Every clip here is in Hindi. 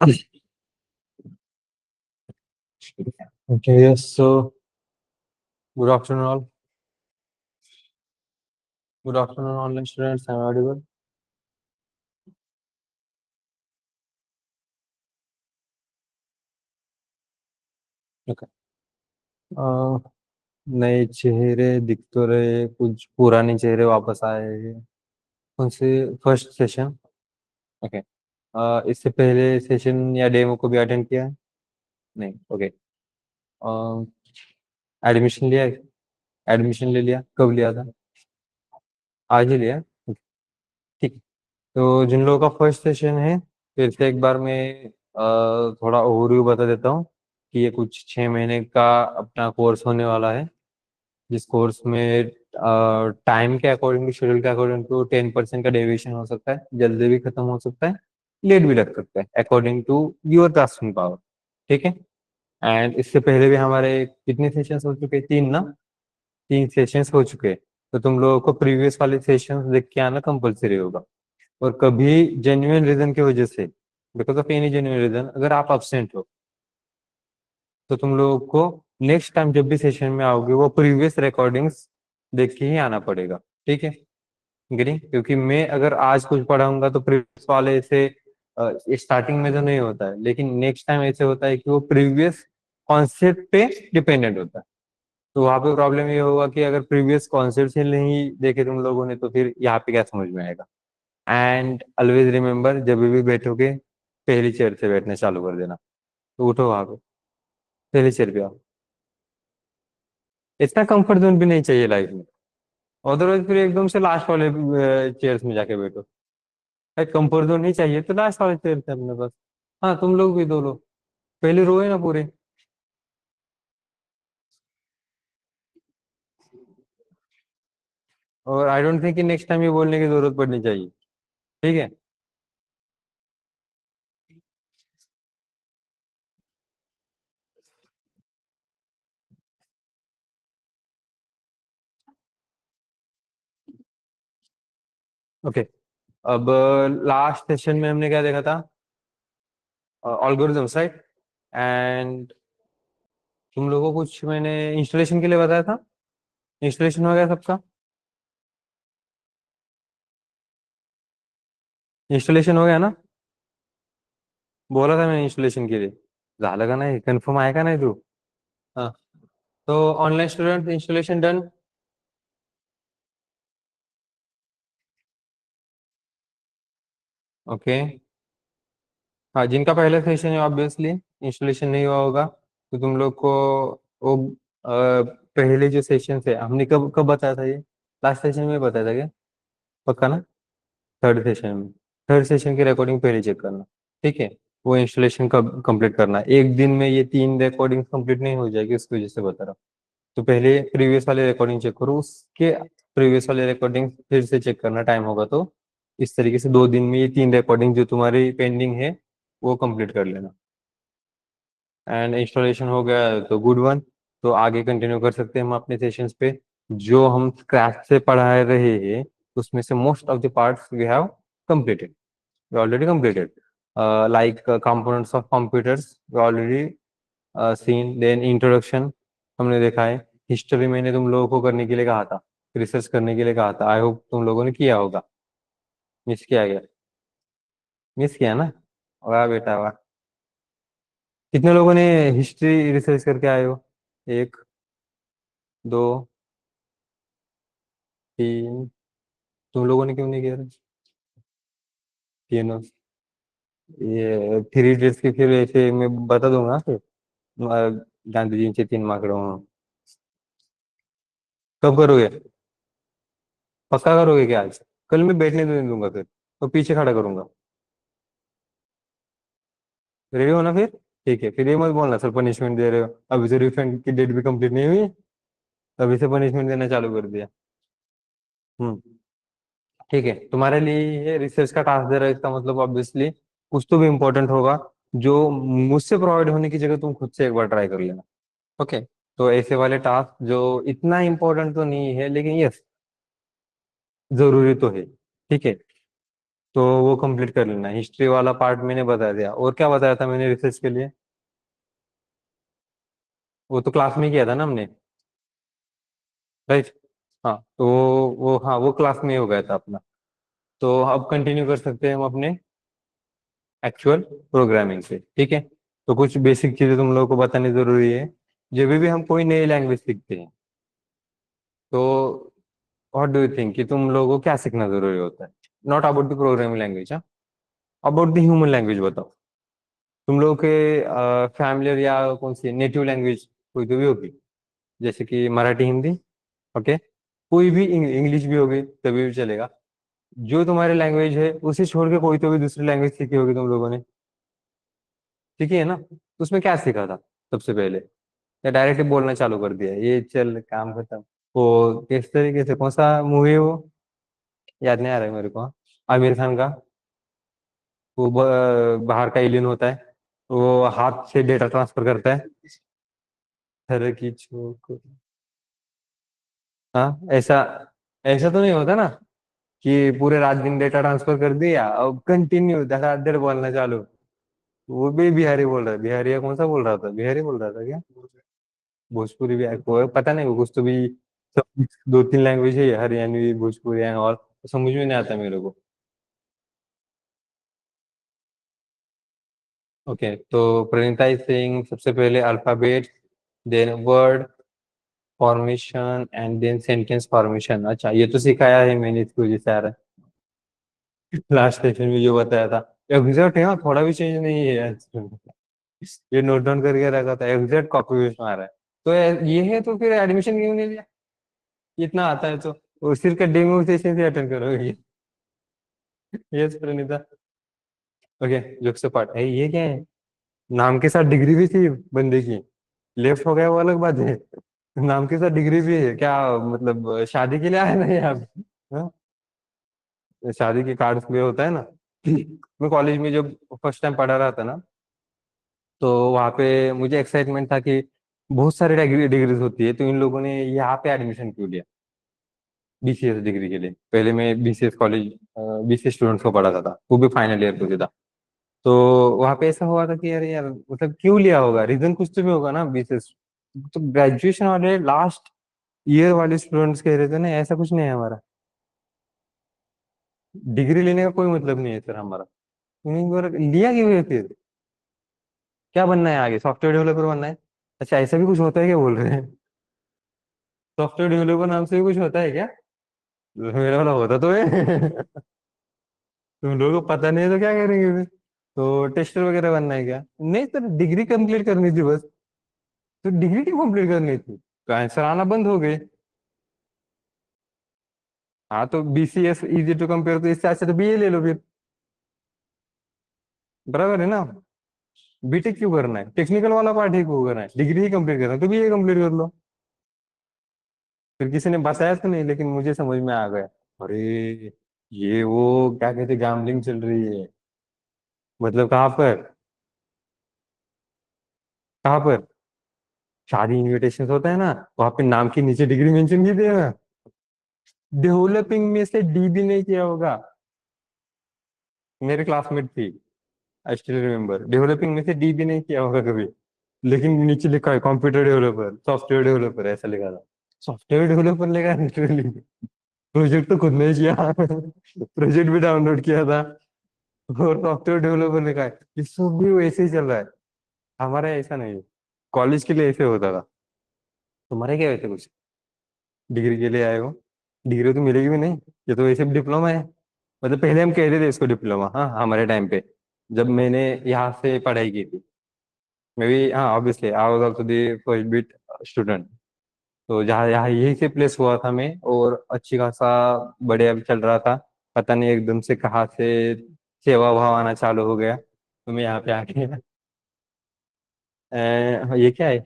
Okay, yes. So, good afternoon, all. Good afternoon, online students. I'm audible. Okay. Uh, नए चेहरे दिख तो रहे, कुछ पुराने चेहरे वापस आए हैं। कौन से फर्स्ट सेशन? ओके। इससे पहले सेशन या डेमो को भी अटेंड किया है? नहीं। ओके। एडमिशन लिया है? एडमिशन ले लिया? कब लिया था? आज ही लिया? Okay, ठीक है। तो जिन लोगों का फर्स्ट सेशन है, फिर से एक बार मैं थोड़ा ओवरव्यू बता देता हूँ कि ये कुछ 6 महीने का अपना कोर्स होने वाला है, जिस कोर्स में टाइम के अकॉर्डिंग टू, शेड्यूल के अकॉर्डिंग टू 10% का डेविएशन हो सकता है, जल्दी भी खत्म हो सकता है, लेट भी लग सकता है, according to your grasping power. ठीक है। एंड इससे पहले भी हमारे कितने सेशंस हो चुके हैं? 3 ना? 3 सेशंस हो चुके हैं। तो तुम लोगों को प्रीवियस वाले सेशंस देख के आना कंपलसरी होगा। और कभी जेन्युइन रीजन की वजह से, because of any genuine reason, अगर आप अब्सेंट हो तो तुम लोगों को नेक्स्ट टाइम जब भी सेशन में आओगे वो प्रीवियस रिकॉर्डिंग्स देख के ही आना पड़ेगा। ठीक है। गिरी, क्योंकि मैं अगर आज कुछ पढ़ाऊंगा तो प्रीवियस वाले से स्टार्टिंग में तो नहीं होता है, लेकिन नेक्स्ट टाइम ऐसे होता है कि वो प्रीवियस कॉन्सेप्ट पे डिपेंडेंट होता है। तो वहां पे प्रॉब्लम ये होगा कि अगर प्रीवियस कॉन्सेप्ट ही नहीं देखे तुम लोगों ने तो फिर यहाँ पे क्या समझ में आएगा। एंड ऑलवेज रिमेम्बर, जब भी बैठोगे पहली चेयर से बैठना चालू कर देना। तो उठो वहां पे, पहली चेयर पे आओ। इतना कंफर्ट जोन भी नहीं चाहिए लाइफ में, अदरवाइज फिर एकदम से लास्ट वाले चेयर्स में जाके बैठो। भाई कंफर्ट जोन नहीं चाहिए तो लास्ट वाले चेयर थे अपने पास। हाँ, तुम लोग भी दो लोग पहले रोए ना पूरे। और आई डोंट थिंक कि नेक्स्ट टाइम ये बोलने की जरूरत पड़नी चाहिए। ठीक है। ओके। अब लास्ट सेशन में हमने क्या देखा था? ऑल्गोरिथम्स, राइट? एंड तुम लोगों को कुछ मैंने इंस्टॉलेशन के लिए बताया था। इंस्टॉलेशन हो गया सबका? इंस्टॉलेशन हो गया ना? बोला था मैंने इंस्टॉलेशन के लिए। झालं का नाही? कन्फर्म आहे का नाही तू? हाँ। तो online student installation done? Okay. हाँ, जिनका पहला सेशन है ऑब्वियसली इंस्टॉलेशन नहीं हुआ होगा, तो तुम लोग को वो पहले जो सेशन थे हमने कब कब बताया था ये? लास्ट सेशन में बताया था क्या? पक्का ना? थर्ड सेशन में। थर्ड सेशन की रिकॉर्डिंग पहले चेक करना। ठीक है। वो इंस्टॉलेशन कब कंप्लीट करना, एक दिन में ये 3 रिकॉर्डिंग कंप्लीट नहीं हो जाएगी, उसकी वजह से बता रहा हूँ। तो पहले प्रीवियस वाले रिकॉर्डिंग चेक करो, उसके प्रीवियस वाले रिकॉर्डिंग फिर से चेक करना, टाइम होगा तो। इस तरीके से 2 दिन में ये 3 रिकॉर्डिंग जो तुम्हारी पेंडिंग है वो कंप्लीट कर लेना। एंड इंस्टॉलेशन हो गया है तो गुड वन। तो आगे कंटिन्यू कर सकते हैं हम अपने सेशंस पे। जो हम स्क्रैच से पढ़ा रहे हैं उसमें से most of the parts we have completed, we already completed, like components of computers we already seen, then introduction हमने देखा है। हिस्ट्री मैंने तुम लोगों को करने के लिए कहा था, रिसर्च करने के लिए कहा था, आई होप तुम लोगों ने किया होगा। मिस किया गया? मिस किया ना? वाह बेटा वाह। कितने लोगों ने हिस्ट्री रिसर्च करके आए हो? एक, दो, तीन। तुम लोगों ने क्यों नहीं किया था? तीनों। ये 3 डेज की फिर ऐसे मैं बता दूंगा फिर। गांधी जी से 3 मार्क। कब करोगे? पक्का करोगे क्या आज? कल मैं बैठने तो नहीं दूंगा फिर, तो पीछे खड़ा करूंगा। रेडी हो ना फिर? ठीक है, फिर ये मत बोलना सर पनिशमेंट दे रहे हो, अभी से रिफंड की डेट भी कंप्लीट नहीं हुई, अभी से पनिशमेंट देना चालू कर दिया। हम्म। ठीक है, तुम्हारे लिए ये रिसर्च का टास्क दे रहा है, इसका मतलब ऑब्वियसली कुछ तो भी इम्पोर्टेंट होगा, जो मुझसे प्रोवाइड होने की जगह तुम खुद से एक बार ट्राई कर लेना। ओके। तो ऐसे वाले टास्क जो इतना इम्पोर्टेंट तो नहीं है लेकिन यस जरूरी तो है। ठीक है। तो वो कंप्लीट कर लेना। हिस्ट्री वाला पार्ट मैंने बता दिया। और क्या बताया था मैंने रिसर्च के लिए? वो तो क्लास में किया था ना हमने, राइट? हाँ तो वो हाँ वो क्लास में ही हो गया था अपना। तो अब कंटिन्यू कर सकते हैं हम अपने एक्चुअल प्रोग्रामिंग से, ठीक है? तो कुछ बेसिक चीजें तुम लोगों को बतानी जरूरी है। जब भी हम कोई नई लैंग्वेज सीखते हैं, तो व्हाट डू यू थिंक कि तुम लोगों को क्या सीखना जरूरी होता है? Not about the programming language, हाँ, अबाउट द ह्यूमन लैंग्वेज बताओ। तुम लोगों के फैमिलियर या कौन सी नेटिव लैंग्वेज कोई तो भी होगी, जैसे कि मराठी, हिंदी, ओके, कोई भी इंग्लिश भी होगी तभी भी चलेगा। जो तुम्हारी लैंग्वेज है उसे छोड़ के कोई तो भी दूसरी लैंग्वेज सीखी होगी तुम लोगों ने, सीखी है ना? तो उसमें क्या सीखा था सबसे पहले? या डायरेक्ट बोलना चालू कर दिया ये चल काम खत्म? वो किस तरीके से, कौन सा मूवी है वो, याद नहीं आ रहा है मेरे को, हाँ। आमिर खान का, वो बाहर का एलियन होता है, वो हाथ से डेटा ट्रांसफर करता है। तरह की चोक, हाँ ऐसा, ऐसा तो नहीं होता ना कि पूरे रात दिन डेटा ट्रांसफर कर दिया अब कंटिन्यू धड़ाधड़ बोलना चालू। वो भी बिहारी बोल रहा है, बिहारी या कौन सा बोल रहा था, बिहारी बोल रहा था क्या? भोजपुरी भी को पता नहीं, वो कुछ तो भी सब दो तीन लैंग्वेज है, हरियाणवी, भोजपुरी एंड और समझ में नहीं आता मेरे को। ओके, तो प्रणीता इज सेइंग सबसे पहले alphabet, then word formation and then sentence formation. अच्छा, ये तो सिखाया है मैंने इसको, जैसे आ रहा है लास्ट सेशन में जो बताया था। एग्जैक्ट है, हाँ, थोड़ा भी चेंज नहीं है यार इसमें। ये नोट डाउन करके रखा था, एग्जैक्ट कॉपी पेस्ट मारा है। तो ये है तो फिर एडमिशन क्यों नहीं लिया? इतना आता है तो, और सिर्फ डेमो सेशन से अटेंड करोगे? Yes Praneeta. Okay, jokes apart है, ये क्या है? नाम के साथ डिग्री भी थी बंदे की, लेफ्ट हो गया वो अलग बात है। नाम के साथ डिग्री भी है क्या? मतलब शादी के लिए आया ना यहाँ पे? हाँ? शादी के कार्ड्स में होता है ना। मैं कॉलेज में जब फर्स्ट टाइम पढ़ा रहा था ना, तो वहाँ पे मुझे एक्साइटमेंट था कि बहुत सारी डिग्रीज होती है, तो इन लोगों ने यहाँ पे एडमिशन क्यों लिया बीसीएस डिग्री के लिए? पहले मैं बीसीएस कॉलेज, बीसीएस स्टूडेंट्स को पढ़ाता था, वो भी फाइनल ईयर को था। तो वहाँ पे ऐसा हुआ था कि यार यार मतलब क्यों लिया होगा, रीजन कुछ तो भी होगा ना बीसीएस। तो ग्रेजुएशन वाले लास्ट ईयर वाले स्टूडेंट्स कह रहे थे ना, ऐसा कुछ नहीं है हमारा, डिग्री लेने का कोई मतलब नहीं है सर हमारा। उन्हीं को लिया क्यों है फिर? क्या बनना है आगे, सॉफ्टवेयर डेवलपर बनना है? अच्छा, ऐसा भी कुछ होता है क्या बोल रहे हैं? सॉफ्टवेयर डेवलपर नाम से भी कुछ होता है क्या? मेरा वाला होता तो है। तुम लोगों को पता नहीं है तो क्या करेंगे फिर? तो टेस्टर वगैरह बनना है क्या? नहीं सर, डिग्री कंप्लीट करनी थी बस। तो डिग्री क्यों कंप्लीट करनी थी? तो आंसर आना बंद हो गए। हाँ तो बीसीएस इजी टू कंपेयर, तो इससे अच्छा तो बीए ले लो फिर। बराबर है ना? बीटेक क्यों करना है, टेक्निकल वाला पार्ट ही क्यों करना है, डिग्री ही कंप्लीट करना है तो बीए कंप्लीट कर लो। फिर किसी ने बताया तो नहीं, लेकिन मुझे समझ में आ गया। अरे ये वो क्या कहते, गैम्बलिंग चल रही है। मतलब कहाँ पर? कहाँ पर? शादी इनविटेशन होता है ना, वहां पे नाम के नीचे डिग्री मेंशन की देना। डेवलपिंग में से डी भी नहीं किया होगा। मेरे क्लासमेट थी, आई स्टिल रिमेम्बर, डेवलपिंग में से डी भी नहीं किया होगा कभी। लेकिन नीचे लिखा है कंप्यूटर डेवलपर, सॉफ्टवेयर डेवलपर, ऐसा लिखा था। सॉफ्टवेयर डेवलपर लिखा है लिटरली। प्रोजेक्ट तो खुद ने किया, प्रोजेक्ट भी डाउनलोड किया था, और सॉफ्टवेयर डेवलपर लिखा है। ये सब भी वैसे ही चल रहा है। हमारा ऐसा नहीं है, कॉलेज के लिए ऐसे होता था। तुम्हारे क्या वैसे कुछ डिग्री के लिए आए हो? डिग्री तो मिलेगी भी नहीं, ये तो वैसे भी डिप्लोमा है। मतलब पहले हम कहते थे इसको डिप्लोमा, हाँ हमारे टाइम पे, जब मैंने यहाँ से पढ़ाई की थी। मैं भी, हाँ obviously I was also the first bit student. तो जहाँ यहाँ यहीं से प्लेस हुआ था मैं, और अच्छी खासा बढ़िया भी चल रहा था। पता नहीं एकदम से कहाँ से सेवा भाव आना चालू हो गया, तो मैं यहाँ पे आ गया। ये क्या है?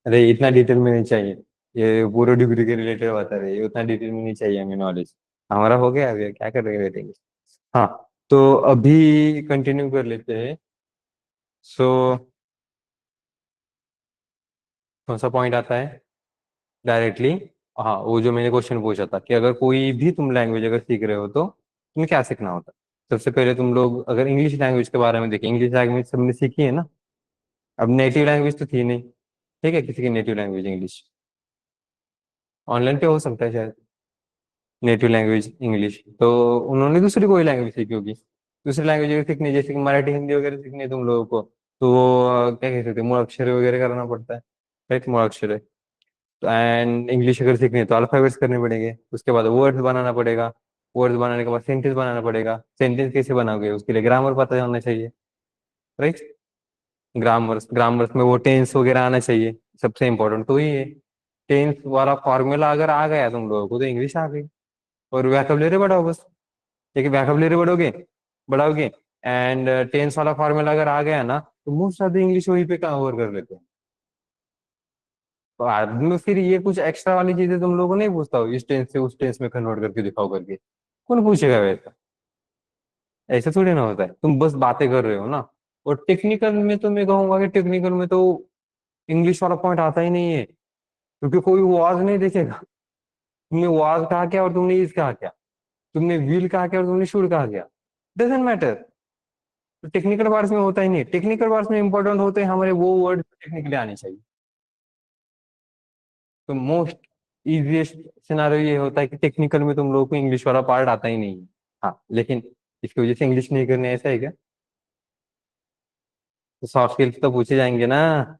अरे इतना डिटेल में नहीं चाहिए, ये पूरे डिग्री के रिलेटेड बता रहे, ये उतना डिटेल में नहीं चाहिए हमें नॉलेज। हमारा हो गया अभी, क्या कर रहे हैं? हाँ, तो अभी कंटिन्यू कर लेते हैं। सो कौन सा पॉइंट आता है डायरेक्टली? हाँ, वो जो मैंने क्वेश्चन पूछा था कि अगर कोई भी तुम लैंग्वेज अगर सीख रहे हो तो तुम्हें क्या सीखना होता है। सबसे पहले तुम लोग अगर इंग्लिश लैंग्वेज के बारे में देखें, इंग्लिश लैंग्वेज सबने सीखी है ना। अब नेटिव लैंग्वेज तो थी नहीं, ठीक है, किसी की नेटिव लैंग्वेज इंग्लिश। ऑनलाइन पे हो सकता है शायद नेटिव लैंग्वेज इंग्लिश, तो उन्होंने दूसरी कोई लैंग्वेज सीखी होगी। दूसरी लैंग्वेज अगर सीखनी है, जैसे कि मराठी हिंदी वगैरह सीखनी है तुम लोगों को, तो वो क्या कह सकते हैं, मूलाक्षर वगैरह करना पड़ता है, राइट, मूलाक्षर है। तो एंड इंग्लिश अगर सीखनी है तो अल्फाबेट्स करने पड़ेंगे, उसके बाद वर्ड्स बनाना पड़ेगा। वर्ड्स बनाने के बाद सेंटेंस बनाना पड़ेगा। सेंटेंस कैसे बनाओगे, उसके लिए ग्रामर पता होना चाहिए, राइट। ग्रामर्स ग्रामर्स में वो टेंस वगैरह आना चाहिए। सबसे इंपॉर्टेंट तो ये है। टेंस वाला फॉर्मूला अगर आ गया तुम लोगों को तो इंग्लिश आ गई। और वैकैबुलरी बढ़ाओ बस, ठीक है, वैकैबुलरी बढ़ाओगे एंड टेंस वाला फॉर्मूला अगर आ गया ना, तो मोस्ट ऑफ द इंग्लिश वहीं पे कवर कर लेते हैं। तो बाद में फिर ये कुछ एक्स्ट्रा वाली चीजें तुम लोगों को नहीं पूछता हो, इस टेंस से उस टेंस में कन्वर्ट करके दिखाओ करके, कौन पूछेगा वैसा। ऐसा थोड़ी ना होता है, तुम बस बातें कर रहे हो ना। और टेक्निकल में तो मैं कहूंगा कि टेक्निकल में तो इंग्लिश वाला पॉइंट आता ही नहीं है, क्योंकि कोई वाज नहीं देखेगा। तुमने वाज कहा क्या और तुमने इज कहा क्या, तुमने विल कहा क्या और तुमने शुड कहा क्या, डजेंट मैटर। तो टेक्निकल पार्ट्स में होता ही नहीं, टेक्निकल पार्ट्स में इंपॉर्टेंट होते हैं हमारे वो वर्ड टेक्निकली आने चाहिए। तो मोस्ट इजिएस्ट सिनारियो ये होता है कि टेक्निकल में तुम लोगों को इंग्लिश वाला पार्ट आता ही नहीं है। हाँ, लेकिन इसकी वजह से इंग्लिश नहीं करने ऐसा है क्या। तो सॉफ्ट स्किल्स तो पूछे जाएंगे ना।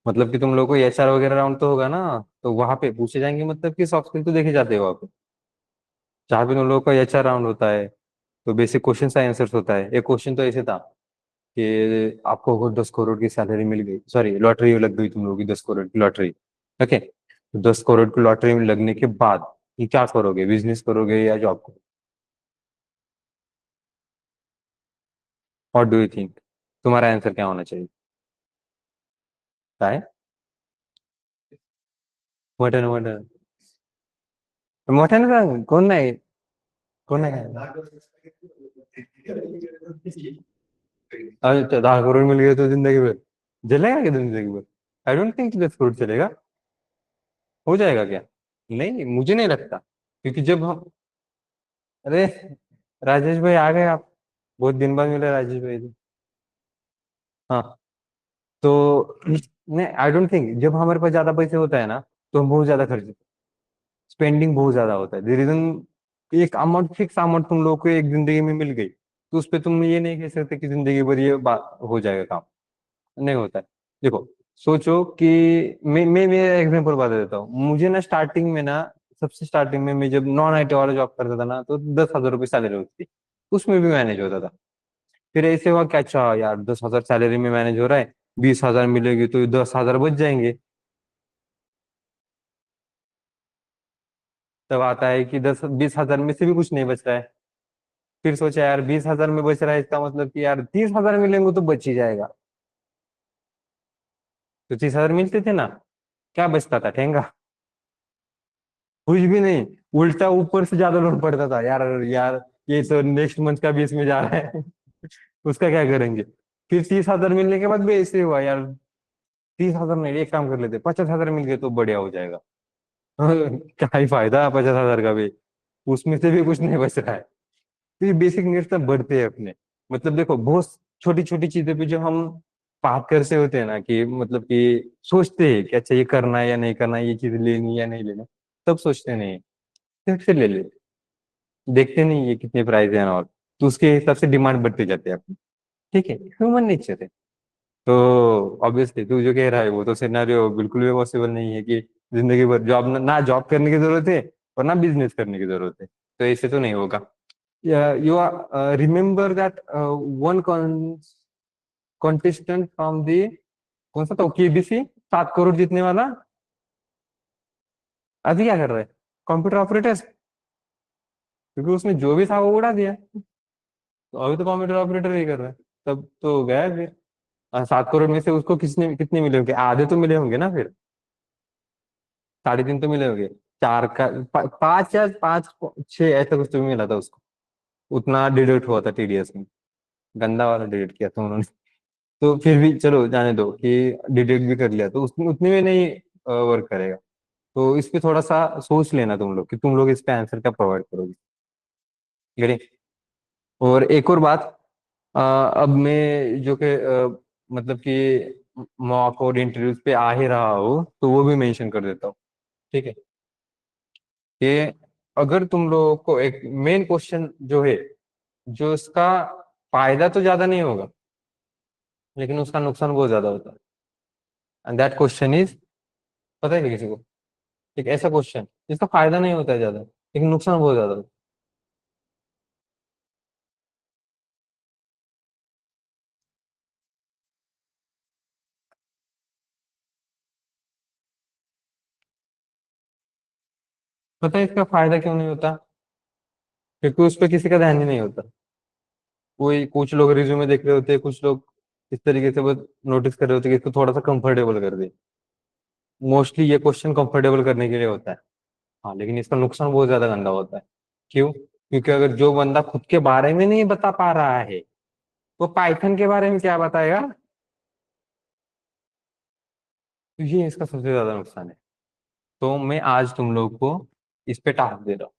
मतलब कि तुम लोगों को एचआर वगैरह राउंड तो होगा ना, तो वहां पे पूछे जाएंगे, मतलब कि सॉफ्ट स्किल तो देखे जाते हो वहाँ पे। जहाँ पे तुम लोगों का एचआर राउंड होता है, तो बेसिक क्वेश्चन का आंसर्स होता है। एक क्वेश्चन तो ऐसे था कि आपको 10 करोड़ की सैलरी मिल गई, सॉरी लॉटरी लग गई तुम लोगों की, 10 करोड़ की लॉटरी। ओके, तो 10 करोड़ की लॉटरी में लगने के बाद ये क्या करोगे, बिजनेस करोगे या जॉब करोगे। व्हाट डू यू थिंक, तुम्हारा आंसर क्या होना चाहिए। क्या है। Mutton mutton. मटन का कौन नाही, कोण नाही अच्छा, 10 करोड़ मिल गए तो जिंदगी भर जलेगा क्या, जिंदगी भर। आई डोंट थिंक 10 करोड़ चलेगा। हो जाएगा क्या। नहीं, मुझे नहीं लगता, क्योंकि जब हम, अरे राजेश भाई आ गए आप, बहुत दिन बाद मिले राजेश भाई जी। हाँ, तो नहीं, आई डोंट थिंक जब हमारे पास ज्यादा पैसे होता है ना, तो हम बहुत ज्यादा खर्च, स्पेंडिंग बहुत ज्यादा होता है। द रीजन एक अमाउंट, फिक्स अमाउंट तुम लोग को एक जिंदगी में मिल गई, तो उस पर तुम ये नहीं कह सकते कि जिंदगी भर ये बात हो जाएगा काम। नहीं होता है। देखो, सोचो कि मैं मेरा एग्जांपल बता देता हूँ। मुझे ना स्टार्टिंग में ना, सबसे स्टार्टिंग में मैं जब नॉन आईटी वाला जॉब करता था ना, तो 10,000 रुपये सैलरी होती थी, उसमें भी मैनेज होता था। फिर ऐसे हुआ कि अच्छा यार, 10,000 सैलरी में मैनेज हो रहा है, 20,000 मिलेगी तो 10,000 बच जाएंगे। तब आता है कि 10 20,000 में से भी कुछ नहीं बच रहा है। फिर सोचा यार 20,000 में बच रहा है, इसका मतलब कि यार 30,000 मिलेंगे तो बच ही जाएगा। तो 30,000 मिलते थे ना, क्या बचता था, ठेंगा, कुछ भी नहीं। उल्टा ऊपर से ज्यादा लोड पड़ता था यार। यार ये तो नेक्स्ट मंथ का भी इसमें जा रहा है उसका क्या करेंगे। फिर 30,000 मिलने के बाद भी ऐसे हुआ यार, 30,000 नहीं, एक काम कर लेते, 50,000 मिल गए तो बढ़िया हो जाएगा क्या ही फायदा 50,000 का भी, उसमें से भी कुछ नहीं बच रहा है। तो ये बेसिक नीड्स तो बढ़ते हैं अपने। मतलब देखो, बहुत छोटी छोटी चीजों पे जो हम बात करते होते हैं ना, कि मतलब कि सोचते हैं कि अच्छा ये करना है या नहीं करना है, ये चीज लेनी है या नहीं लेना, तब सोचते नहीं, फिर से ले लेते, देखते नहीं ये कितने प्राइस है और, तो उसके हिसाब से डिमांड बढ़ते जाते हैं अपनी। ठीक है, ह्यूमन नेचर है। तो ऑब्वियसली तू जो कह रहा है वो तो सिनेरियो बिल्कुल भी पॉसिबल नहीं है कि जिंदगी भर जॉब ना जॉब करने की जरूरत है और ना बिजनेस करने की जरूरत है, तो ऐसे तो नहीं होगा। You are remember that one contestant from the, कौन सा था, केबीसी, 7 करोड़ जीतने वाला, अभी क्या कर रहा है, कंप्यूटर ऑपरेटर, क्योंकि उसने जो भी था वो उड़ा दिया। तो अभी तो कंप्यूटर ऑपरेटर ही कर रहा है। तब तो गया फिर। 7 करोड़ में से उसको किसने कितने मिले होंगे, आधे तो मिले होंगे ना फिर, 3.5 तो मिले होंगे। चार का 5 या 5 6 ऐसा कुछ तो भी मिला था उसको। उतना डिडक्ट हुआ था टीडीएस में, गंदा वाला डिडक्ट किया था उन्होंने। तो फिर भी चलो जाने दो कि डिडक्ट भी कर लिया, तो उसमें उतने में नहीं वर्क करेगा। तो इस पे थोड़ा सा सोच लेना तुम लोग कि तुम लोग इस पे आंसर क्या प्रोवाइड करोगे। ठीक है। और एक और बात, अब मैं जो कि मतलब कि मॉक और इंटरव्यूज पे आ ही रहा हूँ तो वो भी मेंशन कर देता हूँ। ठीक है। कि अगर तुम लोगों को एक मेन क्वेश्चन जो है, जो इसका फायदा तो ज्यादा नहीं होगा लेकिन उसका नुकसान बहुत ज्यादा होता है, एंड दैट क्वेश्चन इज, पता है क्या किसी को? एक ऐसा क्वेश्चन जिसका फायदा नहीं होता है ज्यादा लेकिन नुकसान बहुत ज्यादा होता है। पता है इसका फायदा क्यों नहीं होता? क्योंकि उस पर किसी का ध्यान ही नहीं होता। कोई कुछ लोग रिज्यूमे देख रहे होते हैं, कुछ लोग इस तरीके से बस नोटिस कर रहे होते हैं कि इसको थोड़ा सा कंफर्टेबल कर दे। मोस्टली ये क्वेश्चन कंफर्टेबल करने के लिए होता है। हाँ, लेकिन इसका नुकसान बहुत ज्यादा गंदा होता है। क्यों? क्योंकि अगर जो बंदा खुद के बारे में नहीं बता पा रहा है वो पाइथन के बारे में क्या बताएगा? तो ये इसका सबसे ज्यादा नुकसान है। तो मैं आज तुम लोग को इस पे टास्क दे रहा हूँ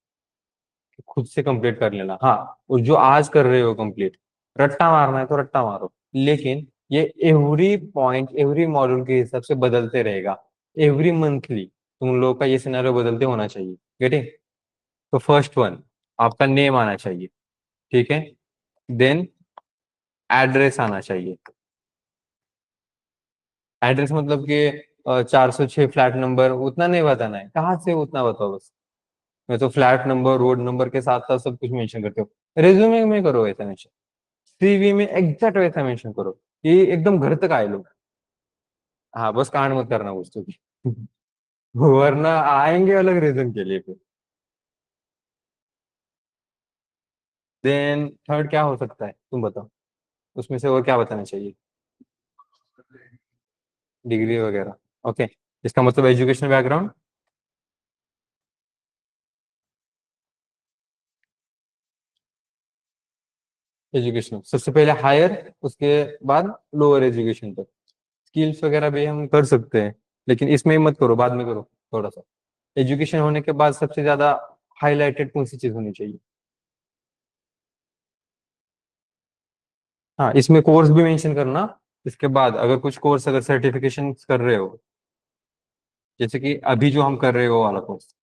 कि खुद से कंप्लीट कर लेना। हाँ, और जो आज कर रहे हो कंप्लीट, रट्टा मारना है तो रट्टा मारो, लेकिन ये एवरी पॉइंट एवरी मॉड्यूल के हिसाब से बदलते रहेगा। एवरी मंथली तुम लोग का ये सिनेरियो बदलते होना चाहिए। गेटिंग? तो फर्स्ट वन, आपका नेम आना चाहिए। ठीक है। देन एड्रेस आना चाहिए। एड्रेस मतलब कि 406 फ्लैट नंबर उतना नहीं बताना है, कहाँ से उतना बताओ बस। मैं तो फ्लैट नंबर रोड नंबर के साथ साथ सब कुछ मेंशन करते हो। रिज्यूमे में करो ऐसा मेंशन, सीवी में एग्जैक्ट वैसा मेंशन करो कि एकदम घर तक आए लोग। हाँ, बस कांड मत करना कुछ तो भी। वरना आएंगे अलग रीजन के लिए फिर। देन थर्ड क्या हो सकता है तुम बताओ, उसमें से और क्या बताना चाहिए? डिग्री वगैरह। ओके। इसका मतलब एजुकेशनल बैकग्राउंड। एजुकेशनल सबसे पहले हायर, उसके बाद लोअर एजुकेशन तक। स्किल्स वगैरह भी हम कर सकते हैं लेकिन इसमें मत करो, बाद में करो थोड़ा सा। एजुकेशन होने के बाद सबसे ज्यादा हाईलाइटेड कौन सी चीज होनी चाहिए? हाँ, इसमें कोर्स भी मेंशन करना। इसके बाद अगर कुछ कोर्स, अगर सर्टिफिकेशन कर रहे हो, जैसे कि अभी जो हम कर रहे हो वाला कोर्स,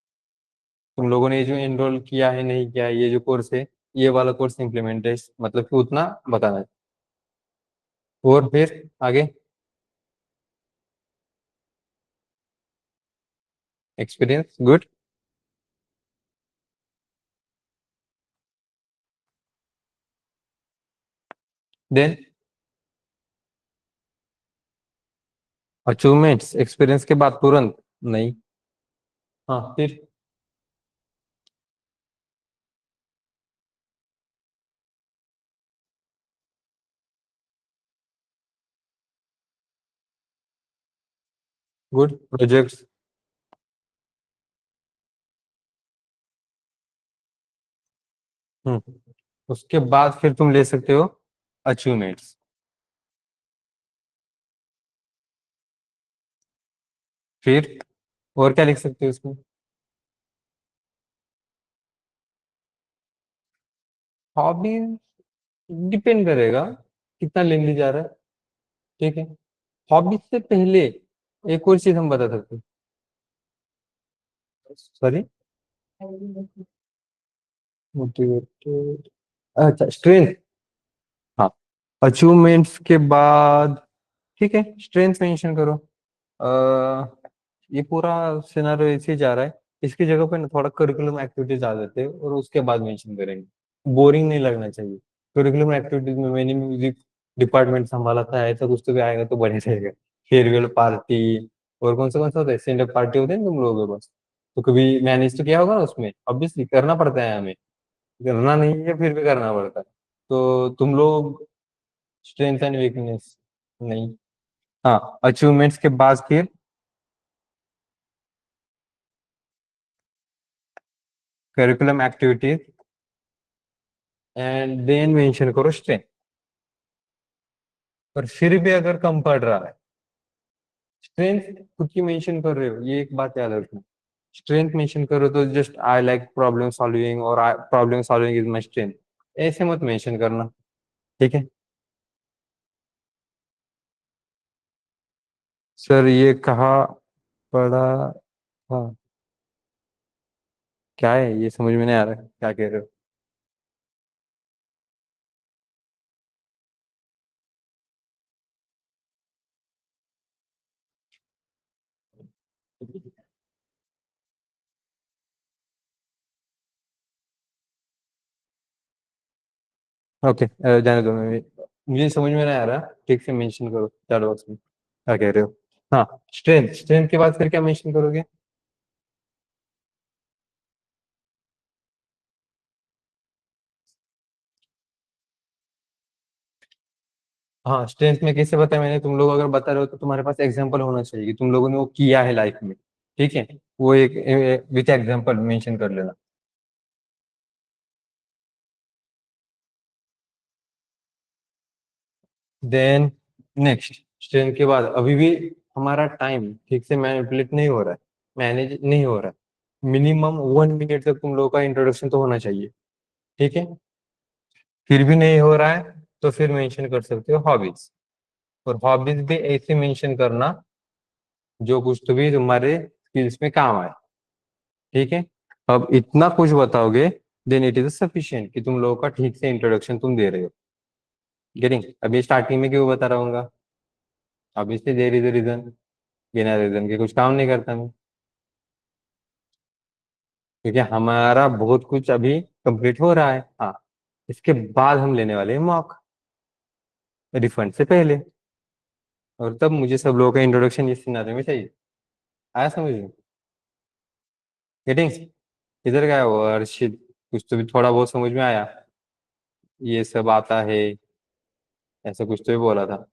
तुम लोगों ने ये जो एनरोल किया है नहीं किया है, ये जो कोर्स है, ये वाला कोर्स इम्प्लीमेंट है, मतलब कि उतना बताना है। और फिर आगे experience good. Then achievements experience के बाद तुरंत नहीं। हाँ, फिर गुड प्रोजेक्ट्स। हम्म। उसके बाद फिर तुम ले सकते हो अचीवमेंट्स। फिर और क्या लिख सकते हो उसमें? हॉबी डिपेंड करेगा कितना लेंदी जा रहा है। ठीक है। हॉबी से पहले एक और चीज हम बता सकते हैं। सॉरी, मोटिवेटेड, अच्छा स्ट्रेंथ। हाँ, अचीवमेंट्स के बाद ठीक है स्ट्रेंथ मेंशन करो। ये पूरा सिनारियो ऐसे ही जा रहा है। इसकी जगह पे ना थोड़ा करिकुलम एक्टिविटीज आ जाते हैं और उसके बाद मेंशन करेंगे। बोरिंग नहीं लगना चाहिए। करिकुलम एक्टिविटीज में मैंने म्यूजिक डिपार्टमेंट संभाला था, ऐसा कुछ तो भी आएगा तो बढ़िया रहेगा। फेयरवेल पार्टी, और कौन सा होता है, स्टैंड अप पार्टी होते हैं ना तुम लोगों के पास, तो कभी मैनेज तो किया होगा ना उसमें, ऑब्वियसली करना पड़ता है हमें। करना नहीं है फिर भी करना पड़ता है। तो तुम लोग स्ट्रेंथ एंड वीकनेस नहीं। हाँ, अचीवमेंट्स के बाद फिर curriculum activities and then mention करो स्ट्रेंथ। पर फिर भी अगर कम पड़ रहा है, स्ट्रेंथ खुद की मेंशन कर रहे हो, ये एक बात याद रखना। स्ट्रेंथ मेंशन करो तो just I like problem solving और problem solving is my strength, ऐसे मत मेंशन करना। ठीक है। सर ये कहाँ पढ़ा था? क्या है ये, समझ में नहीं आ रहा क्या कह रहे हो। ओके, जाने दो। मुझे समझ में नहीं आ रहा, ठीक से मेंशन करो चैट बॉक्स में क्या कह रहे हो। हाँ, स्ट्रेंथ, स्ट्रेंथ के बाद फिर क्या मेंशन करोगे? हाँ, स्ट्रेंथ में कैसे बताया मैंने, तुम लोग अगर बता रहे हो तो तुम्हारे पास एग्जांपल होना चाहिए कि तुम लोगों ने वो किया है लाइफ में। ठीक है, वो एक विथ एग्जांपल मेंशन कर लेना। देन नेक्स्ट, स्ट्रेंथ के बाद अभी भी हमारा टाइम ठीक से मैनिपुलेट नहीं हो रहा है, मैनेज नहीं हो रहा है। मिनिमम 1 मिनट तक तुम लोगों का इंट्रोडक्शन तो होना चाहिए। ठीक है, फिर भी नहीं हो रहा है तो फिर मेंशन कर सकते हो हॉबीज। और हॉबीज भी ऐसे मेंशन करना जो कुछ तो भी तुम्हारे स्किल्स में काम आए। ठीक है, अब इतना कुछ बताओगे देन इट इज सफिशिएंट कि तुम लोगों का ठीक से इंट्रोडक्शन तुम दे रहे हो। गेटिंग? अभी स्टार्टिंग में क्यों बता रहा हूँ? ऑब्वियसली देयर इज रीजन, बिना रीजन के कुछ काम नहीं करता मैं। क्योंकि हमारा बहुत कुछ अभी कंप्लीट हो रहा है। हाँ, इसके बाद हम लेने वाले हैं मॉक, रिफंड से पहले। और तब मुझे सब लोगों का इंट्रोडक्शन इस सिनारे में चाहिए। आया समझ में? गेटिंग? इधर गया वो अर्शित, कुछ तो भी थोड़ा बहुत समझ में आया, ये सब आता है, ऐसा कुछ तो भी बोला था।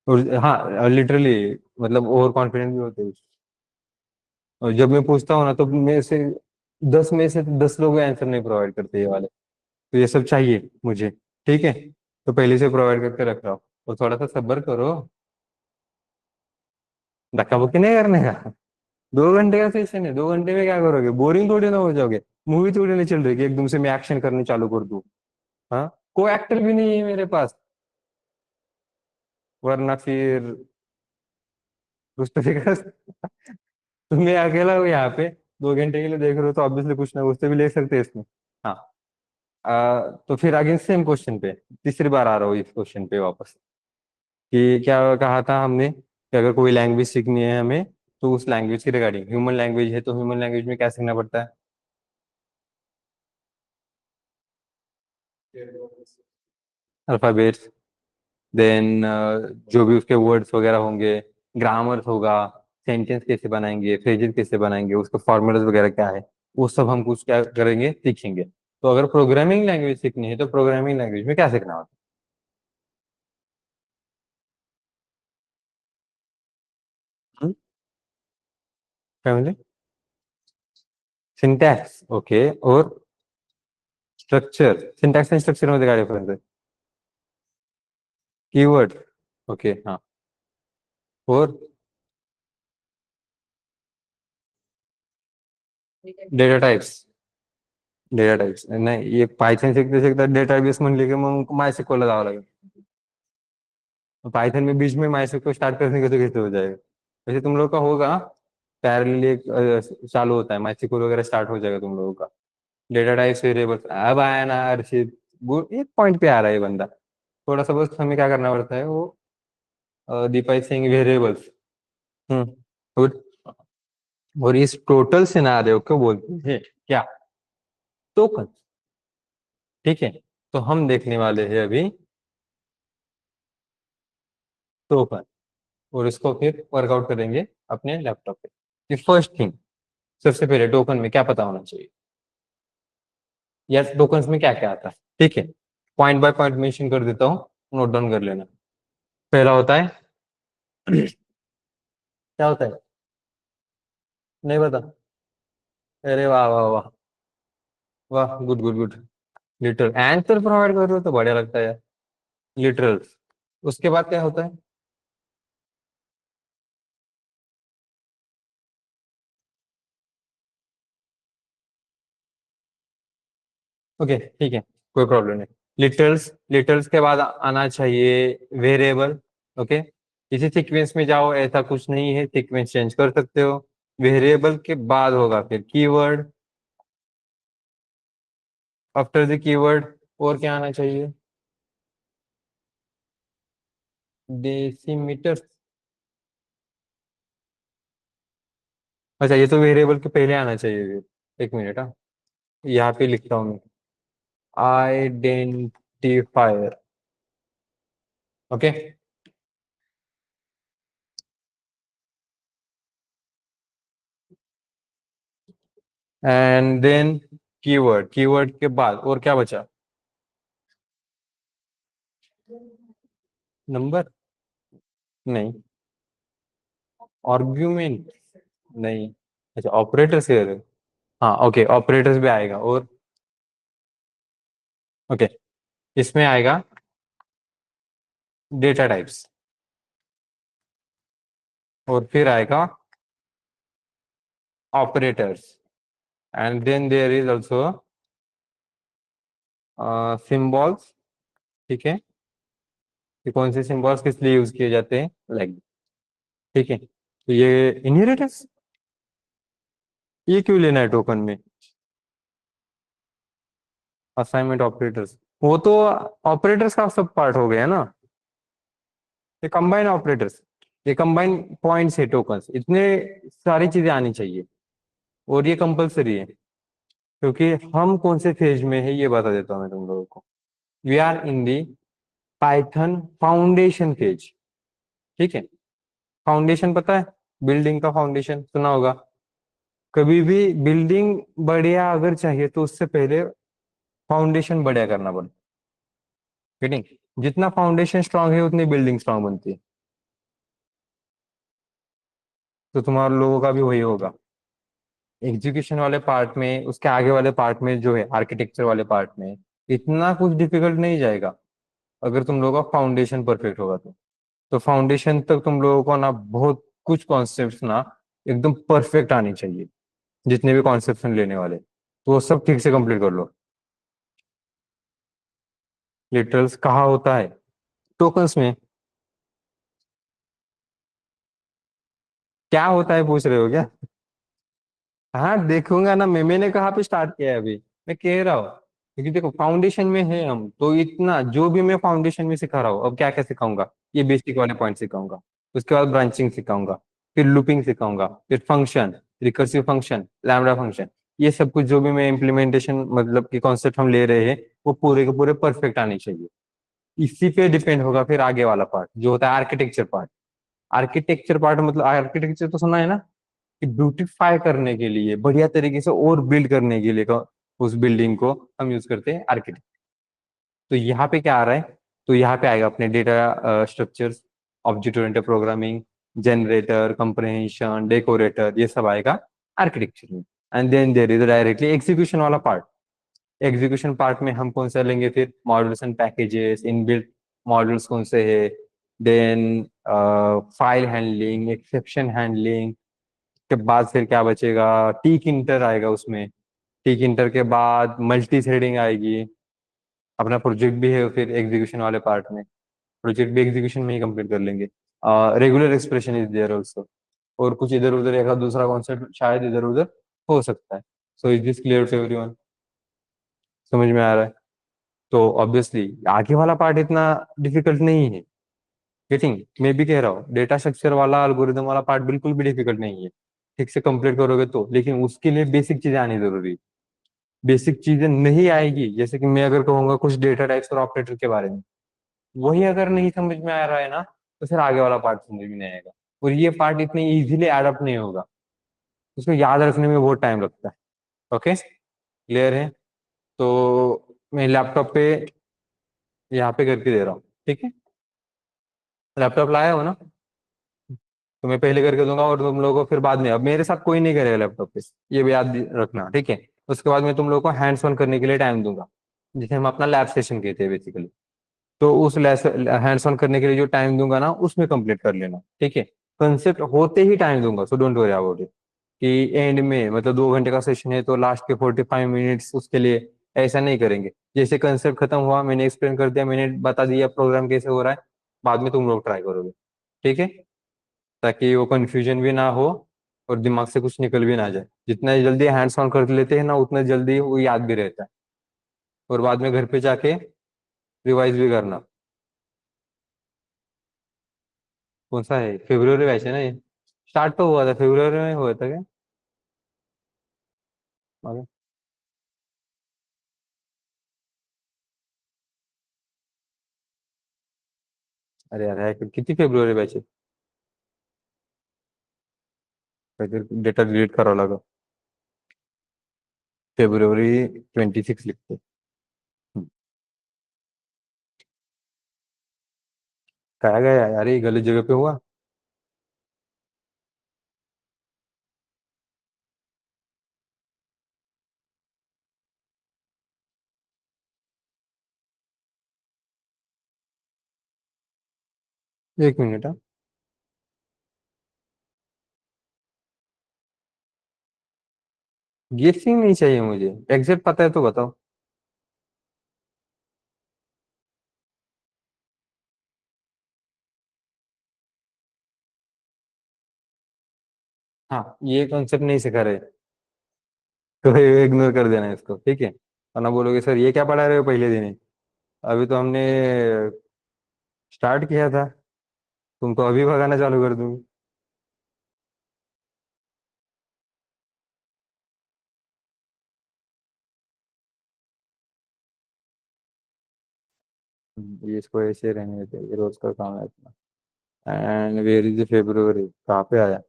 और हाँ, लिटरली मतलब ओवर कॉन्फिडेंट भी होते हैं। और जब मैं पूछता हूँ ना तो मेरे से 10 में से 10 लोग आंसर नहीं प्रोवाइड करते ये वाले। तो ये सब चाहिए मुझे। ठीक है, तो पहले से प्रोवाइड करके रख रहा हूँ। और थोड़ा सा सब्र करो, धक्का बुक्की नहीं करने का। 2 घंटे का सेशन है, 2 घंटे में क्या करोगे? बोरिंग थोड़ी ना हो जाओगे। मूवी थोड़ी ना चल रही कि एकदम से मैं एक्शन करने चालू कर दूं। हाँ, कोई एक्टर भी नहीं है मेरे पास, वरना फिर कुछ तो फिर तुम्हें अकेला हो यहाँ पे, 2 घंटे के लिए देख रहे हो तो ऑब्वियसली कुछ ना कुछ तो भी ले सकते हैं इसमें। हाँ, तो फिर अगेन सेम क्वेश्चन पे, तीसरी बार आ रहा हूँ इस क्वेश्चन पे वापस। कि क्या कहा था हमने कि अगर कोई लैंग्वेज सीखनी है हमें तो उस लैंग्वेज की रिगार्डिंग, ह्यूमन लैंग्वेज है तो ह्यूमन लैंग्वेज में क्या सीखना पड़ता है? अल्फाबेट्स, देन जो भी उसके वर्ड्स वगैरह होंगे, ग्रामर होगा, सेंटेंस कैसे बनाएंगे, फ्रेजेस कैसे बनाएंगे, उसके फॉर्मूलाज वगैरह क्या है, वो सब हम कुछ क्या करेंगे, सीखेंगे। तो अगर प्रोग्रामिंग लैंग्वेज सीखनी है तो प्रोग्रामिंग लैंग्वेज में क्या सीखना होता है? Family, syntax, okay. और स्ट्रक्चर, सिंटैक्स एंड स्ट्रक्चर मध्ये काय डिफरन्स आहे? कीवर्ड, ओके हाँ। और डेटा टाइप्स, डेटा टाइप्स नाही, ये पायथन शिकता शिकता डेटा बेस म्हणले की मग मायसेक्युएल ला जावं लागेल। पाइथन में बीच में माइस्क्ल स्टार्ट करने के तो कैसे हो जाएगा? वैसे तुम लोग का होगा, पैरेलली एक चालू होता है माइस्क्ल वगैरह, स्टार्ट हो जाएगा तुम लोगों का। डेटा टाइप्स वेरिएबल्स अब आया ना अर्षित, गुड, एक पॉइंट पे आ रहा है ये बंदा। थोड़ा सा बस हमें क्या करना पड़ता है वो, दीपाई सिंह वेरिएबल्स। हम्म। और और इस टोटल सिनारियो को बोलते हैं क्या? टोकन। ठीक है, तो हम देखने वाले हैं अभी टोकन, और इसको फिर वर्कआउट करेंगे अपने लैपटॉप पे। फर्स्ट थिंग, सबसे पहले टोकन में क्या पता होना चाहिए, या टोकन्स में क्या क्या आता है। ठीक है, पॉइंट बाय पॉइंट मेंशन कर देता हूँ, नोट डाउन कर लेना। पहला होता है क्या होता है? नहीं पता? अरे वाह वाह वाह, वाह, good good good. Literal answer provide कर रहे हो तो बढ़िया लगता है यार। लिटरल। उसके बाद क्या होता है? ओके ठीक है, कोई प्रॉब्लम नहीं। लिटरल्स, लिटरल्स के बाद आना चाहिए वेरिएबल। ओके, इसी सीक्वेंस में जाओ, ऐसा कुछ नहीं है, सीक्वेंस चेंज कर सकते हो। वेरिएबल के बाद होगा फिर कीवर्ड, आफ्टर द कीवर्ड और क्या आना चाहिए? डेसीमीटर। अच्छा, ये तो वेरिएबल के पहले आना चाहिए फिर। एक मिनट, हाँ, यहाँ पे लिखता हूँ मैं, identifier. Okay, and then keyword, keyword के बाद और क्या बचा? नंबर? नहीं। आर्ग्यूमेंट? नहीं। अच्छा, ऑपरेटर्स कह रहे हो? हाँ ओके, ऑपरेटर्स भी आएगा। और ओके, इसमें आएगा डेटा टाइप्स, और फिर आएगा operators, and then there is also symbols. ठीक है, कि कौन से सिंबल्स किस लिए यूज किए जाते हैं, लाइक। ठीक है, तो ये इनहेरिटेंस, ये क्यों लेना है टोकन में? असाइनमेंट ऑपरेटर्स, वो तो ऑपरेटर्स का सब पार्ट हो गया ना। ये कंबाइन ऑपरेटर्स, ये कंबाइन पॉइंट्स है, टोकन्स, इतने सारी चीजें आनी चाहिए, और ये कंपलसरी है। क्योंकि हम कौन से फेज में है ये बता देता हूँ मैं तुम लोगों को। We are in the Python foundation phase. ठीक है, फाउंडेशन पता है? बिल्डिंग का फाउंडेशन सुना होगा। कभी भी बिल्डिंग बढ़िया अगर चाहिए तो उससे पहले फाउंडेशन बढ़िया करना पड़ता है। ठीक, जितना फाउंडेशन स्ट्रांग है उतनी बिल्डिंग स्ट्रांग बनती है। तो तुम्हारे लोगों का भी वही होगा। एग्जीक्यूशन वाले पार्ट में, उसके आगे वाले पार्ट में जो है आर्किटेक्चर वाले पार्ट में, इतना कुछ डिफिकल्ट नहीं जाएगा अगर तुम लोगों का फाउंडेशन परफेक्ट होगा तो फाउंडेशन तक तुम लोगों को ना बहुत कुछ कॉन्सेप्ट्स ना एकदम परफेक्ट आनी चाहिए, जितने भी कॉन्सेप्ट लेने वाले, तो वो सब ठीक से कंप्लीट कर लो। लिटरल्स कहाँ होता है? टोकन्स में। क्या होता है पूछ रहे हो क्या? हाँ देखूंगा ना, मैंने कहाँ पे स्टार्ट किया है अभी, मैं कह रहा हूँ। क्योंकि देखो फाउंडेशन में है हम तो, इतना जो भी मैं फाउंडेशन में सिखा रहा हूँ, अब क्या क्या सिखाऊंगा? ये बेसिक वाले पॉइंट सिखाऊंगा, उसके बाद ब्रांचिंग सिखाऊंगा, फिर लूपिंग सिखाऊंगा, फिर function, recursive function, lambda function. ये सब कुछ जो भी मैं इम्प्लीमेंटेशन मतलब कि कॉन्सेप्ट हम ले रहे हैं, वो पूरे के पूरे परफेक्ट आने चाहिए। इसी पे डिपेंड होगा फिर आगे वाला पार्ट जो होता है आर्किटेक्चर पार्ट। आर्किटेक्चर पार्ट मतलब आर्किटेक्चर तो सुना है ना, कि ब्यूटिफाई करने के लिए, बढ़िया तरीके से और बिल्ड करने के लिए उस बिल्डिंग को हम यूज करते हैं आर्किटेक्ट। तो यहाँ पे क्या आ रहा है? तो यहाँ पे आएगा अपने data structures, object oriented programming, generator, comprehension, decorator, ये सब आएगा आर्किटेक्चर में। And then there is directly execution वाला पार्ट। एग्जीक्यूशन पार्ट में हम कौन सा लेंगे फिर? Modules and packages, inbuilt modules कौन से है, then file handling, exception handling के बाद फिर क्या बचेगा? टीक इंटर आएगा उसमें। टीक इंटर के बाद मल्टी थ्रेडिंग आएगी। अपना प्रोजेक्ट भी है फिर एग्जीक्यूशन वाले पार्ट में, प्रोजेक्ट भी एग्जीक्यूशन में ही कंप्लीट कर लेंगे। Regular expression is there also, और कुछ इधर उधर एक आध दूसरा कॉन्सेप्ट शायद इधर उधर हो सकता है। So is this clear to everyone? समझ में आ रहा है? तो ऑब्वियसली आगे वाला पार्ट इतना डिफिकल्ट नहीं है। गेटिंग, मैं भी कह रहा हूँ डेटा स्ट्रक्चर वाला, एल्गोरिदम वाला पार्ट बिल्कुल भी डिफिकल्ट नहीं है। ठीक से कंप्लीट करोगे तो, लेकिन उसके लिए बेसिक चीजें आनी जरूरी है। बेसिक चीजें नहीं आएगी, जैसे कि मैं अगर कहूंगा कुछ डेटा टाइप्स और ऑपरेटर के बारे में, वही अगर नहीं समझ में आ रहा है ना, तो फिर आगे वाला पार्ट समझ में नहीं आएगा। और ये पार्ट इतने इजीली एडप्ट नहीं होगा, उसको याद रखने में बहुत टाइम लगता है। ओके, क्लियर है? तो मैं लैपटॉप पे यहाँ पे करके दे रहा हूँ, ठीक है? लैपटॉप लाया हो ना? तो मैं पहले करके दूंगा और तुम लोगों को फिर बाद में, अब मेरे साथ कोई नहीं करेगा लैपटॉप पे, ये भी याद रखना, ठीक है? उसके बाद मैं तुम लोगों को हैंड्स ऑन करने के लिए टाइम दूंगा, जिसे हम अपना लैब सेशन कहते हैं बेसिकली। तो उस हैंड्स ऑन करने के लिए जो टाइम दूंगा ना, उसमें कंप्लीट कर लेना, ठीक है? कंसेप्ट होते ही टाइम दूंगा, so don't worry about it. कि एंड में मतलब 2 घंटे का सेशन है तो लास्ट के 45 मिनट्स उसके लिए ऐसा नहीं करेंगे। जैसे कंसेप्ट खत्म हुआ, मैंने एक्सप्लेन कर दिया, मैंने बता दिया प्रोग्राम कैसे हो रहा है, बाद में तुम लोग ट्राई करोगे। ठीक है, ताकि वो कंफ्यूजन भी ना हो और दिमाग से कुछ निकल भी ना जाए। जितना जल्दी हैंड्स ऑन कर लेते हैं ना, उतना जल्दी वो याद भी रहता है, और बाद में घर पे जाके रिवाइज भी करना। कौन सा है? फेब्रुवरी बैच है ना ये? स्टार्ट तो हुआ था फेब्रुवरी में, हुआ था क्या? मालूम? अरे यार है, कितनी फेब्रुवरी बैच है? फिर डेटा डिलीट करा लगा। फेब्रुवरी 26 लिखते। हम्म, कहा गया यार, ये गलत जगह पे हुआ। 1 मिनट, हाँ। गेसिंग नहीं चाहिए मुझे, एग्जैक्ट पता है तो बताओ। हाँ, ये कॉन्सेप्ट नहीं सिखा रहे, तो इग्नोर कर देना इसको, ठीक है। वरना बोलोगे सर ये क्या पढ़ा रहे हो पहले दिन ही। अभी तो हमने स्टार्ट किया था, तुम तो अभी भगाना चालू कर दूंगी। ये इसको ऐसे रहने देते हैं, ये रोज का काम है इतना। एंड वेयर इज फेब्रुवरी, कहाँ पे आया?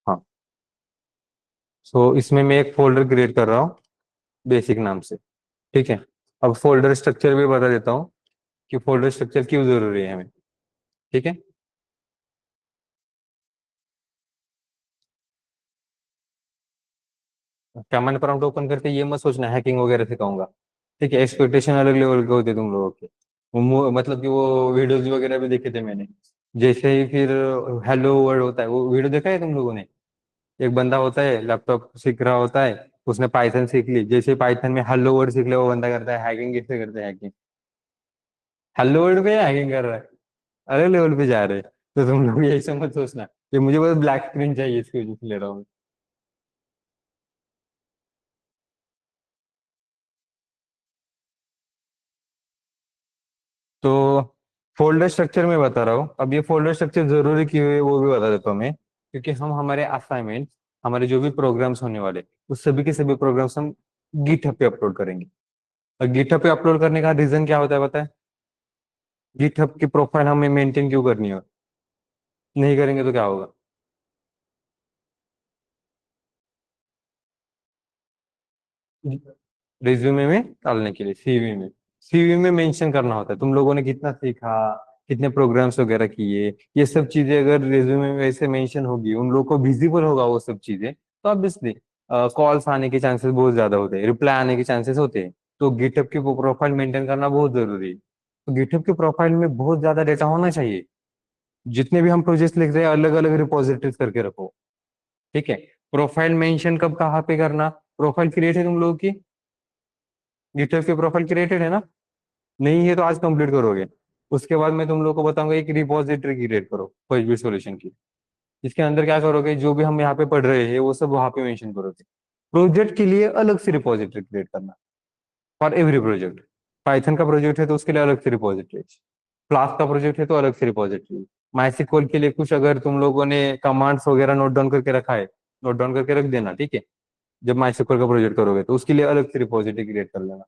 हाँ। सो इसमें मैं एक फोल्डर क्रिएट कर रहा हूँ बेसिक नाम से। ठीक है। अब फोल्डर स्ट्रक्चर भी बता देता हूँ कि फोल्डर स्ट्रक्चर क्यों जरूरी है हमें। ठीक है। कमांड प्रॉम्प्ट ओपन करके ये मत सोचना हैकिंग वगैरह सिखाऊंगा। ठीक है, एक्सपेक्टेशन अलग लेवल के होते तुम लोगों के। मतलब कि वो वीडियोस वगैरह भी देखे थे मैंने। जैसे ही फिर हेलो वर्ड होता है, वो वीडियो देखा है तुम लोगों ने? एक बंदा होता है लैपटॉप सीख रहा होता है, उसने पाइथन सीख ली, जैसे पाइथन में हेलो वर्ड सीख ले वो बंदा करता है हैकिंग। कैसे करते हैं हैकिंग? हेलो वर्ड पे हैकिंग कर रहा है, अलग लेवल पे जा रहे हैं। तो तुम लोग यही समझ सोचना कि मुझे बस ब्लैक स्क्रीन चाहिए, इसकी वजह से ले रहा हूँ। तो फोल्डर स्ट्रक्चर में बता रहा हूँ। अब ये फोल्डर स्ट्रक्चर जरूरी क्यों है वो भी बता देता हूँ मैं। क्योंकि हम हमारे असाइनमेंट, हमारे जो भी प्रोग्राम्स होने वाले, उस सभी के सभी प्रोग्राम्स हम गिटहब पे अपलोड करेंगे। और गिटहब पे अपलोड करने का रीजन क्या होता है पता है? गिटहब की प्रोफाइल हमें मेंटेन क्यों करनी है? नहीं करेंगे तो क्या होगा? रिज्यूमे में डालने के लिए, सीवी में। सीवी में मेंशन करना होता है तुम लोगों ने कितना सीखा, कितने प्रोग्राम्स वगैरह किए। ये सब चीजें अगर रिज्यूमे में वैसे मेंशन होगी, उन लोगों को विजिबल होगा वो सब चीजें, तो ऑब्वियसली कॉल्स आने के चांसेस बहुत ज्यादा होते हैं, रिप्लाई आने के चांसेस होते हैं। तो गिटहब की प्रोफाइल मेंटेन करना बहुत जरूरी है। तो गिटहब की प्रोफाइल में बहुत ज्यादा डेटा होना चाहिए। जितने भी हम प्रोजेक्ट लिख रहे हैं, अलग अलग रिपोजिटरीज करके रखो। ठीक है। प्रोफाइल मेंशन कब कहाँ पे करना? प्रोफाइल क्रिएट है तुम लोगों की? गिटहब की प्रोफाइल क्रिएटेड है ना? नहीं है तो आज कंप्लीट करोगे। उसके बाद मैं तुम लोग को बताऊंगा एक रिपोजिटरी क्रिएट करो कोई भी सॉल्यूशन की। इसके अंदर क्या करोगे, जो भी हम यहाँ पे पढ़ रहे हैं वो सब वहां पे मेंशन करोगे। प्रोजेक्ट के लिए अलग से रिपोजिटरी क्रिएट करना, फॉर एवरी प्रोजेक्ट। पाइथन का प्रोजेक्ट है तो उसके लिए अलग से रिपोजिटरी, फ्लास्क का प्रोजेक्ट है तो अलग से रिपोजिटरी। माइसिक्वल के लिए कुछ अगर तुम लोगों ने कमांड्स वगैरह नोट डाउन करके रखा है, नोट डाउन करके रख देना, ठीक है। जब माइसिक्वल का प्रोजेक्ट करोगे तो उसके लिए अलग से रिपोजिटरी क्रिएट कर लेना।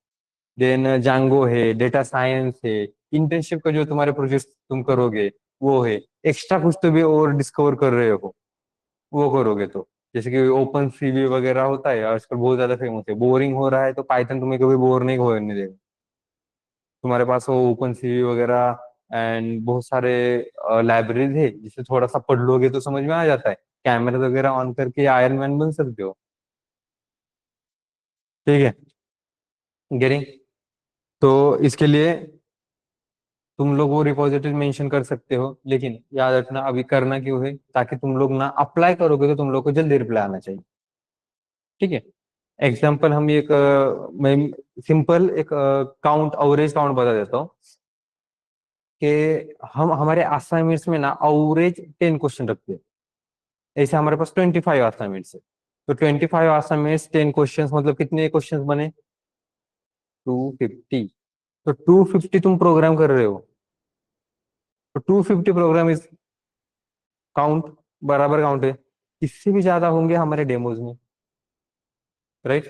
देन जांगो है, डेटा साइंस है। इंटर्नशिप का जो तुम्हारे प्रोजेक्ट तुम करोगे वो है। एक्स्ट्रा कुछ तो भी और डिस्कवर कर रहे हो वो करोगे तो, जैसे कि ओपन सीवी वगैरह होता है आजकल, बहुत ज्यादा फेमस है। बोरिंग हो रहा है तो पाइथन तुम्हें कभी बोर नहीं होने देगा। तुम्हारे पास वो ओपन सीवी वगैरह एंड बहुत सारे लाइब्रेरीज है, जिसे थोड़ा सा पढ़ लोगे तो समझ में आ जाता है। कैमरे वगैरह ऑन करके आयरन मैन बन सकते हो। ठीक है। गेटिंग? तो इसके लिए तुम लोग वो रिपोजिटरी मेंशन कर सकते हो, लेकिन याद रखना अभी करना क्यों है, ताकि तुम लोग ना अप्लाई करोगे तो तुम लोग को जल्दी रिप्लाई आना चाहिए। ठीक है। एग्जाम्पल हम एक मैं सिंपल एक काउंट एवरेज काउंट बता देता हूँ कि हम हमारे असाइनमेंट्स में ना एवरेज 10 क्वेश्चन रखते हैं। ऐसे हमारे पास 25 असाइनमेंट्स है। तो 25 असाइनमेंट्स 10 क्वेश्चन मतलब कितने क्वेश्चन बने? 250। तो 250 तुम प्रोग्राम कर रहे हो, तो 250 प्रोग्राम इज काउंट, बराबर काउंट है। इससे भी ज्यादा होंगे हमारे डेमोज में, राइट?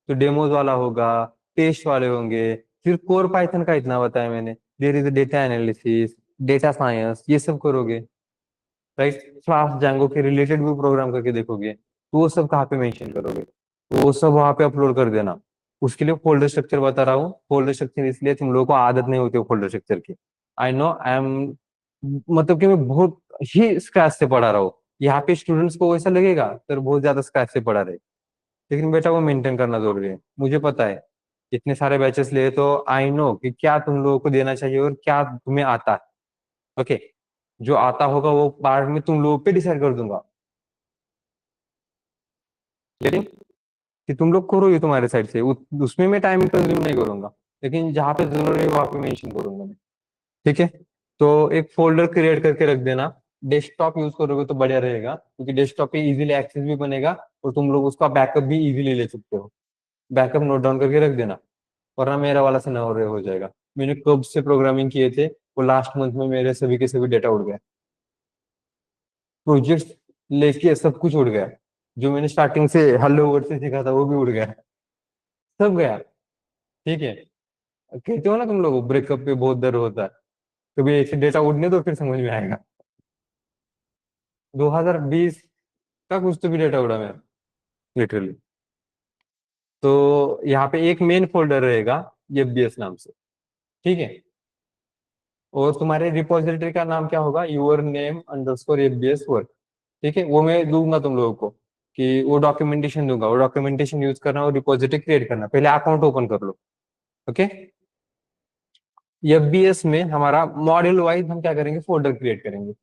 तो डेमोज वाला होगा, टेस्ट वाले होंगे। फिर कोर पाइथन का इतना बताया मैंने, there is data analysis, data science, ये सब करोगे, राइट? फ्लास्क जैंगो के रिलेटेड भी प्रोग्राम करके देखोगे, तो वो सब कहाँ पे मेंशन करोगे? तो वो सब वहां पे अपलोड कर देना। उसके लिए फोल्डर स्ट्रक्चर बता रहा हूँ। फोल्डर स्ट्रक्चर इसलिए तुम लोगों को आदत नहीं होती फोल्डर स्ट्रक्चर की। आई नो, आई एम, मतलब कि मैं बहुत ही स्क्रैच से पढ़ा रहा हूँ। यहाँ पे स्टूडेंट्स को ऐसा लगेगा सर बहुत ज्यादा स्क्रैच से पढ़ा रहे, लेकिन बेटा वो मेंटेन करना जरूरी है, मुझे पता है। इतने सारे बैचेस लिए तो आई नो कि क्या तुम लोगों को देना चाहिए और क्या तुम्हें आता है। ओके, जो आता होगा वो पार्ट में तुम लोगों पे डिसाइड कर दूंगा, लेकिन कि तुम लोग करो ये तुम्हारे साइड से, उसमें मैं टाइम कंज्यूम नहीं करूंगा, लेकिन जहाँ पे जरूरी है वहां पे मेंशन करूंगा मैं। ठीक है। तो एक फोल्डर क्रिएट करके रख देना। डेस्कटॉप यूज करोगे तो बढ़िया रहेगा, क्योंकि डेस्कटॉप पे इजीली एक्सेस भी बनेगा और तुम लोग उसका बैकअप भी इजीली ले सकते हो। बैकअप नोट डाउन करके रख देना, वरना मेरा वाला से ना हो जाएगा। मैंने कब से प्रोग्रामिंग किए थे, वो लास्ट मंथ में मेरे सभी के सभी डेटा उड़ गए, प्रोजेक्ट लेके सब कुछ उड़ गया। जो मैंने स्टार्टिंग से हेलो वर्ड से सीखा था वो भी उड़ गया, सब गया। ठीक है। कहते हो ना तुम लोग ब्रेकअप पे बहुत दर्द होता है, कभी ऐसे डेटा उड़ने दो फिर समझ में आएगा। 2020 का कुछ तो भी डेटा उड़ा मेरा, लिटरली। तो यहाँ पे एक मेन फोल्डर रहेगा एफबीएस नाम से। ठीक है। और तुम्हारे रिपोजिटरी का नाम क्या होगा? Your name underscore FBS work. ठीक है, वो मैं दूंगा तुम लोगों को, कि वो डॉक्यूमेंटेशन दूंगा, वो डॉक्यूमेंटेशन यूज करना और रिपोजिटरी क्रिएट करना। पहले अकाउंट ओपन कर लो। ओके। एफबीएस में हमारा मॉड्यूल वाइज हम क्या करेंगे, फोल्डर क्रिएट करेंगे।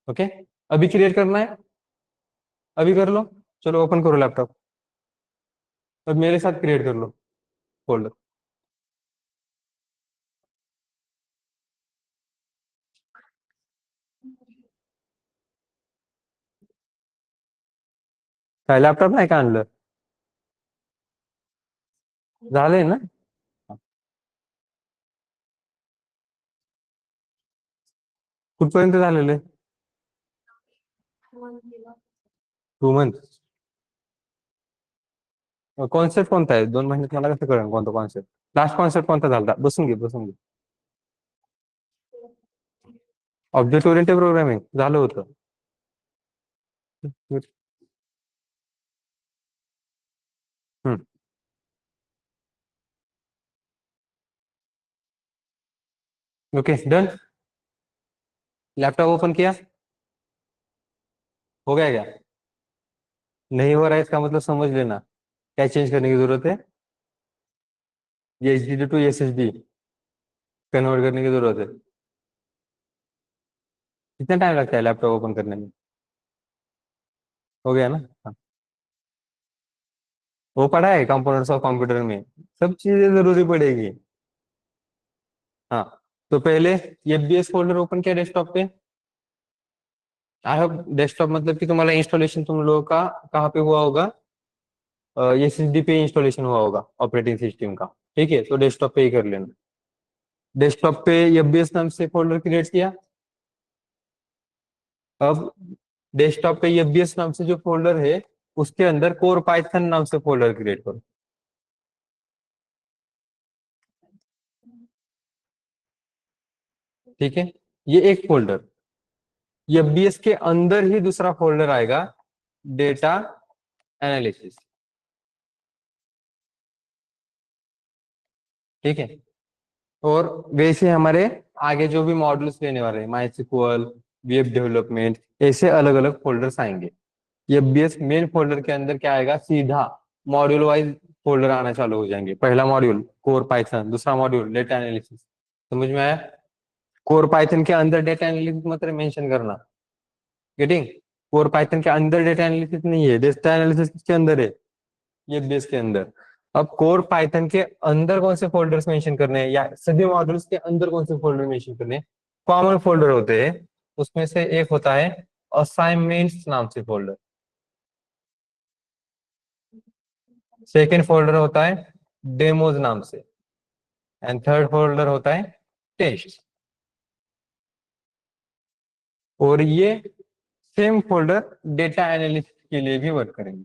ओके। अभी क्रिएट करना है, अभी कर लो। चलो ओपन करो लैपटॉप, अब मेरे साथ क्रिएट कर लो फोल्डर। काय लॅपटॉप नाही का आणलं? झालंय ना? कुठपर्यंत झालेलं आहे? 2 मंथ? कॉन्सेप्ट कोणता आहे? 2 महिन्यात मला कसं कळेल कोणता कॉन्सेप्ट? लास्ट कॉन्सेप्ट कोणता झाला? बसून घे, बसून घे. ऑब्जेक्ट ओरिएंटेड प्रोग्रामिंग झालं होतं. Hmm. Okay done. Laptop open किया, हो गया क्या? नहीं हो रहा है इसका मतलब समझ लेना क्या चेंज करने की जरूरत है। ये एचडीडी टू एसएसडी कन्वर्ट करने की जरूरत है। कितना टाइम लगता है लैपटॉप ओपन करने में? हो गया ना? हाँ। वो पढ़ा है कंपोनेंट्स ऑफ कंप्यूटर में, सब चीजें जरूरी पड़ेगी। हाँ। तो पहले एफबीएस फोल्डर ओपन किया डेस्कटॉप पे। आई होप डेस्कटॉप मतलब कि तुम्हारा इंस्टॉलेशन तुम लोगों का कहाँ पे हुआ होगा? एसएसडी पे इंस्टॉलेशन हुआ होगा ऑपरेटिंग सिस्टम का। ठीक है, तो डेस्कटॉप पे ही कर लेना। डेस्कटॉप पे एफबीएस नाम से फोल्डर क्रिएट किया। अब डेस्कटॉप पे एफबीएस नाम से जो फोल्डर है, उसके अंदर कोर पाइथन नाम से फोल्डर क्रिएट करो। ठीक है, ये एक फोल्डर। एफबीएस के अंदर ही दूसरा फोल्डर आएगा, डेटा एनालिसिस। ठीक है। और वैसे हमारे आगे जो भी मॉड्यूल्स लेने वाले हैं, माइस्क्ल, वेब डेवलपमेंट, ऐसे अलग अलग फोल्डर्स आएंगे। एफबीएस मेन फोल्डर के अंदर क्या आएगा, सीधा मॉड्यूल वाइज फोल्डर आना चालू हो जाएंगे। पहला मॉड्यूल कोर पाइथन, दूसरा मॉड्यूल डेटा एनालिसिस। समझ में आया? कोर पाइथन के अंदर डेटा एनालिसिस मत मेंशन करना। गेटिंग? कोर पाइथन के अंदर डेटा एनालिसिस नहीं है, डेटा एनालिसिस किसके अंदर है? ये बेस के अंदर। अब कोर पाइथन के अंदर कौन से फोल्डर्स मेंशन करने हैं, या सभी मॉड्यूल्स के अंदर कौन से फोल्डर मेंशन करने हैं? कॉमन फोल्डर होते हैं, उसमें से एक होता है असाइनमेंट्स नाम से फोल्डर। सेकेंड फोल्डर होता है डेमोज नाम से। एंड थर्ड फोल्डर होता है टेस्ट। और ये सेम फोल्डर डेटा एनालिसिस के लिए भी वर्क करेंगे।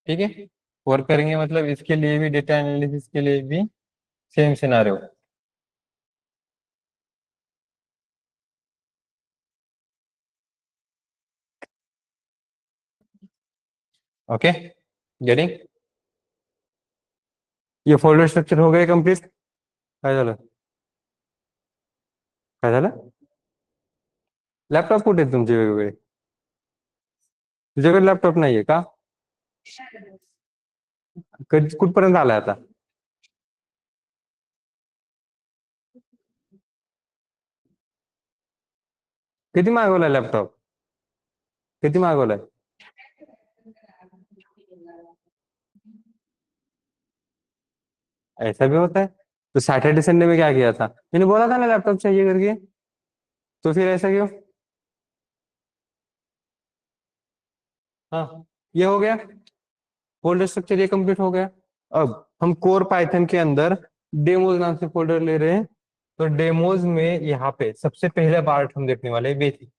ठीक है, वर्क करेंगे मतलब इसके लिए भी, डेटा एनालिसिस के लिए भी सेम सिनारियो। Okay, getting? ये फोल्डर स्ट्रक्चर हो गया कंप्लीट? काय झालं? काय झालं? लॅपटॉप कुठे आहेत तुमचे वेगवेगळे? तुझ्याकडे लॅपटॉप नाहीये का? कधी कुठपर्यंत आलाय आता? किती मागवलाय लॅपटॉप? किती मागवलाय? ऐसा भी होता है? तो सैटरडे संडे में क्या किया था? मैंने बोला था ना लैपटॉप चाहिए करके। तो फिर ऐसा क्यों? हाँ, ये हो गया, फोल्डर स्ट्रक्चर ये कंप्लीट हो गया। अब हम कोर पाइथन के अंदर डेमोज नाम से फोल्डर ले रहे हैं। तो डेमोज में यहाँ पे सबसे पहले पार्ट हम देखने वाले हैं बेसिक,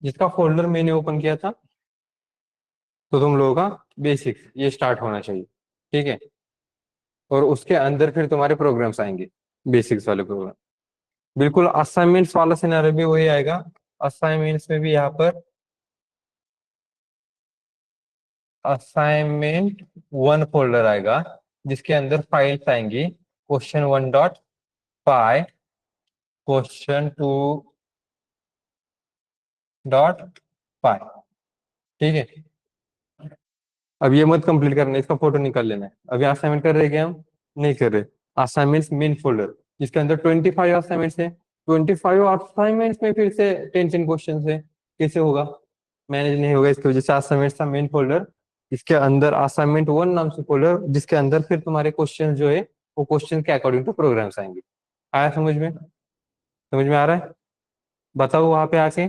जिसका फोल्डर मैंने ओपन किया था। तो तुम लोगों का बेसिक्स ये स्टार्ट होना चाहिए। ठीक है, और उसके अंदर फिर तुम्हारे प्रोग्राम्स आएंगे, बेसिक्स वाले प्रोग्राम। बिल्कुल असाइनमेंट्स वाला सिनेरियो भी वही आएगा। असाइनमेंट्स में भी यहाँ पर असाइनमेंट वन फोल्डर आएगा, जिसके अंदर फाइल्स आएंगी question1.py, question2.py। ठीक है, अब ये मत कंप्लीट करना, इसका फोटो निकाल लेना है। अभी असाइनमेंट कर रहे हैं क्या हम? नहीं कर रहे। असाइनमेंट्स मेन फोल्डर, जिसके अंदर 25 असाइनमेंट्स है। 25 असाइनमेंट्स में फिर से 10 क्वेश्चन है, कैसे होगा? मैनेज नहीं होगा, इसकी वजह से असाइनमेंट्स का मेन फोल्डर। इसके अंदर असाइनमेंट वन नाम से फोल्डर, जिसके अंदर फिर तुम्हारे क्वेश्चन जो है वो क्वेश्चन के अकॉर्डिंग टू प्रोग्राम्स आएंगे। आया समझ में? समझ में आ रहा है? बताओ वहां पे आके।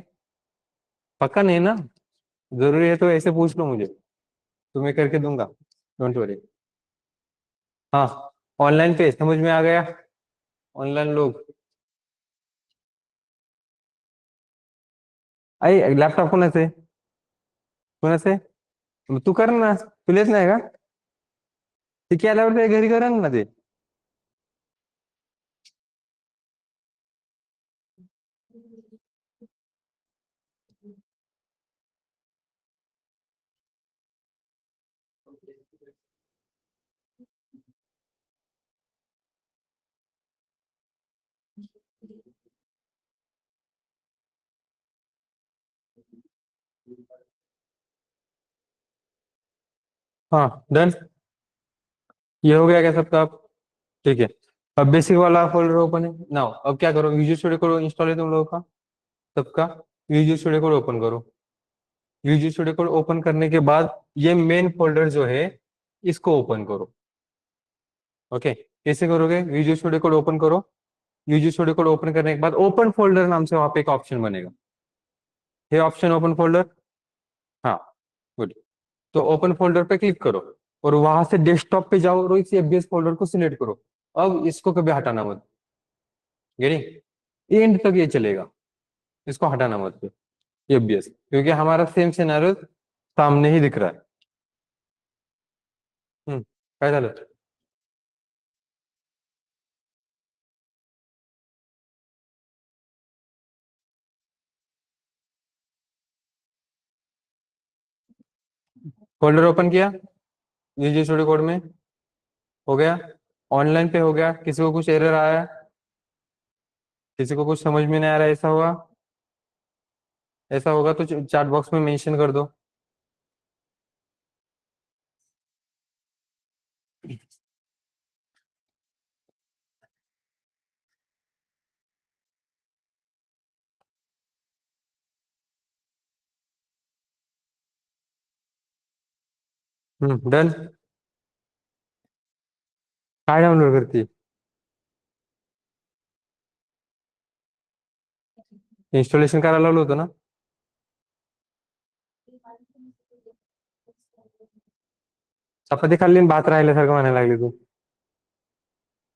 पक्का नहीं ना? जरूरी है तो ऐसे पूछ लो मुझे, तुम्हें करके दूंगा, डोंट वरी। हाँ, ऑनलाइन पे समझ में आ गया? ऑनलाइन लोग, आई लॅपटॉप कोणाचं आहे? कोणाचं आहे? मग तू कर ना, तुलेच नाही का? ते केल्यावर ते घरी करेन ना ते. हाँ डन, ये हो गया क्या सबका? आप ठीक है। अब बेसिक वाला फोल्डर ओपन है ना। अब क्या करो, विजुअल स्टूडियो कोड इंस्टॉल है तुम लोगों का सबका? विजुअल स्टूडियो कोड ओपन करो। विजुअल स्टूडियो कोड ओपन करने के बाद ये मेन फोल्डर जो है इसको ओपन करो। ओके, कैसे करोगे? विजुअल स्टूडियो कोड ओपन करो। विजुअल स्टूडियो कोड ओपन करने के बाद ओपन फोल्डर नाम से वहां पे एक ऑप्शन बनेगा। ये ऑप्शन ओपन फोल्डर, हाँ गुड। तो ओपन फोल्डर पे क्लिक करो, और वहां से डेस्कटॉप पे जाओ और इस एफबीएस फोल्डर को सिलेक्ट करो। अब इसको कभी हटाना मत, गेटिंग? एंड तक ये चलेगा, इसको हटाना मत एफबीएस, क्योंकि हमारा सेम सिनेरियो सामने ही दिख रहा है। काय झालं? फोल्डर ओपन किया विजुअल स्टूडियो कोड में, हो गया। ऑनलाइन पे हो गया, किसी को कुछ एरर आया है? किसी को कुछ समझ में नहीं आ रहा है? ऐसा हुआ? ऐसा होगा तो चैट बॉक्स में मेंशन कर दो। डन. काय डाउनलोड करते? इन्स्टॉलेशन करायला लावलं होतं ना. चपाती खाल्ली आणि भात राहिल्यासारखं म्हणायला लागली तू.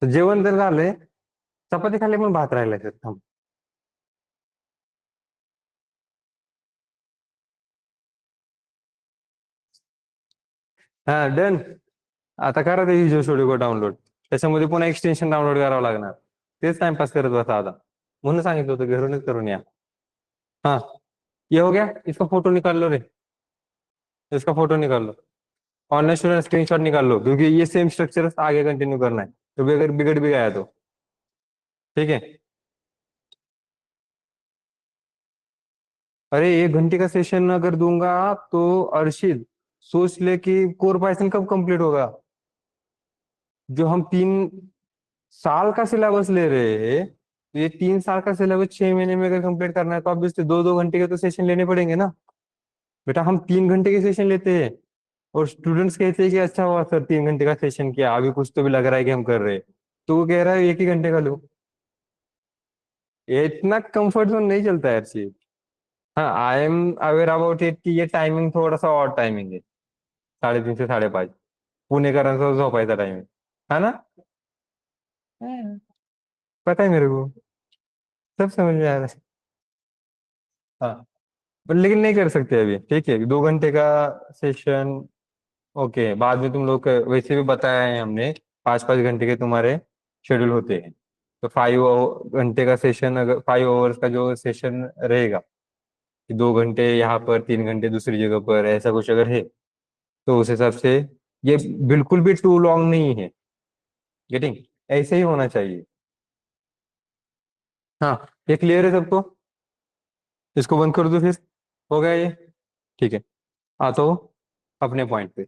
तर जेवण तर झालंय. चपाती खाल्ली पण भात राहिला थांब. हा डन. आता करा ते व्हिज्युअल स्टुडिओ डाउनलोड. त्याच्यामध्ये पुन्हा एक्सटेन्शन डाउनलोड करावं लागणार. तेच टाइमपास करत बसा आता. म्हणून सांगितलं होतं घरूनच करून या. हाँ, ये हो गया. इसका फोटो निकाल लो रे. इसका फोटो निकाल लो. ऑनलाइन स्टूडेंट स्क्रीनशॉट निकाल लो, क्योंकि ये सेम स्ट्रक्चर आगे कंटिन्यू करना है, तो भी अगर बिगड़ भी गया तो. ठीक है. अरे 1 घंटे का सेशन अगर दूंगा तो अर्शिद सोच ले कि कोर पाइथन कब कंप्लीट होगा. जो हम 3 साल का सिलेबस ले रहे हैं, तो ये 3 साल का सिलेबस 6 महीने में अगर कंप्लीट करना है तो ऑब्वियसली 2-2 घंटे के तो सेशन लेने पड़ेंगे ना. बेटा हम 3 घंटे के सेशन लेते हैं और स्टूडेंट्स कहते हैं कि अच्छा हुआ सर 3 घंटे का सेशन किया, अभी कुछ तो भी लग रहा है कि हम कर रहे हैं. तो वो कह रहा है 1 ही घंटे का लो. ये इतना कंफर्ट जोन नहीं चलता है यार चीज. हाँ, I am aware about it कि ये टाइमिंग थोड़ा सा और टाइमिंग है. 3:30 से 5:30. पुणेकरांचा झोपायचा टाइमिंग. है ना. हाँ, पता है मेरे को. सब समझ में आ रहा है. हाँ, पर लेकिन नहीं कर सकते अभी. ठीक है, 2 घंटे का सेशन. ओके, बाद में तुम लोग वैसे भी बताया है हमने. 5-5 घंटे के तुम्हारे शेड्यूल होते हैं. तो 5 घंटे का सेशन, अगर 5 आवर्स का जो सेशन रहेगा, कि 2 घंटे यहाँ पर 3 घंटे दूसरी जगह पर, ऐसा कुछ अगर है तो उस हिसाब से ये बिल्कुल भी टू लॉन्ग नहीं है. गेटिंग. ऐसे ही होना चाहिए. हाँ, ये क्लियर है सबको. इसको बंद कर दो फिर. हो गया ये. ठीक है. आता हूँ अपने पॉइंट पे.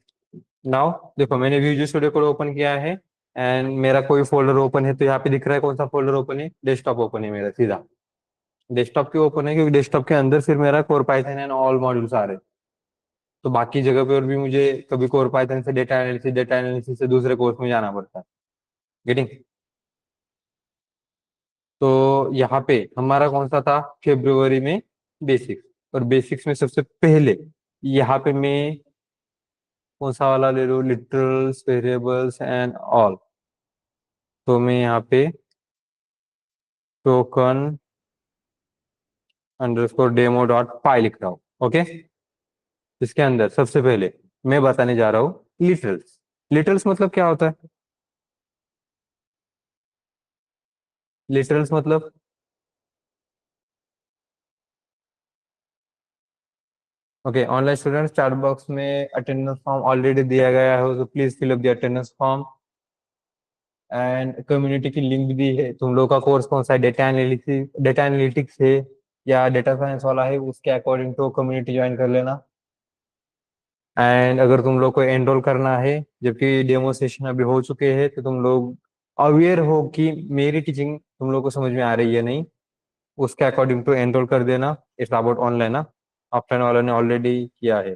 नाउ देखो, मैंने विजुअल स्टूडियो कोड ओपन किया है. एंड मेरा कोई फोल्डर ओपन है तो यहाँ पे दिख रहा है कौन सा फोल्डर ओपन है. डेस्कटॉप ओपन है मेरा सीधा. डेस्कटॉप क्यों ओपन है? क्योंकि डेस्कटॉप के अंदर सिर्फ मेरा core Python and all modules आ रहे हैं. तो बाकी जगह पे और भी मुझे कभी कोर पाइथन से डेटा एनालिसिस से दूसरे कोर्स में जाना पड़ता है. गेटिंग. तो यहाँ पे हमारा कौन सा था फेब्रुवरी में? बेसिक्स. और बेसिक्स में सबसे पहले यहाँ पे मैं कौन सा वाला ले लूँ? Literals, variables and all. तो मैं यहाँ पे टोकन अंडरस्कोर डेमो डॉट पाई लिख रहा हूँ. ओके. इसके अंदर सबसे पहले मैं बताने जा रहा हूँ लिटरल्स. लिटरल्स मतलब क्या होता है? लिटरल्स मतलब, okay, online student chat box में अटेंडेंस फॉर्म ऑलरेडी दिया गया है, तो please fill up the attendance form. And community की लिंक भी दी है. तुम लोग का कोर्स कौन सा है? डेटा एनालिटिक्स है या डेटा साइंस वाला है, उसके अकॉर्डिंग टू कम्युनिटी ज्वाइन कर लेना. एंड अगर तुम लोग को एनरोल करना है, जबकि डेमो सेशन अभी हो चुके हैं, तो तुम लोग अवेयर हो कि मेरी टीचिंग तुम लोग को समझ में आ रही है नहीं, उसके अकॉर्डिंग टू एनरोल कर देना. इट्स अबाउट ऑनलाइन ना. ऑफलाइन वालों ने ऑलरेडी किया है.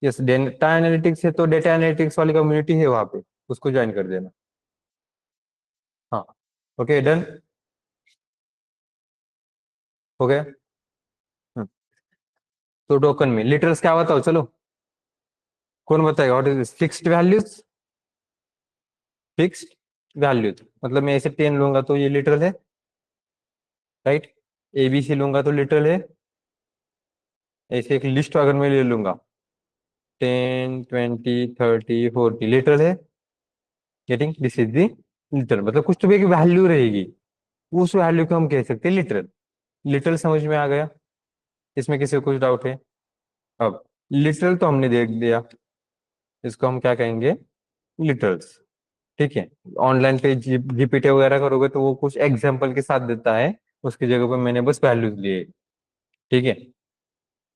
यस, डेटा एनालिटिक्स है तो डेटा एनालिटिक्स वाली कम्युनिटी है वहाँ पे, उसको ज्वाइन कर देना. हाँ. Okay done. हो गया. हम्म. तो टोकन में लिटर्स क्या बताओ चलो. कौन बताएगा? What is fixed values? Fixed values मतलब मैं ऐसे 10 लूंगा तो ये लिटरल है. राइट. ABC लूंगा तो लिटरल है. ऐसे एक लिस्ट अगर मैं ले लूंगा, 10, 20, 30, 40 लिटरल है. Getting. This is the literal. मतलब कुछ तो भी एक वैल्यू रहेगी, उस वैल्यू को हम कह सकते हैं लिटरल. लिटरल समझ में आ गया? इसमें किसी को कुछ डाउट है? अब लिटरल तो हमने देख दिया. इसको हम क्या कहेंगे? लिटरल्स. ठीक है. ऑनलाइन पे जीपीटी वगैरह करोगे तो वो कुछ एग्जाम्पल के साथ देता है. उसकी जगह पे मैंने बस वैल्यूज लिए. ठीक है.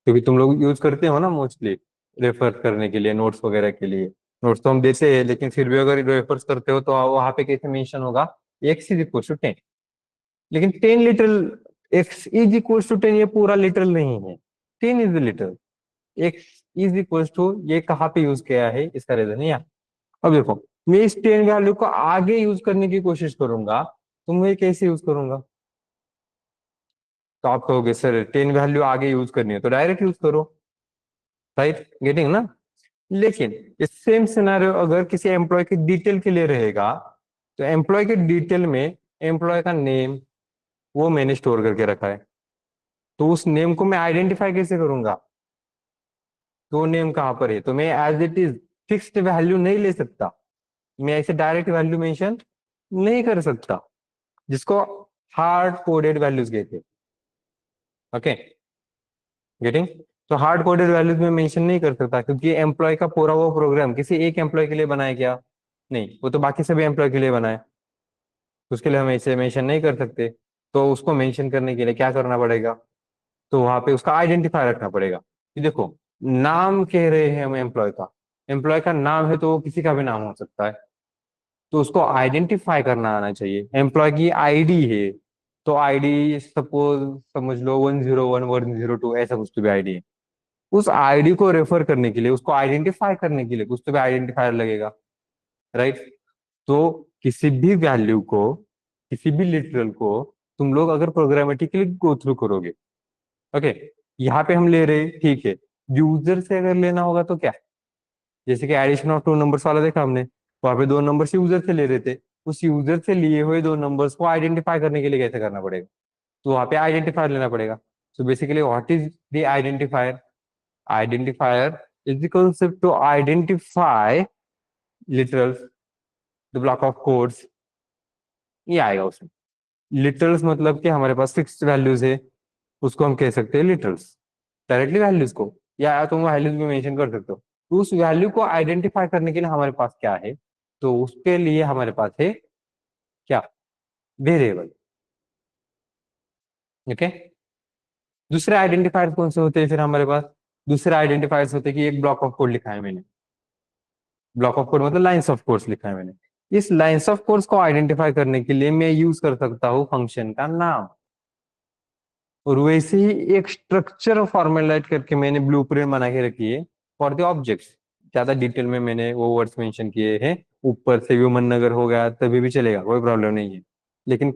क्योंकि तुम लोग यूज करते हो ना मोस्टली रेफर करने के लिए, नोट्स वगैरह के लिए. नोट्स तो हम देते हैं, लेकिन फिर भी अगर रेफर्स करते हो तो वहां पे कैसे मेंशन होगा? X is equal to 10. लेकिन 10 literal. X is equal to 10 ये पूरा लिटरल नहीं है. 10 is literal. X is equal to, ये कहाँ पे यूज किया है इसका रीजन है यहाँ। अब देखो, मैं इस 10 वैल्यू को आगे यूज करने की कोशिश करूंगा, तो मैं कैसे यूज करूंगा? तो आप कहोगे सर 10 वैल्यू आगे यूज करनी है तो डायरेक्ट यूज करो, राइट, गेटिंग ना। लेकिन इस सेम सिनेरियो अगर किसी एम्प्लॉय की डिटेल के लिए रहेगा, तो एम्प्लॉय के डिटेल में एम्प्लॉय का नेम वो मैंने स्टोर करके रखा है, तो उस नेम को मैं आइडेंटिफाई कैसे करूंगा? तो नेम कहाँ पर है, तो मैं as it is fixed value नहीं ले सकता, मैं ऐसे डायरेक्ट वैल्यू मेंशन नहीं कर सकता, जिसको हार्ड कोडेड वैल्यूज कहते हैं। Okay, getting. तो हार्ड कोडेड वैल्यूज में मेंशन नहीं कर सकता, क्योंकि एम्प्लॉय का पूरा वो प्रोग्राम किसी एक एम्प्लॉय के लिए बनाया क्या? नहीं, वो तो बाकी सभी एम्प्लॉय के लिए बनाए, तो उसके लिए हम ऐसे मेंशन नहीं कर सकते। तो उसको मेंशन करने के लिए क्या करना पड़ेगा? तो वहां पे उसका आइडेंटिफायर रखना पड़ेगा कि देखो, नाम कह रहे हैं हम एम्प्लॉय का, एम्प्लॉय का नाम है तो वो किसी का भी नाम हो सकता है, तो उसको आइडेंटिफाई करना आना चाहिए। एम्प्लॉय की आईडी है, तो आईडी सपोज समझ लो 101 102 ऐसा कुछ तो भी आईडी है, उस आईडी को रेफर करने के लिए, उसको आइडेंटिफाई करने के लिए कुछ तो भी आइडेंटिफायर लगेगा, राइट। तो किसी भी वैल्यू को, किसी भी लिटरल को तुम लोग अगर प्रोग्रामेटिकली गो थ्रू करोगे, ओके, यहाँ पे हम ले रहे हैं, ठीक है, यूजर से अगर लेना होगा तो क्या? जैसे कि एडिशन ऑफ टू नंबर्स वाला देखा हमने, वहां पे दो नंबर्स यूजर से ले रहे थे, उस यूजर से लिए हुए दो नंबर्स को आइडेंटिफाई करने के लिए कैसे करना पड़ेगा? तो वहां पे आइडेंटिफायर लेना पड़ेगा। So basically what is the identifier? Identifier is the concept to identify literals, the block of codes, ये आएगा उसमें। लिटरल्स मतलब कि हमारे पास फिक्स्ड वैल्यूज है, उसको हम कह सकते हैं लिटरल्स, डायरेक्टली वैल्यूज को, या तुम वैल्यूज भी मेंशन कर सकते हो। तो उस वैल्यू को आइडेंटिफाई करने के लिए हमारे पास क्या है? तो उसके लिए हमारे पास है क्या? वेरिएबल। ओके, दूसरे आइडेंटिफायर कौन से होते हैं फिर हमारे पास? दूसरे आइडेंटिफायर्स होते हैं कि एक ब्लॉक ऑफ कोड लिखा है मैंने, ब्लॉक ऑफ कोड मतलब लाइंस ऑफ कोड्स लिखा है मैंने, इस लाइंस ऑफ कोड्स को आइडेंटिफाई करने के लिए मैं यूज कर सकता हूँ फंक्शन का नाम। और वैसे ही एक स्ट्रक्चर फॉर्मुलेट करके मैंने ब्लूप्रिंट बना के रखी है फॉर द ऑब्जेक्ट्स। ज्यादा डिटेल में मैंने वो वर्ड्स मेंशन किए हैं, ऊपर से व्योमन नगर हो गया तभी भी चलेगा, कोई प्रॉब्लम नहीं है। लेकिन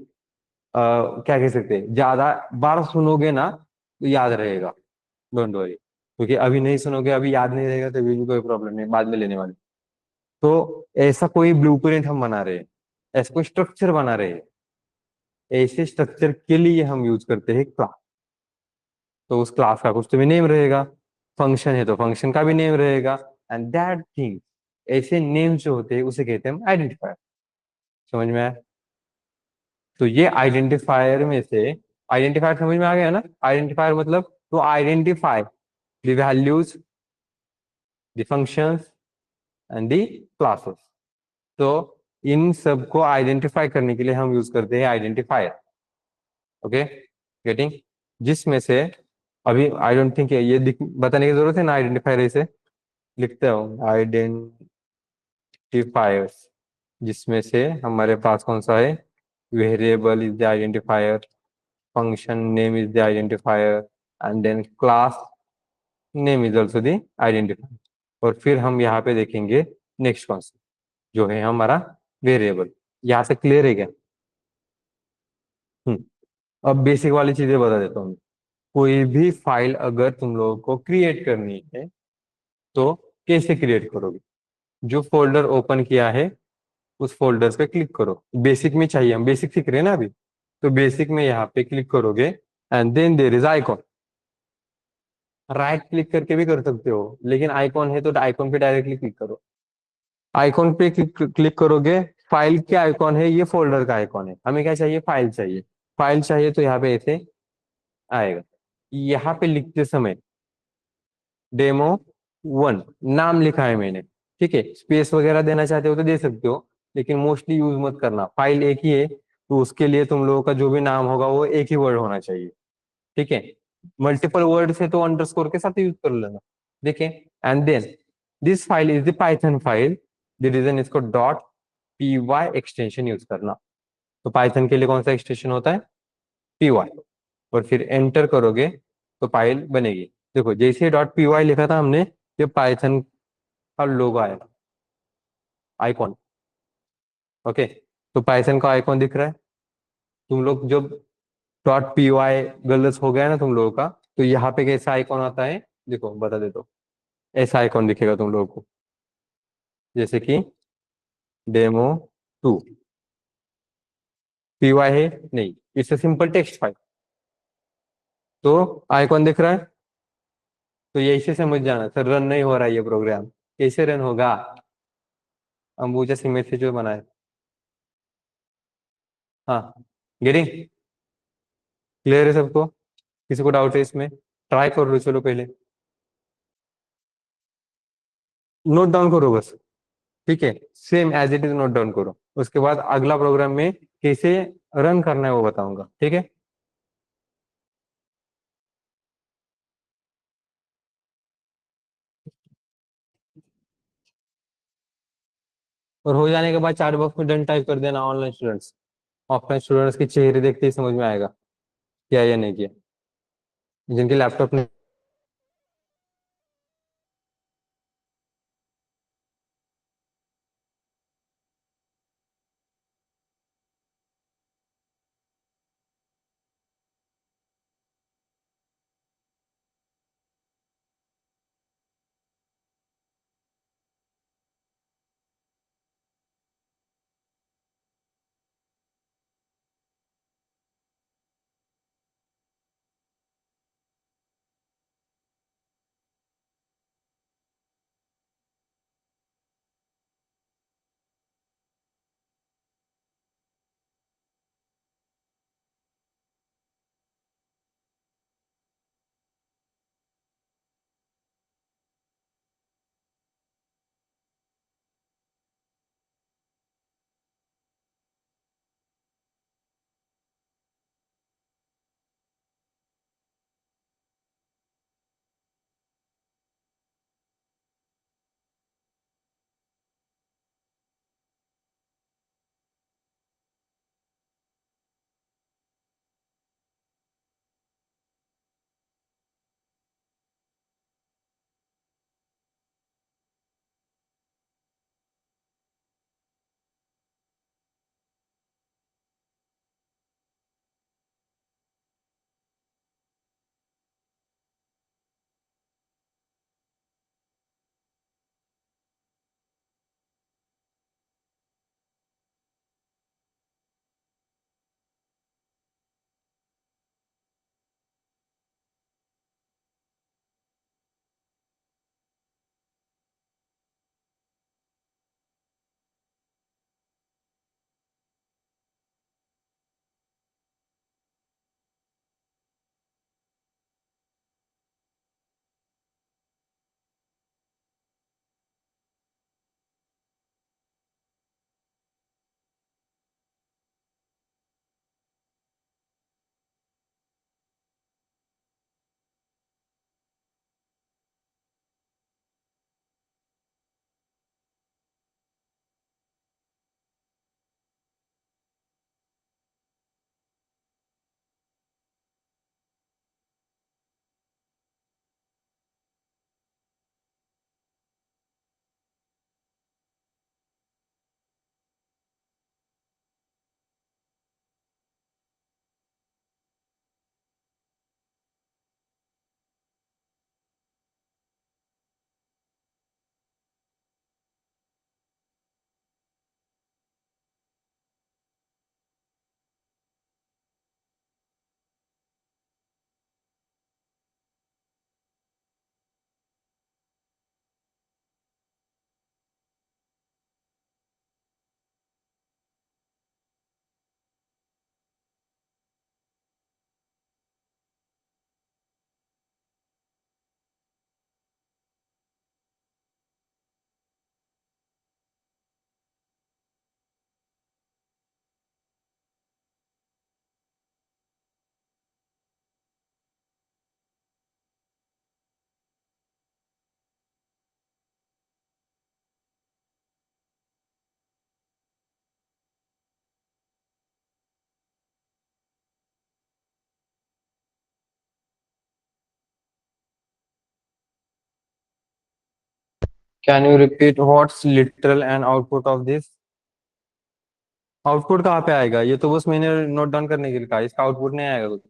क्या कह सकते हैं, ज्यादा बार सुनोगे ना तो याद रहेगा, डोंट वरी, क्योंकि अभी नहीं सुनोगे, अभी याद नहीं रहेगा तो भी कोई प्रॉब्लम नहीं, बाद में लेने वाले। तो ऐसा कोई ब्लूप्रिंट हम बना रहे हैं, ऐसा कोई स्ट्रक्चर बना रहे हैं, ऐसे स्ट्रक्चर के लिए हम यूज करते हैं क्लास। तो उस क्लास का कुछ तो भी नेम रहेगा, फंक्शन है तो फंक्शन का भी नेम रहेगा, एंड दैट थिंग, ऐसे नेम जो होते हैं उसे कहते हैं हम आइडेंटिफायर। समझ में आया? तो ये आइडेंटिफायर में से, आइडेंटिफायर समझ में आ गया ना? आइडेंटिफायर मतलब to identify the values, the functions and the classes. तो इन सब को आइडेंटिफाई करने के लिए हम यूज करते हैं आइडेंटिफायर। Okay, getting. जिसमें से अभी आई डोंट थिंक ये बताने की जरूरत है ना, आइडेंटिफायर ऐसे लिखते हो आइडेंटिफायर्स, जिसमें से हमारे पास कौन सा है? Variable is the identifier, function name is the identifier, and then class name is also the identifier. और फिर हम यहाँ पे देखेंगे नेक्स्ट कॉन्सेप्ट जो है हमारा वेरिएबल। यहाँ से क्लियर है क्या? हम्म। अब बेसिक वाली चीजें बता देता हूँ। कोई भी फाइल अगर तुम लोगों को क्रिएट करनी है तो कैसे क्रिएट करोगे? जो फोल्डर ओपन किया है उस फोल्डर पे क्लिक करो, बेसिक में चाहिए, हम बेसिक सीख रहे हैं ना अभी, तो बेसिक में यहाँ पे क्लिक करोगे, and then there is icon. Right click करके भी कर सकते हो, लेकिन आइकॉन है तो आइकॉन पे डायरेक्टली क्लिक करो। आइकॉन पे क्लिक करोगे, फाइल के आइकॉन है, ये फोल्डर का आइकॉन है, हमें क्या चाहिए? फाइल चाहिए। फाइल चाहिए तो यहाँ पे ऐसे आएगा। यहाँ पे लिखते समय डेमो 1 नाम लिखा है मैंने, ठीक है, स्पेस वगैरह देना चाहते हो तो दे सकते हो, लेकिन मोस्टली यूज मत करना, फाइल एक ही है, तो उसके लिए तुम लोगों का जो भी नाम होगा वो एक ही वर्ड होना चाहिए, ठीक है। मल्टीपल वर्ड से तो अंडरस्कोर के साथ यूज कर लेना, देखें। And then this file is the Python file, the reason इसको dot P Y extension use करना। तो पाइथन के लिए कौन सा एक्सटेंशन होता है? P Y. और फिर एंटर करोगे तो फाइल बनेगी। देखो जैसे डॉट पी वाई लिखा था हमने, ये पाइथन का लोगो आएगा, आइकॉन। ओके, तो पाइथन का आइकॉन दिख रहा है। तुम लोग जब .py गलत हो गया ना तुम लोगों का, तो यहाँ पे कैसा आइकॉन आता है, देखो बता देता हूँ। ऐसा आइकॉन दिखेगा तुम लोगों को, जैसे कि डेमो 2। py है नहीं, इससे सिंपल टेक्स्ट फाइल। तो आइकॉन दिख रहा है, तो ये इसे समझ जाना सर, रन नहीं हो रहा है ये प्रोग्राम। कैसे रन होगा, अंबुजा सीमेंट से जो बनाए। हाँ, गेटिंग क्लियर है सबको? किसी को डाउट है इसमें? ट्राई कर लो चलो पहले, नोट डाउन करो बस। ठीक है, same as it is note down करो। उसके बाद अगला प्रोग्राम में कैसे रन करना है वो बताऊंगा, ठीक है। और हो जाने के बाद चार्ट बॉक्स में डन टाइप कर देना ऑनलाइन स्टूडेंट्स। ऑफलाइन स्टूडेंट्स के चेहरे देखते ही समझ में आएगा किया या नहीं किया, जिनके लैपटॉप ने। Can you repeat what's literal and output of this? Output कहाँ पे आएगा? ये तो बस मैंने नोट डाउन करने के लिए कहा, इसका आउटपुट नहीं आएगा कुछ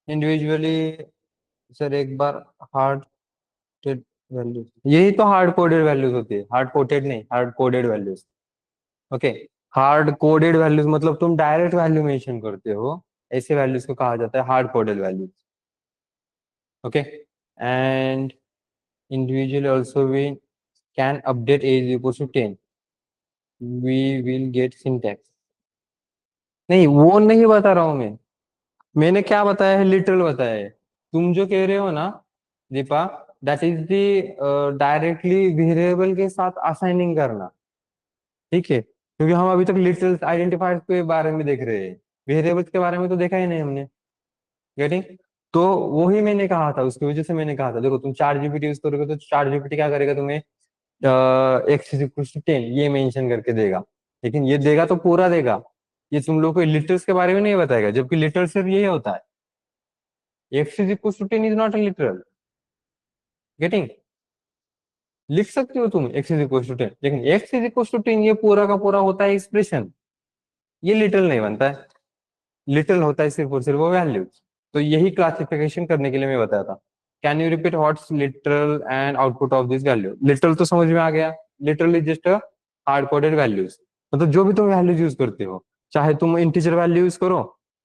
इंडिविजुअली। सर एक बार हार्ड वैल्यूज, यही तो हार्ड कोडेड वैल्यूज होती है, हार्ड कोडेड नहीं, hard coded values. Okay, hard coded values मतलब तुम डायरेक्ट वैल्यू मेंशन करते हो, ऐसे वैल्यूज को कहा जाता है hard coded values. Okay, and individual also we can update as equal to 10, we will get syntax. नहीं वो नहीं बता रहा हूँ मैं, मैंने क्या बताया है, लिटरल बताया है। तुम जो कह रहे हो ना Deepa, that is the directly variable के साथ असाइनिंग करना। ठीक है, क्योंकि हम अभी तक लिटरल आइडेंटिफायर्स के बारे में देख रहे हैं, वेरिएबल्स के बारे में तो देखा ही नहीं हमने। गेटिंग? तो वही मैंने कहा था, उसकी वजह से मैंने कहा था देखो तुम चार जीपीटी यूज करोगे तो चार जीपीटी क्या करेगा तुम्हें, एक्स इज इक्वल टू 10 ये मेंशन करके देगा, लेकिन ये देगा तो पूरा देगा, ये तुम लोग को लिटर्स के बारे में नहीं बताएगा, जबकि लिटरल सिर्फ यही होता है, x is equal to 10 is not a literal. Getting? लिख सकते हो तुम एक्स इज इक्वल टू 10, लेकिन एक्स इज इक्वल टू 10 ये पूरा का पूरा होता है एक्सप्रेशन, ये लिटरल नहीं बनता है। लिटरल होता है सिर्फ और सिर्फ वो वैल्यूज। तो यही क्लासिफिकेशन करने के लिए मैं बताया था। Can you repeat what's literal and output of this value? Literal तो समझ में आ गया, literal is just hard coded values, मतलब जो भी तुम वैल्यूज यूज करते हो, चाहे तुम इंटीजर वैल्यू यूज करो,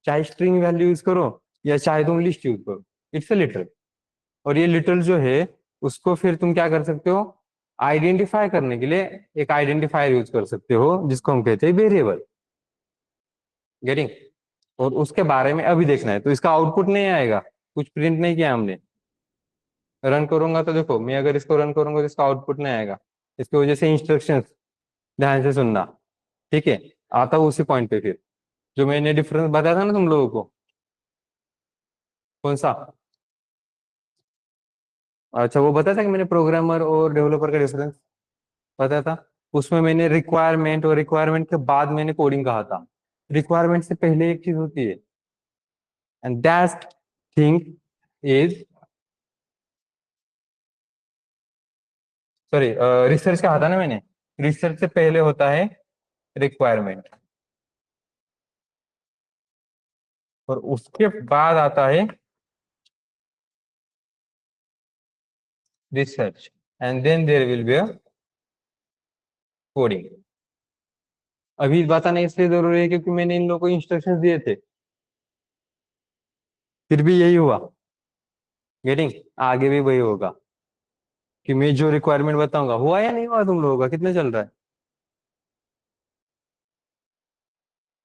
चाहे स्ट्रिंग वैल्यू यूज करो, या चाहे तुम लिस्ट यूज करो, इट्स अ लिटरल। और ये लिटरल जो है उसको फिर तुम क्या कर सकते हो, आइडेंटिफाई करने के लिए एक आइडेंटिफायर यूज कर सकते हो जिसको हम कहते हैं वेरिएबल। गेटिंग? और उसके बारे में अभी देखना है, तो इसका आउटपुट नहीं आएगा, कुछ प्रिंट नहीं किया हमने। रन करूंगा तो देखो, मैं अगर इसको रन करूंगा तो इसका आउटपुट नहीं आएगा, इसकी वजह से इंस्ट्रक्शंस ध्यान से सुनना। ठीक है, आता हूँ उसी पॉइंट पे फिर, जो मैंने डिफरेंस बताया था ना तुम लोगों को। कौन सा? अच्छा, वो बताया था कि मैंने प्रोग्रामर और डेवलपर का डिफरेंस बताया था। उसमें मैंने रिक्वायरमेंट और रिक्वायरमेंट के बाद मैंने कोडिंग कहा था। रिक्वायरमेंट से पहले एक चीज होती है, and that thing is, sorry, research कहा था ना मैंने, रिसर्च से पहले होता है रिक्वायरमेंट, और उसके बाद आता है research, and then there will be a coding. अभी बताना इसलिए जरूरी है क्योंकि मैंने इन लोगों को इंस्ट्रक्शंस दिए थे, फिर भी यही हुआ। गेटिंग? आगे भी वही होगा, कि मैं जो रिक्वायरमेंट बताऊंगा, हुआ या नहीं हुआ तुम लोगों का, कितने चल रहा है?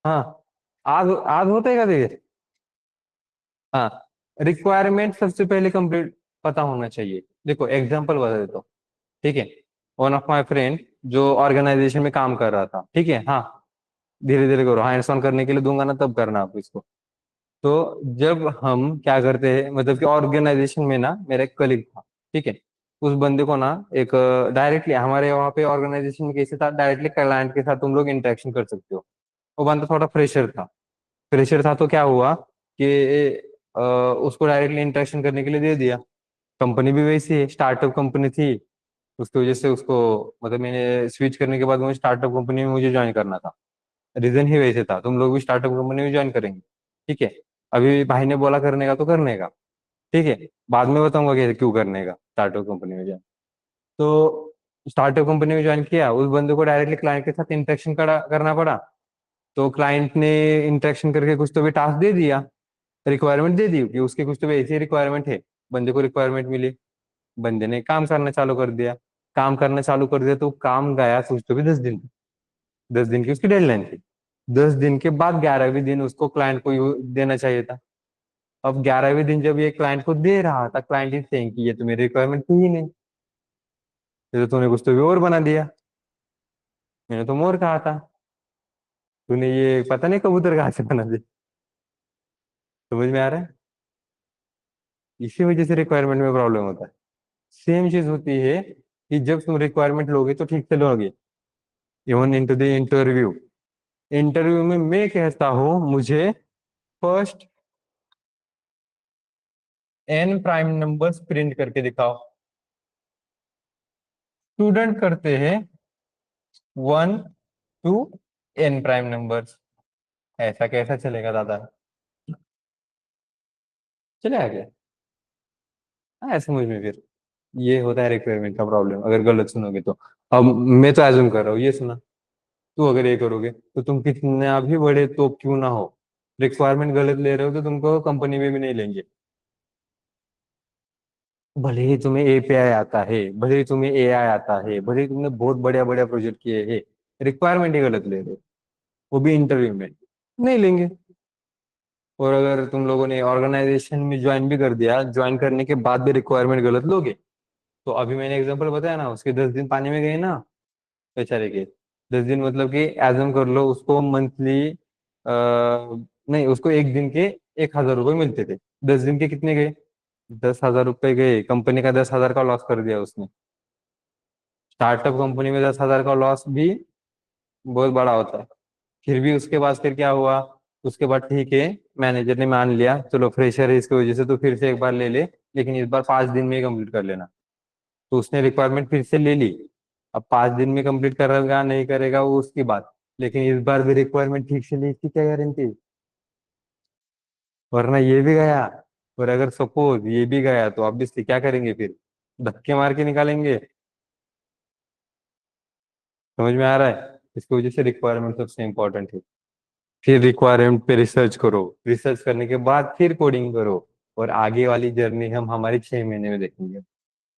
हाँ, आज आज होता है क्या देखिए। हाँ, रिक्वायरमेंट सबसे पहले कंप्लीट पता होना चाहिए। देखो एग्जांपल बता देता हूँ। ठीक है, वन ऑफ माय फ्रेंड जो ऑर्गेनाइजेशन में काम कर रहा था, ठीक है, हाँ, धीरे धीरे करो, हैंड्स ऑन करने के लिए दूंगा ना तब करना आप इसको। तो जब हम क्या करते हैं, मतलब कि ऑर्गेनाइजेशन में ना मेरा एक कलीग था, ठीक है, उस बंदे को ना एक डायरेक्टली हमारे वहाँ पे ऑर्गेनाइजेशन में कैसे था, डायरेक्टली क्लाइंट के साथ तुम लोग इंटरेक्शन कर सकते हो। वो बंदा थोड़ा फ्रेशर था, फ्रेशर था तो क्या हुआ कि उसको डायरेक्टली इंटरेक्शन करने के लिए दे दिया। कंपनी भी वैसी है, स्टार्टअप कंपनी थी, उसकी वजह से उसको, मतलब मैंने स्विच करने के बाद मुझे स्टार्टअप कंपनी में मुझे ज्वाइन करना था, रीजन ही वैसे था, तुम लोग भी स्टार्टअप कंपनी में ज्वाइन करेंगे। ठीक है, अभी भाई ने बोला करने का तो करने का। ठीक है, बाद में बताऊंगा कि क्यों करने का स्टार्टअप कंपनी में ज्वाइन। तो स्टार्टअप कंपनी में ज्वाइन किया, उस बंदे को डायरेक्टली क्लाइंट के साथ इंटरेक्शन करना पड़ा। तो क्लाइंट ने इंटरेक्शन करके कुछ तो भी टास्क दे दिया, रिक्वायरमेंट दे दी कि उसके कुछ तो भी ऐसी रिक्वायरमेंट है, बंदे को रिक्वायरमेंट मिली, बंदे ने काम करना चालू कर दिया। काम करना चालू कर दिया तो काम गया कुछ तो भी 10 दिन, 10 दिन की उसकी डेडलाइन थी। 10 दिन के बाद 11वें दिन उसको क्लाइंट को देना चाहिए था। अब 11वें दिन जब ये क्लाइंट को दे रहा था, क्लाइंट इज सेइंग कि ये तो मेरी रिक्वायरमेंट थी ही नहीं, ये तो तूने कुछ तो भी और बना दिया, मैंने तो मोर कहा था, तूने ये पता नहीं कबूतर कहाँ से बना दिया। समझ में आ रहा है? इसी वजह से रिक्वायरमेंट में प्रॉब्लम होता है। सेम चीज होती है कि जब तुम रिक्वायरमेंट लोगे तो ठीक से लोगे, even into the interview, interview में मैं कहता हूँ मुझे first n prime numbers print करके दिखाओ, स्टूडेंट करते हैं 1 to n प्राइम नंबर्स। ऐसा कैसा चलेगा दादा? चलेगा क्या? हाँ, ऐसे मुझ में फिर ये होता है रिक्वायरमेंट का प्रॉब्लम, अगर गलत सुनोगे तो। अब मैं तो एज्यूम कर रहा हूँ, ये सुना। तू अगर ये करोगे तो तुम कितना भी बड़े तो क्यों ना हो, रिक्वायरमेंट गलत ले रहे हो तो तुमको कंपनी में भी नहीं लेंगे। भले ही तुम्हें एपीआई आता है, भले ही तुम्हें एआई आता है, भले ही तुमने बहुत बढ़िया बढ़िया प्रोजेक्ट किए हैं, रिक्वायरमेंट ही गलत ले रहे हो, वो भी इंटरव्यू में, नहीं लेंगे। और अगर तुम लोगों ने ऑर्गेनाइजेशन में ज्वाइन भी कर दिया, ज्वाइन करने के बाद भी रिक्वायरमेंट गलत लोगे, तो अभी मैंने एग्जांपल बताया ना, उसके 10 दिन पानी में गए ना बेचारे के। 10 दिन मतलब कि एजम कर लो उसको मंथली, नहीं, उसको एक दिन के 1,000 रुपये मिलते थे। 10 दिन के कितने गए? 10,000 रुपये गए, कंपनी का 10,000 का लॉस कर दिया उसने। स्टार्टअप कंपनी में 10,000 का लॉस भी बहुत बड़ा होता है। फिर भी उसके बाद फिर क्या हुआ? उसके बाद ठीक है, मैनेजर ने मान लिया, चलो फ्रेशर है इसकी वजह से तो फिर से एक बार ले ले, लेकिन इस बार 5 दिन में कंप्लीट कर लेना। तो उसने रिक्वायरमेंट फिर से ले ली। अब 5 दिन में कंप्लीट करेगा नहीं करेगा वो उसकी बात, लेकिन इस बार भी रिक्वायरमेंट ठीक से ली, इसकी क्या गारंटी? वरना ये भी गया, और अगर सपोज ये भी गया तो ऑब्वियसली क्या करेंगे फिर? धक्के मार के निकालेंगे। समझ में आ रहा है? इसकी वजह से रिक्वायरमेंट सबसे इंपॉर्टेंट है। फिर रिक्वायरमेंट पे रिसर्च करो, रिसर्च करने के बाद फिर कोडिंग करो, और आगे वाली जर्नी हम हमारी 6 महीने में देखेंगे,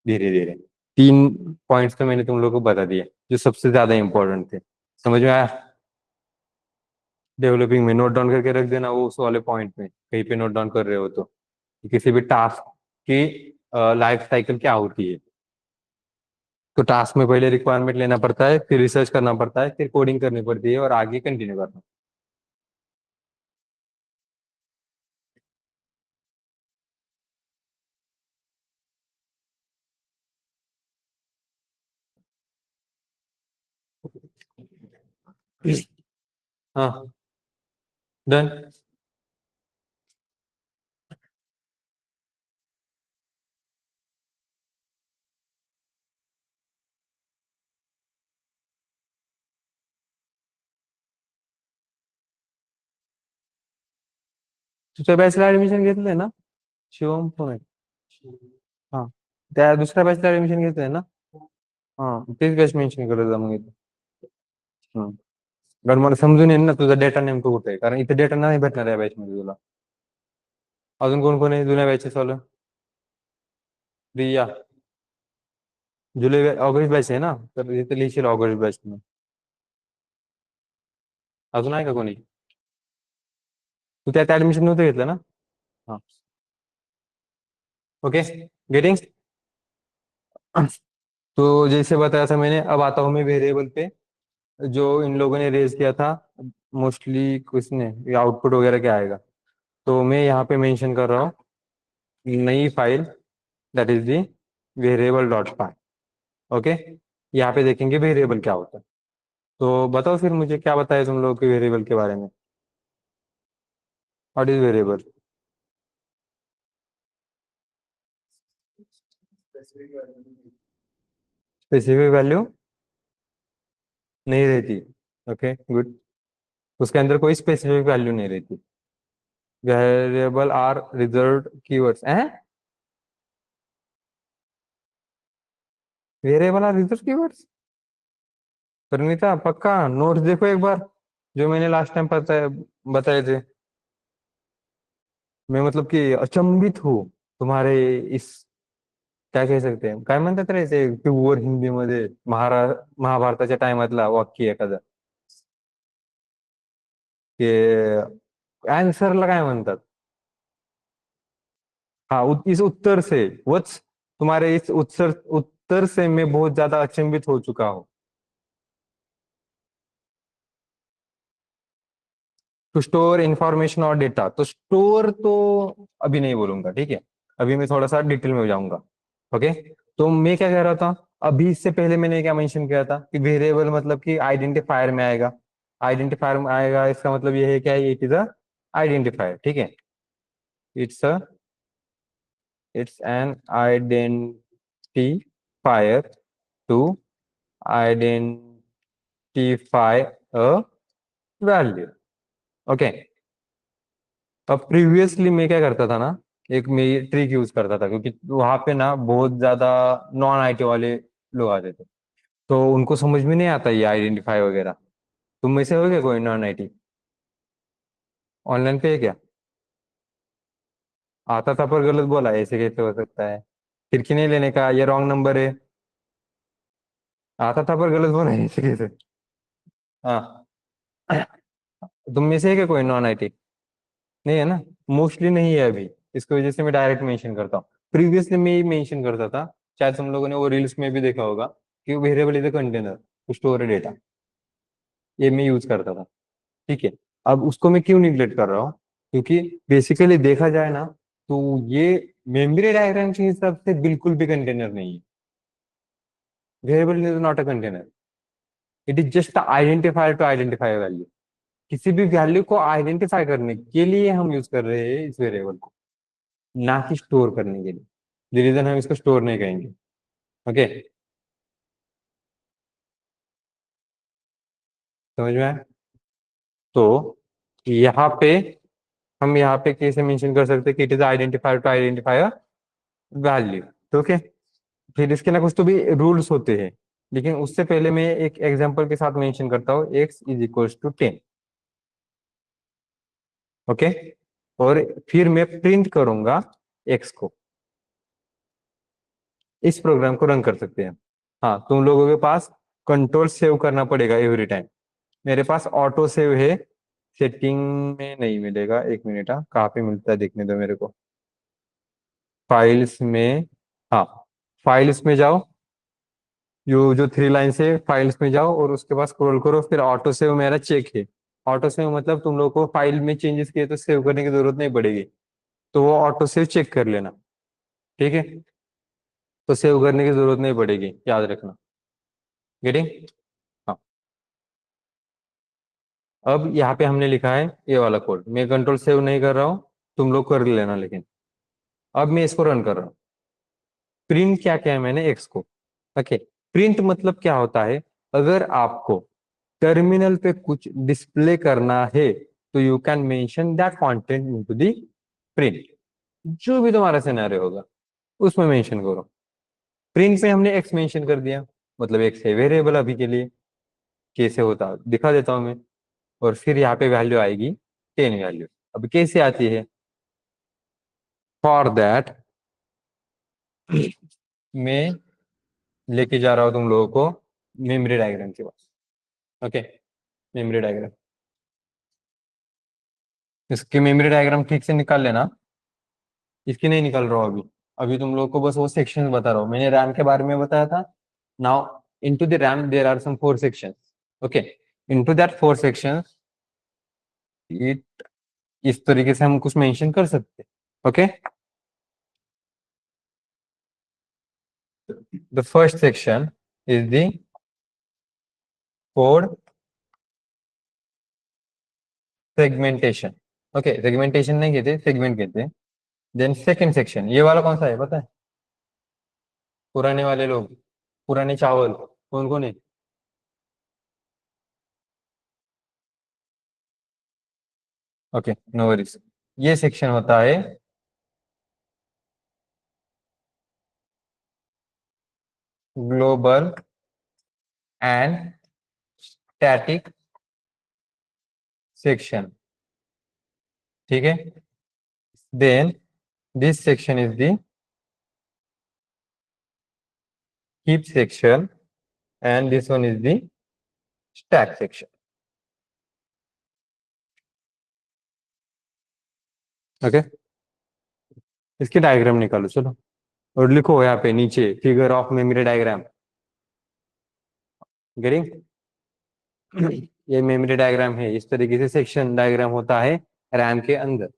धीरे धीरे। 3 पॉइंट्स तो मैंने तुम लोगों को बता दिए जो सबसे ज्यादा इंपॉर्टेंट थे। समझ में आया? डेवलपिंग में नोट डाउन करके रख देना, वो उस वाले पॉइंट में कहीं पे नोट डाउन कर रहे हो तो, कि किसी भी टास्क की लाइफ साइकिल क्या होती है। तो टास्क में पहले रिक्वायरमेंट लेना पड़ता है, फिर रिसर्च करना पड़ता है, फिर कोडिंग करनी पड़ती है, और आगे कंटिन्यू करना। हाँ, डन। तुझ्या बॅचला ऍडमिशन घेतलंय ना? शिवम पण आहे. हा, त्या दुसऱ्या बॅचला ऍडमिशन घेतलंय ना? हा, तेच बॅच मेन्शन करत जा मग इथे. हम्म. कारण मला समजून येईल ना तुझा डेटा नेमकं कुठे आहे, कारण इथे डेटा नाही भेटणार या बॅच मध्ये तुला. अजून कोण कोण आहे जुन्या बॅचेस वालं? प्रिया. जुलै ऑगस्ट बॅच आहे ना, तर इथे लिहिशील ऑगस्ट बॅच. अजून आहे का कोणी? तू त्यात ऍडमिशन नव्हतं घेतलं ना? हाँ, ओके, गेटिंग। तो जैसे बताया था मैंने, अब आता हूँ मैं वेरिएबल पे, जो इन लोगों ने रेज किया था। मोस्टली किसने ये आउटपुट वगैरह क्या आएगा? तो मैं यहाँ पे मेंशन कर रहा हूँ नई file, that is the variable dot pi. Okay, यहाँ पे देखेंगे वेरिएबल क्या होता है। तो बताओ फिर मुझे क्या बताया तुम लोग के वेरिएबल के बारे में? What is variable? Specific value नहीं रहती। Okay, good. उसके अंदर कोई स्पेसिफिक वैल्यू नहीं रहती। वेरिएबल आर रिजर्व्ड कीवर्ड्स हैं? Variable are reserved keywords? Parnita पक्का नोट्स देखो एक बार, जो मैंने लास्ट टाइम बताए बताए थे। मैं मतलब कि अचंभित हूँ तुम्हारे इस, काय कह सकते हैं, काय म्हणतात रे ते प्युअर हिंदीमध्ये, महाभारताच्या टायमातला वाक्य एखादं, की आन्सरला काय म्हणतात? हाँ, इस उत्तर से वत्स, तुम्हारे इस उत्तर उत्तर से मैं बहुत ज्यादा अचंभित हो चुका हूँ। टू स्टोर इंफॉर्मेशन और डेटा, तो स्टोर तो अभी नहीं बोलूंगा, ठीक है? अभी मैं थोड़ा सा डिटेल में जाऊंगा। ओके, तो मैं क्या कह रहा था, अभी इससे पहले मैंने क्या मेंशन किया था कि वेरिएबल मतलब कि आइडेंटिफायर में आएगा। आइडेंटिफायर में आएगा, इसका मतलब ये है क्या, इट इज अ आइडेंटिफायर, ठीक है? It's a, it's an identifier to identify a value. Okay. अब प्रीवियसली मैं क्या करता था ना, एक मैं ट्रिक यूज करता था, क्योंकि वहां पे ना बहुत ज्यादा नॉन आईटी वाले लोग आते थे, तो उनको समझ में नहीं आता ये आइडेंटिफाई वगैरह। तुम में से हो क्या कोई नॉन आईटी? ऑनलाइन पे है क्या? आता था पर गलत बोला, ऐसे कैसे हो सकता है? खिड़की नहीं लेने का, ये रॉन्ग नंबर है। आता था पर गलत बोला, ऐसे कैसे? हाँ। तुम में से है क्या कोई नॉन आईटी? नहीं है ना? मोस्टली नहीं है अभी। इसकी वजह से मैं डायरेक्ट मेंशन करता हूँ। प्रीवियसली मैं ये मेंशन करता था, शायद तुम लोगों ने वो रील्स में भी देखा होगा, कि variable is a container to store data. ये मैं यूज करता था। ठीक है। अब उसको मैं क्यों निगलेक्ट कर रहा हूँ? क्योंकि बेसिकली देखा जाए ना, तो ये मेमोरी डायग्राम के हिसाब से बिल्कुल भी कंटेनर नहीं है। Variable is not a container. It is just identifier to identify value. किसी भी वैल्यू को आइडेंटिफाई करने के लिए हम यूज कर रहे हैं इस वेरिएबल को, ना कि स्टोर करने के लिए। द रीजन हम इसको स्टोर नहीं कहेंगे। ओके। समझ में आया? तो यहाँ पे हम यहाँ पे कैसे मेंशन कर सकते हैं कि it is identifier to identify a value. तो ओके। फिर इसके ना कुछ तो भी रूल्स होते हैं, लेकिन उससे पहले मैं एक एग्जांपल के साथ मेंशन करता हूँ, x is equals to 10। Okay. और फिर मैं प्रिंट करूंगा x को। इस प्रोग्राम को रन कर सकते हैं। हाँ, तुम लोगों के पास कंट्रोल सेव करना पड़ेगा एवरी टाइम। मेरे पास ऑटो सेव है। सेटिंग में नहीं मिलेगा, एक मिनट, हाँ कहाँ पे मिलता है देखने दो मेरे को। फाइल्स में। हाँ, फाइल्स में जाओ। यो जो थ्री लाइन से फाइल्स में जाओ और उसके बाद स्क्रॉल करो, फिर ऑटो सेव मेरा चेक है। ऑटो सेव मतलब तुम लोग को फाइल में चेंजेस किए तो सेव करने की जरूरत नहीं पड़ेगी, तो वो ऑटो सेव चेक कर लेना। ठीक है। तो सेव करने की जरूरत नहीं पड़ेगी, याद रखना। गेटिंग? हाँ। अब यहाँ पे हमने लिखा है ये वाला कोड, मैं कंट्रोल सेव नहीं कर रहा हूँ, तुम लोग कर लेना। लेकिन अब मैं इसको रन कर रहा हूँ। प्रिंट क्या क्या है मैंने एक्स को। ओके। प्रिंट मतलब क्या होता है? अगर आपको टर्मिनल पे कुछ डिस्प्ले करना है, तो you can mention that content into the print. जो भी तुम्हारा सिनेरियो होगा उसमें मेंशन करो। प्रिंट में हमने एक्स मेंशन कर दिया, मतलब एक्स है वेरिएबल अभी के लिए। कैसे होता दिखा देता हूं मैं। और फिर यहाँ पे वैल्यू आएगी 10 वैल्यू। अब कैसे आती है? फॉर दैट मैं लेके जा रहा हूँ तुम लोगों को मेमोरी डायग्राम के पास। ओके। Memory diagram. इसकी मेमोरी डायग्राम ठीक से निकाल लेना। इसकी नहीं निकल रहा हूँ अभी। अभी तुम लोग को बस वो सेक्शन बता रहा हूँ, मैंने रैम के बारे में बताया था। Now into the RAM there are some 4 sections. Okay. Into that 4 sections, it इस तरीके से हम कुछ मेंशन कर सकते हैं। Okay. The first section is the code segmentation. Okay, segmentation नहीं कहते, सेगमेंट कहते हैं। देन सेकंड सेक्शन, ये वाला कौन सा है पता है? पुराने वाले लोग, पुराने चावल, कौन कौन है? Okay, no worries. ये सेक्शन होता है ग्लोबल एंड स्टैटिक सेक्शन। ठीक है। Then this section is the heap section and this one is the stack section. Okay. इसकी डायग्राम निकालो चलो, और लिखो यहाँ पे नीचे figure of memory diagram. Getting? ये मेमोरी डायग्राम है, इस तरीके से सेक्शन डायग्राम होता है रैम के अंदर।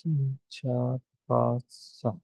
तीन चार पाँच सात।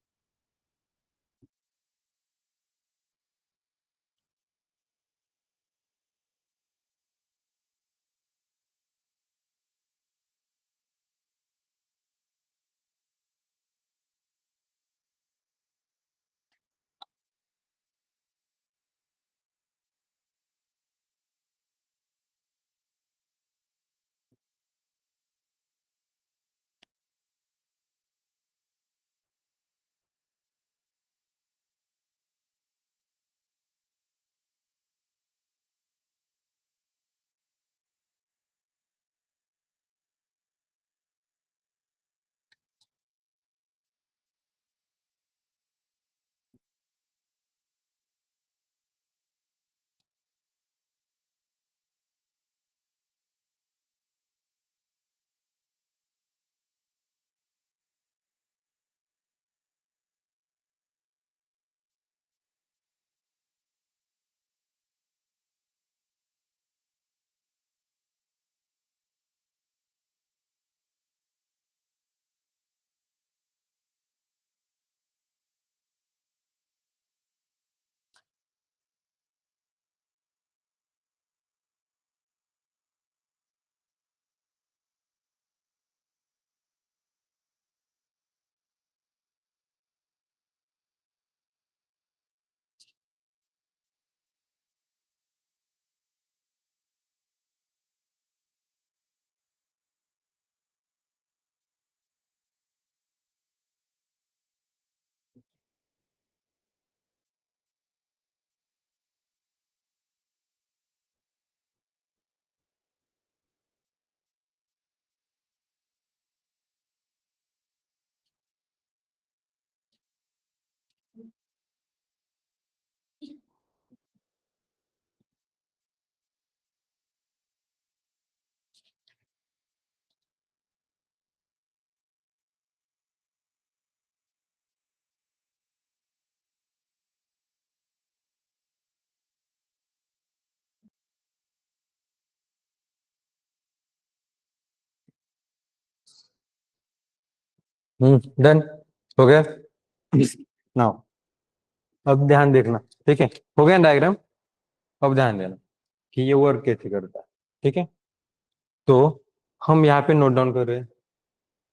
डन हो गया। नाउ अब ध्यान देखना। ठीक है, हो गया डायग्राम। अब ध्यान देना कि ये वर्क कैसे करता है। ठीक है, तो हम यहाँ पे नोट डाउन कर रहे हैं।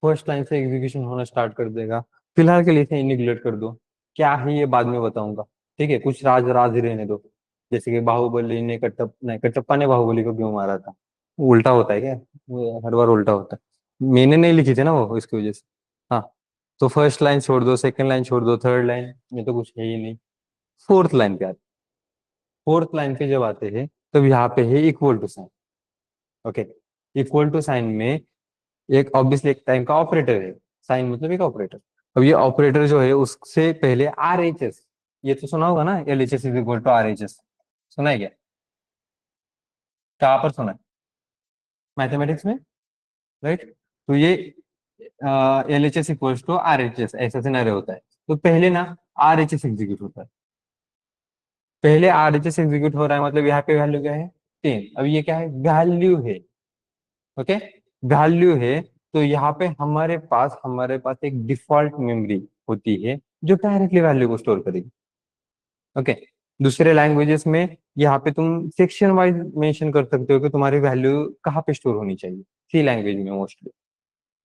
फर्स्ट लाइन से एग्जीक्यूशन होना स्टार्ट कर देगा। फिलहाल के लिए इसे निगलेक्ट कर दो, क्या है ये बाद में बताऊंगा। ठीक है, कुछ राज राज ही रहने दो। जैसे कि बाहुबली ने कटप्पा ने बाहुबली को क्यों मारा था। उल्टा होता है क्या, वो हर बार उल्टा होता है। मैंने नहीं लिखी थी ना वो, इसकी वजह से। हाँ, तो फर्स्ट लाइन छोड़ दो, सेकंड लाइन छोड़ दो, थर्ड लाइन में तो कुछ है ही नहीं। फोर्थ लाइन पे आते, फोर्थ लाइन पे जब आते हैं तब यहाँ पे है equal to sign. Okay, equal to sign में एक ऑब्वियसली एक टाइम का ऑपरेटर है। साइन मतलब एक ऑपरेटर। अब ये ऑपरेटर जो है उससे पहले आर एच एस, ये तो सुना होगा ना, L H S is equal to R H S. सुना है क्या, कहाँ पर सुना है? मैथमेटिक्स में, राइट। तो ये L H S equal to R H S ऐसा सिनेरियो होता है। तो पहले ना आर एच एस एग्जीक्यूट होता है। पहले आर एच एस एग्जीक्यूट हो रहा है, मतलब यहाँ पे वैल्यू क्या है, 10। अब ये क्या है, वैल्यू है। ओके, वैल्यू है। तो यहाँ पे हमारे पास एक डिफॉल्ट मेमोरी होती है जो डायरेक्टली वैल्यू को स्टोर करेगी। ओके, दूसरे लैंग्वेजेस में यहाँ पे तुम सेक्शन वाइज मेंशन कर सकते हो कि तुम्हारी वैल्यू कहाँ पे स्टोर होनी चाहिए। सी लैंग्वेज में मोस्टली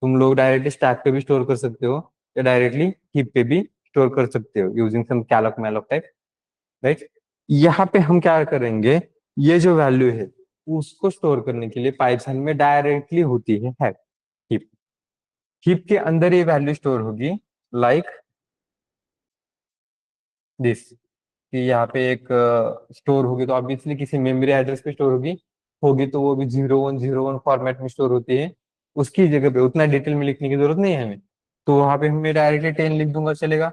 तुम लोग डायरेक्टली स्टैक पे भी स्टोर कर सकते हो, या डायरेक्टली हीप पे भी स्टोर कर सकते हो using some calloc malloc type, right. यहाँ पे हम क्या करेंगे, ये जो वैल्यू है उसको स्टोर करने के लिए पाइथन में डायरेक्टली होती है हैप, हीप। हीप के अंदर ये वैल्यू स्टोर होगी, लाइक दिस। कि यहाँ पे एक स्टोर होगी तो ऑब्वियसली किसी मेमोरी एड्रेस पे स्टोर होगी। होगी तो वो भी 0101 फॉर्मेट में स्टोर होती है। उसकी जगह पे उतना डिटेल में लिखने की जरूरत नहीं है हमें। तो वहां पे मैं डायरेक्टली 10 लिख दूंगा, चलेगा।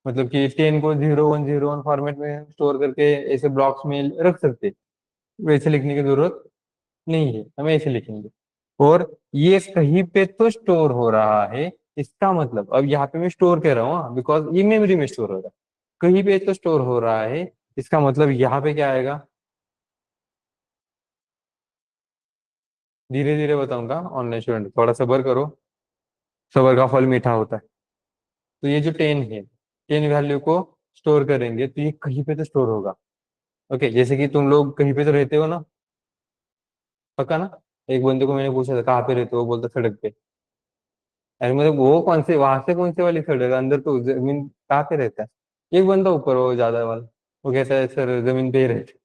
मतलब कि 10 को 0101 फॉर्मेट में स्टोर करके ऐसे ब्लॉक्स में रख सकते, वैसे लिखने की जरूरत नहीं है, हमें ऐसे लिखेंगे। और ये कहीं पे तो स्टोर हो रहा है, इसका मतलब अब यहाँ पे मैं स्टोर कर रहा हूँ बिकॉज ये मेमोरी में स्टोर हो रहा है। कहीं पे तो स्टोर हो रहा है, इसका मतलब यहाँ पे क्या आएगा। धीरे धीरे बताऊंगा, ऑनलाइन स्टूडेंट थोड़ा सब्र करो। सबर का फल मीठा होता है। तो ये जो 10 है, 10 वैल्यू को स्टोर करेंगे तो ये कहीं पे तो स्टोर होगा। ओके, जैसे कि तुम लोग कहीं पे तो रहते हो ना, पक्का ना। एक बंदे को मैंने पूछा था कहाँ पे रहते हो, वो बोलता सड़क पे। अरे मतलब वो कौन से, वहां से कौन से वाली सड़क, अंदर तो जमीन कहाँ पे रहता है। एक बंदा ऊपर वो ज्यादा वाला, वो कहता है सर जमीन पे ही रहते।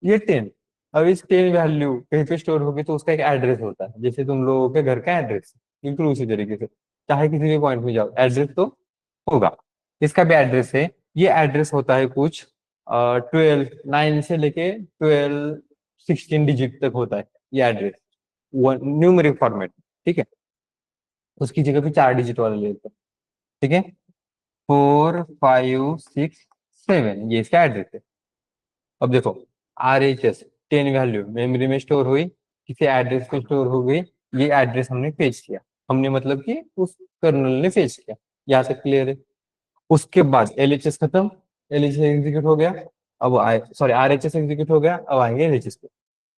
ये 10, अब इस 10 वैल्यू कहीं पे स्टोर होगी तो उसका एक एड्रेस होता है, जैसे तुम लोगों के घर का एड्रेस, बिल्कुल उसी तरीके से। चाहे किसी भी पॉइंट में जाओ, एड्रेस तो होगा। इसका भी एड्रेस है। ये एड्रेस होता है कुछ 12 9 से लेके 12 16 डिजिट तक होता है ये एड्रेस, न्यूमेरिक फॉर्मेट। ठीक है, उसकी जगह पे 4 डिजिट वाला ले लेते हैं। ठीक है, 4 5 6 7, ये इसका एड्रेस है। अब देखो, RHS 10 वैल्यू मेमोरी में स्टोर हुई, किसी एड्रेस पे स्टोर हो गई, ये एड्रेस हमने फेच किया। हमने मतलब कि उस कर्नल ने फेच किया। यहाँ तक क्लियर है। उसके बाद LHS खत्म, LHS एग्जीक्यूट हो गया। अब आए, सॉरी, RHS एग्जीक्यूट हो गया, अब आएंगे LHS पे।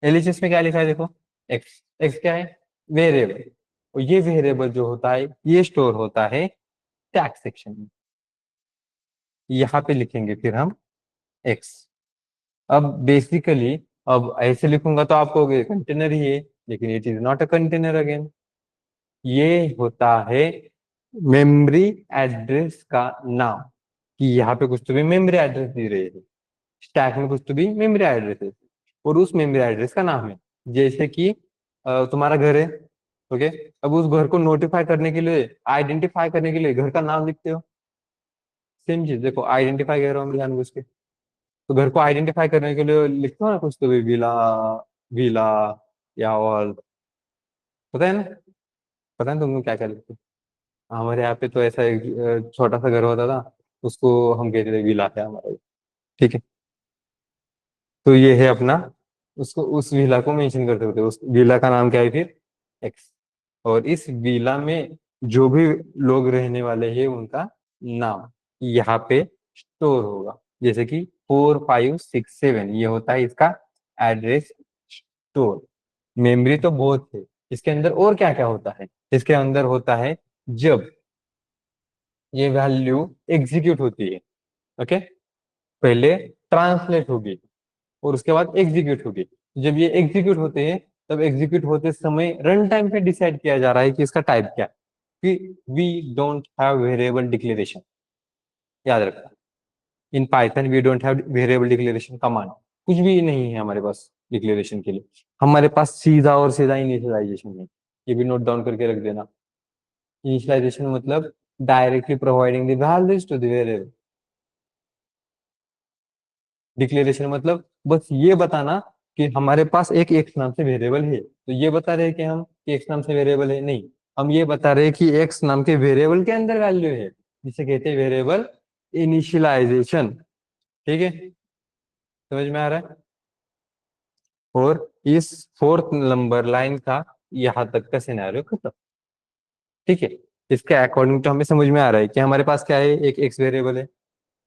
LHS में क्या लिखा है देखो, एक्स। एक्स क्या है, वेरिएबल। और ये वेरिएबल जो होता है ये स्टोर होता है टैग सेक्शन में। यहाँ पे लिखेंगे फिर हम एक्स। अब बेसिकली, अब ऐसे लिखूंगा तो आप कहोगे कंटेनर ही है, लेकिन it is not a container again. ये होता है मेमोरी एड्रेस का नाम, कि यहाँ पे कुछ तो भी मेमोरी एड्रेस दे रहे हैं, स्टैक में कुछ तो भी मेमोरी एड्रेस है, और उस मेमोरी एड्रेस का नाम है। जैसे कि तुम्हारा घर है। ओके, अब उस घर को नोटिफाई करने के लिए, आइडेंटिफाई करने के लिए घर का नाम लिखते हो। सेम चीज देखो, आइडेंटिफाई कर रहा हूँ मैं जानबूझ के, तो घर को आइडेंटिफाई करने के लिए लिखते हो ना कुछ तो भी, विला, विला, या और, पता है ना, पता है तुमको क्या क्या लिखते हो। हमारे यहाँ पे तो ऐसा एक छोटा सा घर होता था, उसको हम कहते थे विला है हमारा ये। ठीक है, तो ये है अपना, उसको उस विला को मेंशन करते होते, उस विला का नाम क्या है फिर, एक्स। और इस विला में जो भी लोग रहने वाले हैं उनका नाम यहाँ पे स्टोर होगा। जैसे कि 4 5 6 7, ये होता है इसका एड्रेस स्टोर। मेमोरी तो बहुत है, इसके अंदर और क्या क्या होता है, इसके अंदर होता है जब ये वैल्यू एग्जीक्यूट होती है। ओके, पहले ट्रांसलेट होगी और उसके बाद एग्जीक्यूट होगी। जब ये एग्जीक्यूट होते हैं, तब एग्जीक्यूट होते समय रन टाइम पे डिसाइड किया जा रहा है कि इसका टाइप क्या है। कि we don't have variable declaration, याद रखना। In Python we don't have variable declaration command, कुछ भी नहीं है हमारे पास डिक्लेरेशन के लिए। हमारे पास सीधा और सीधा इनिशियलाइजेशन है, ये भी नोट डाउन करके रख देना। इनिशियलाइजेशन मतलब directly providing the values to the variable. Declaration मतलब बस ये बताना कि हमारे पास एक एक्स नाम से वेरिएबल है, तो ये बता रहे हैं कि हम एक्स नाम से वेरिएबल है नहीं, हम ये बता रहे हैं कि एक्स नाम के वेरिएबल के अंदर वैल्यू है, जिसे कहते हैं वेरिएबल इनिशियलाइजेशन। ठीक है, समझ में आ रहा है। और इस फोर्थ नंबर लाइन का यहाँ तक का सिनेरियो खत्म। ठीक है, इसके अकॉर्डिंग तो हमें समझ में आ रहा है कि हमारे पास क्या है, एक एक्स वेरिएबल है।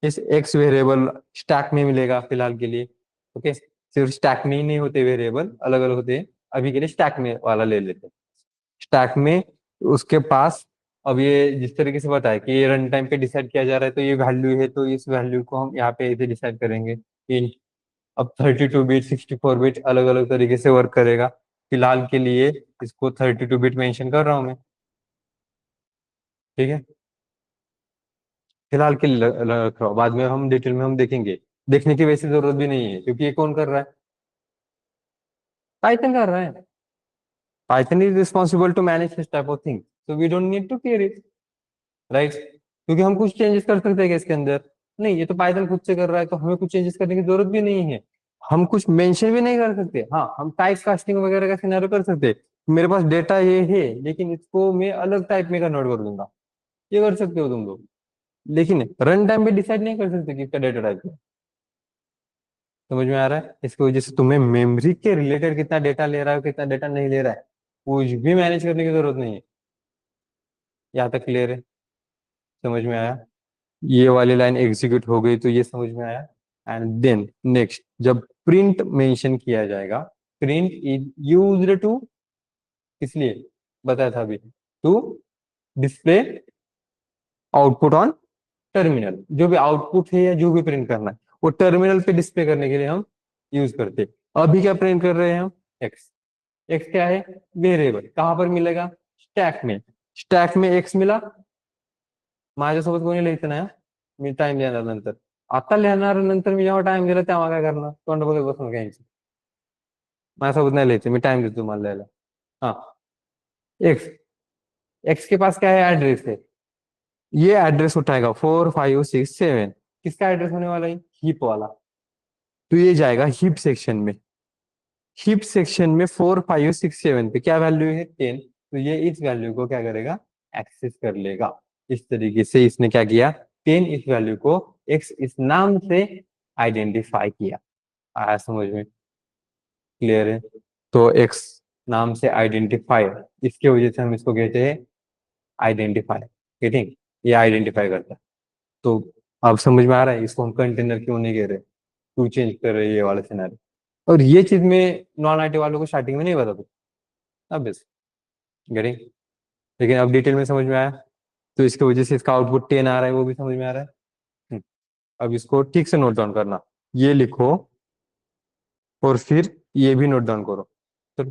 इस एक्स वेरिएबल स्टैक में मिलेगा फिलहाल के लिए। ओके, सिर्फ स्टैक में ही नहीं होते वेरिएबल, अलग अलग होते हैं। अभी के लिए स्टैक में वाला ले लेते हैं। स्टैक में उसके पास, अब ये जिस तरीके से बताया कि ये रन टाइम पे डिसाइड किया जा रहा है, तो ये वैल्यू है, तो इस वैल्यू को हम यहाँ पे ऐसे डिसाइड करेंगे कि अब 32 बिट 64 बिट अलग अलग तरीके से वर्क करेगा। फिलहाल के लिए इसको 32 बिट मेंशन कर रहा हूँ मैं। ठीक है, फिलहाल के लिए रख रहा हूँ, बाद में हम डिटेल में हम देखेंगे। देखने की वैसी जरूरत भी नहीं है, क्योंकि ये कौन कर रहा है, पाइथन कर रहा है। Python is responsible to manage this type of thing, so we don't need to care it, right. क्योंकि हम कुछ चेंजेस कर सकते हैं क्या इसके अंदर, नहीं, ये तो पाइथन खुद से कर रहा है, तो हमें कुछ चेंजेस करने की जरूरत भी नहीं है। हम कुछ मेंशन भी नहीं कर सकते। हाँ, हम टाइप कास्टिंग वगैरह का सिनेरियो कर सकते हैं। मेरे पास डेटा ये है, लेकिन इसको मैं अलग टाइप में कन्वर्ट कर दूंगा, ये कर सकते हो तुम लोग। लेकिन रन टाइम पे डिसाइड नहीं कर सकते कि इसका डेटा टाइप है। समझ में आ रहा है। इसकी वजह से तुम्हें मेमोरी के रिलेटेड कितना डेटा ले रहा है, कितना डेटा नहीं ले रहा है, कुछ भी मैनेज करने की जरूरत नहीं है। यहाँ तक क्लियर है, समझ में आया। ये वाली लाइन एग्जीक्यूट हो गई तो ये समझ में आया। एंड देन नेक्स्ट, जब प्रिंट मेंशन किया जाएगा, प्रिंट इज यूज्ड टू, किस लिए, बताया था अभी, to display output on terminal. जो भी आउटपुट है या जो भी प्रिंट करना है वो टर्मिनल पे डिस्प्ले करने के लिए हम यूज करते हैं। अभी क्या प्रिंट कर रहे हैं हम? एक्स। एक्स क्या है? वेरिएबल। कहाँ पर मिलेगा? स्टैक में। स्टॅक में एक्स मिला, माझ्यासोबत कोणी लिहायचं नाही हं. मी टाइम लिहिणार नंतर. आता लिहिणार नंतर मी जेव्हा टाइम दिला तेव्हा काय करणार? तोंड बघत बसून घ्यायचं. माझ्यासोबत नाही लिहायचं, मी टाइम देतो तुम्हाला लिहायला. हाँ, एक्स। एक्स के पास क्या है? एड्रेस है। ये एड्रेस उठाएगा 4 5 6 7। किसका एड्रेस होने वाला है? हीप वाला। तो ये जाएगा हीप सेक्शन में। हीप सेक्शन में 4 5 6 7 पे क्या वैल्यू है? 10। तो ये इस वैल्यू को क्या करेगा? एक्सेस कर लेगा। इस तरीके से इसने क्या किया? 10 इस वैल्यू को एक्स इस नाम से आइडेंटिफाई किया। आया समझ में? क्लियर है? तो एक्स नाम से आइडेंटिफायर, इसकी वजह से हम इसको कहते हैं आइडेंटिफायर। ठीक, ये आइडेंटिफाई करता है। तो अब समझ में आ रहा है इसको हम कंटेनर क्यों नहीं कह रहे, क्यों चेंज कर रहे हैं ये वाला सिनेरियो। और ये चीज में नॉन आईटी वालों को स्टार्टिंग में नहीं पता था। अब बस गेटिंग। लेकिन अब डिटेल में समझ में आया। तो इसकी वजह से इसका आउटपुट 10 आ रहा है, वो भी समझ में आ रहा है। हम्म, अब इसको ठीक से नोट डाउन करना। ये लिखो और फिर ये भी नोट डाउन करो। तो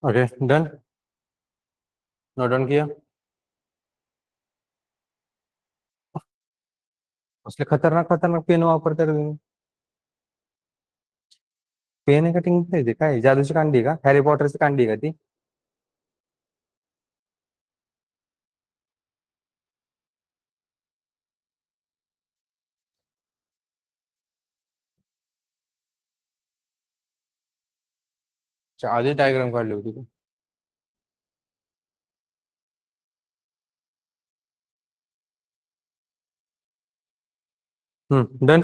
ओके, डन। नोट डाउन किया? उसने खतरनाक खतरनाक पेन वापरतात तुम्ही. पेन आहे कटिंग पाहिजे काय? जादूची कांडी आहे का? हॅरी पॉटरची कांडी आहे का ती? अच्छा, आधी डायग्राम काढली होती का? डन।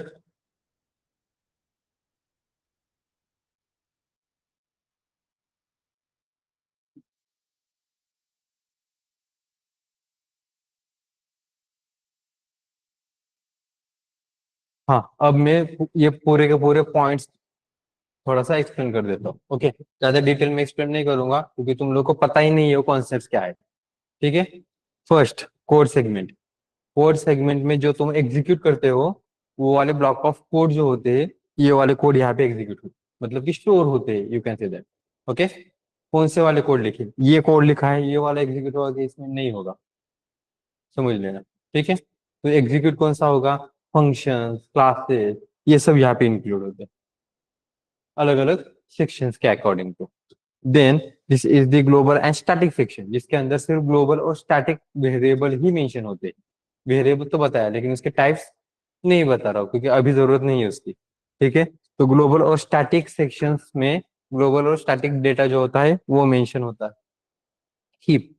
हाँ, अब मैं ये पूरे के पूरे पॉइंट्स थोड़ा सा एक्सप्लेन कर देता हूँ। ओके, ज्यादा डिटेल में एक्सप्लेन नहीं करूंगा क्योंकि तुम लोग को पता ही नहीं है वो कॉन्सेप्ट क्या है। ठीक है। First, code segment. Code segment में जो तुम एग्जीक्यूट करते हो वो वाले ब्लॉक ऑफ कोड जो होते हैं, ये वाले कोड यहाँ पे एग्जीक्यूट होते हैं, मतलब कि स्टोर होते हैं, you can say that. Okay. कौन से वाले कोड लिखे? ये कोड लिखा है, ये वाला एग्जीक्यूट होगा कि इसमें नहीं होगा, समझ लेना। ठीक है। तो एग्जीक्यूट कौन सा होगा? फंक्शन, क्लासेस, ये सब यहाँ पे इंक्लूड होते हैं, अलग अलग सेक्शंस के according to. Then this is the global and static section, जिसके अंदर सिर्फ ग्लोबल और स्टैटिक वेरिएबल ही मेंशन होते हैं। वेरिएबल तो बताया लेकिन उसके टाइप्स नहीं बता रहा हूँ क्योंकि अभी जरूरत नहीं है उसकी। ठीक है। तो ग्लोबल और स्टैटिक सेक्शंस में ग्लोबल और स्टैटिक डेटा जो होता है वो मेंशन होता है। हीप।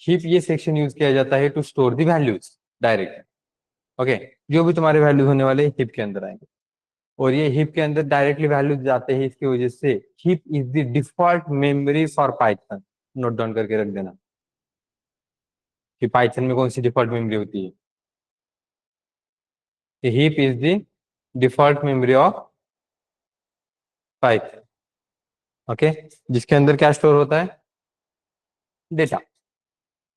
हीप ये सेक्शन यूज किया जाता है to store the values direct. Okay. जो भी तुम्हारे वैल्यूज होने वाले हीप के अंदर आएंगे और ये हीप के अंदर डायरेक्टली वैल्यूज जाते हैं, इसकी वजह से heap is the default memory for Python. Note down करके रख देना कि पाइथन में कौन सी डिफॉल्ट मेमोरी होती है। Heap is the default memory of Python. Okay. जिसके अंदर क्या स्टोर होता है? Data,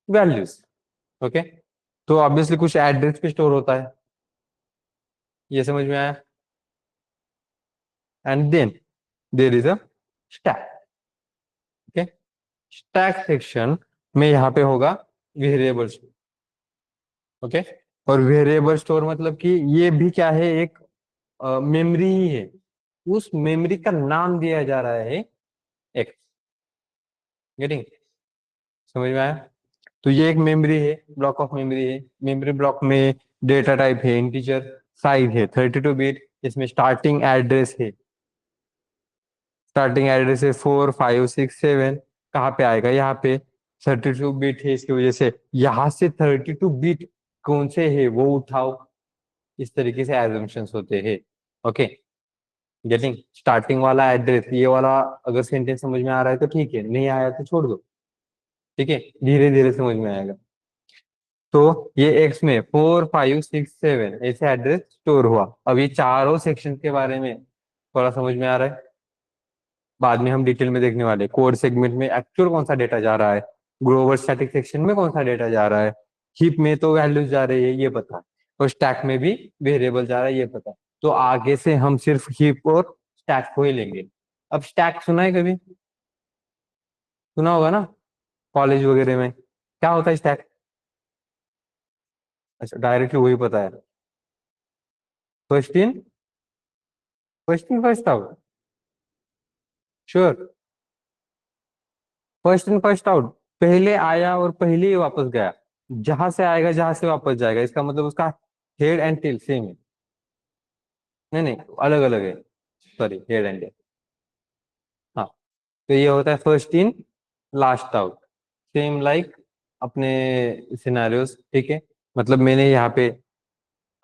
values. ओके। तो ऑब्वियसली कुछ एड्रेस पे स्टोर होता है, ये समझ में आया? And then there is a stack. Okay. Stack section में यहाँ पे होगा वेरिएबल्स। ओके। और वेरिएबल स्टोर मतलब कि ये भी क्या है, एक मेमोरी ही है, उस मेमोरी का नाम दिया जा रहा है एक्स। गेटिंग? समझ में आया? तो ये एक मेमोरी है, ब्लॉक ऑफ मेमोरी है। मेमोरी ब्लॉक में डेटा टाइप है इंटीजर, साइज है 32 बिट, इसमें स्टार्टिंग एड्रेस है, स्टार्टिंग एड्रेस है 4 5 6 7। कहाँ पे आएगा? यहाँ पे 32 बिट है, इसकी वजह से यहाँ से 32 बिट कौन से है वो उठाओ। इस तरीके से एजम्पशंस होते हैं। ओके। गेटिंग? स्टार्टिंग वाला एड्रेस ये वाला, अगर सेंटेंस समझ में आ रहा है तो ठीक है, नहीं आया तो छोड़ दो। ठीक है, धीरे धीरे समझ में आएगा। तो ये एक्स में 4 5 6 7 ऐसे एड्रेस स्टोर हुआ। अब ये चारों सेक्शन के बारे में थोड़ा समझ में आ रहा है? बाद में हम डिटेल में देखने वाले कोड सेगमेंट में एक्चुअल कौन सा डेटा जा रहा है, ग्लोबल स्टैटिक सेक्शन में कौन सा डेटा जा रहा है, हीप में तो वैल्यूज जा रही है ये पता है, और स्टैक में भी वेरिएबल जा रहा है ये पता है। तो आगे से हम सिर्फ हीप और स्टैक को ही लेंगे। अब स्टैक सुना है कभी? सुना होगा ना, कॉलेज वगैरह में क्या होता है स्टैक? अच्छा, डायरेक्टली वही पता है। First in, first in first out. Sure? First in first out, पहले आया और पहले ही वापस गया। जहां से आएगा जहां से वापस जाएगा, इसका मतलब उसका हेड एंड टेल सेम है। नहीं नहीं, अलग अलग है। Sorry, head and tail. हाँ। तो ये होता है first in last out, same like अपने सिनारियोस। ठीक है, मतलब मैंने यहाँ पे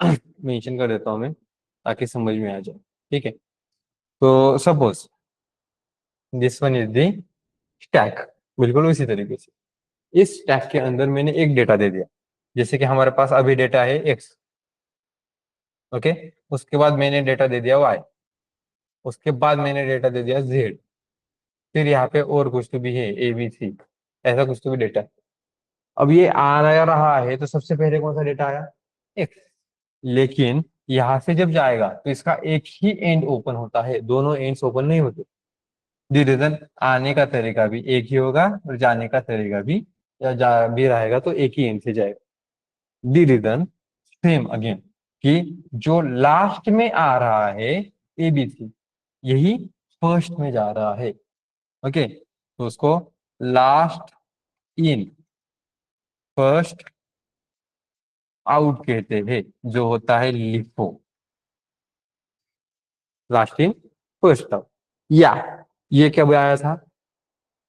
मेंशन कर देता हूँ मैं, ताकि समझ में आ जाए। ठीक है, तो suppose this one is the stack, बिल्कुल उसी तरीके से इस स्टैक के अंदर मैंने एक डेटा दे दिया। जैसे कि हमारे पास अभी डेटा है एक्स। ओके। उसके बाद मैंने डेटा दे दिया वाई, उसके बाद मैंने डेटा दे दिया जेड, फिर यहाँ पे और कुछ तो भी है ए बी सी, ऐसा कुछ तो भी डेटा। अब ये आ रहा है तो सबसे पहले कौन सा डेटा आया? एक्स। लेकिन यहाँ से जब जाएगा तो इसका एक ही एंड ओपन होता है, दोनों एंड्स ओपन नहीं होते। दी रीजन, आने का तरीका भी एक ही होगा और जाने का तरीका भी, या जा भी रहेगा तो एक ही एंड से जाएगा। दी रीजन सेम अगेन, कि जो लास्ट में आ रहा है एबीसी, यही फर्स्ट में जा रहा है। ओके, तो उसको लास्ट इन फर्स्ट आउट कहते हैं, जो होता है LIFO. Last in first out, या ये कब आया था?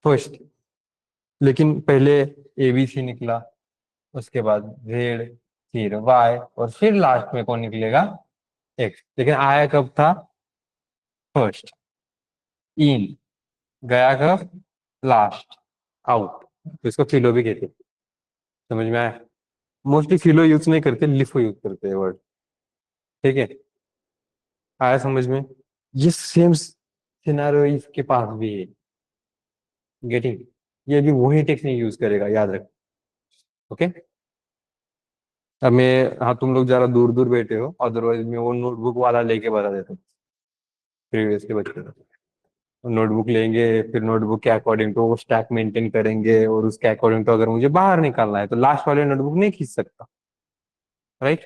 फर्स्ट। लेकिन पहले एबीसी निकला, उसके बाद जेड, फिर वाई, और फिर लास्ट में कौन निकलेगा? एक्स। लेकिन आया कब था? फर्स्ट इन, गया कब? Last out. तो इसको फिलो भी कहते हैं। समझ में आया? मोस्टली फिलो यूज नहीं करते, लिफो यूज करते हैं वर्ड। ठीक है, आया समझ में? ये सेम सिनारियो इसके पास भी है। गेटिंग? ये भी वही टेक्निक यूज करेगा, याद रख। ओके। अब मैं, हाँ तुम लोग जरा दूर दूर बैठे हो, अदरवाइज मैं वो नोटबुक वाला लेके बता देता हूँ प्रीवियस के बच्चे को। नोटबुक लेंगे, फिर नोटबुक के अकॉर्डिंग तो वो स्टैक मेंटेन करेंगे, और उसके अकॉर्डिंग तो अगर मुझे बाहर निकालना है तो लास्ट वाले नोटबुक नहीं खींच सकता, राइट?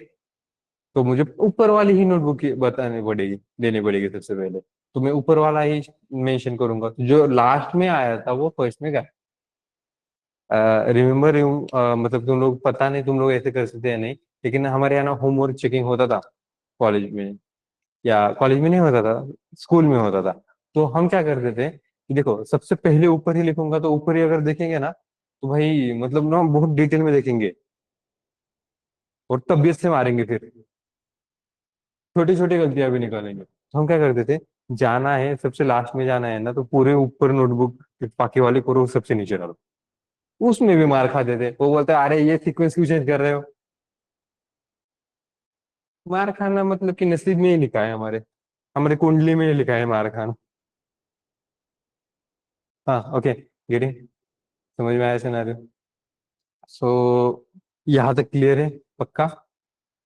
तो मुझे ऊपर वाली ही नोटबुक बतानी पड़ेगी, देनी पड़ेगी सबसे पहले। तो मैं ऊपर वाला ही मेंशन करूंगा, तो जो लास्ट में आया था वो फर्स्ट में गया। रिमेम्बर, मतलब तुम लोग, पता नहीं तुम लोग ऐसे कर सकते हैं नहीं, लेकिन हमारे यहाँ ना होमवर्क चेकिंग होता था कॉलेज में, या कॉलेज में नहीं होता था, स्कूल में होता था। तो हम क्या करते थे कि देखो, सबसे पहले ऊपर ही लिखूंगा, तो ऊपर ही अगर देखेंगे ना तो भाई मतलब ना बहुत डिटेल में देखेंगे, और तबीयत से मारेंगे फिर, छोटी छोटी गलतियां भी निकालेंगे। तो हम क्या करते थे, जाना है सबसे लास्ट में जाना है ना, तो पूरे ऊपर नोटबुक बाकी वाले करो, सबसे नीचे डालो। उसमें भी मार खाते थे, वो बोलते अरे ये सीक्वेंस क्यों चेंज कर रहे हो। मार खाना मतलब कि नसीब में ही लिखा है, हमारे हमारे कुंडली में ही लिखा है मार खाना। हाँ, ओके, गेटिंग? समझ में आया सिनेरियो? सो यहाँ तक क्लियर है? पक्का?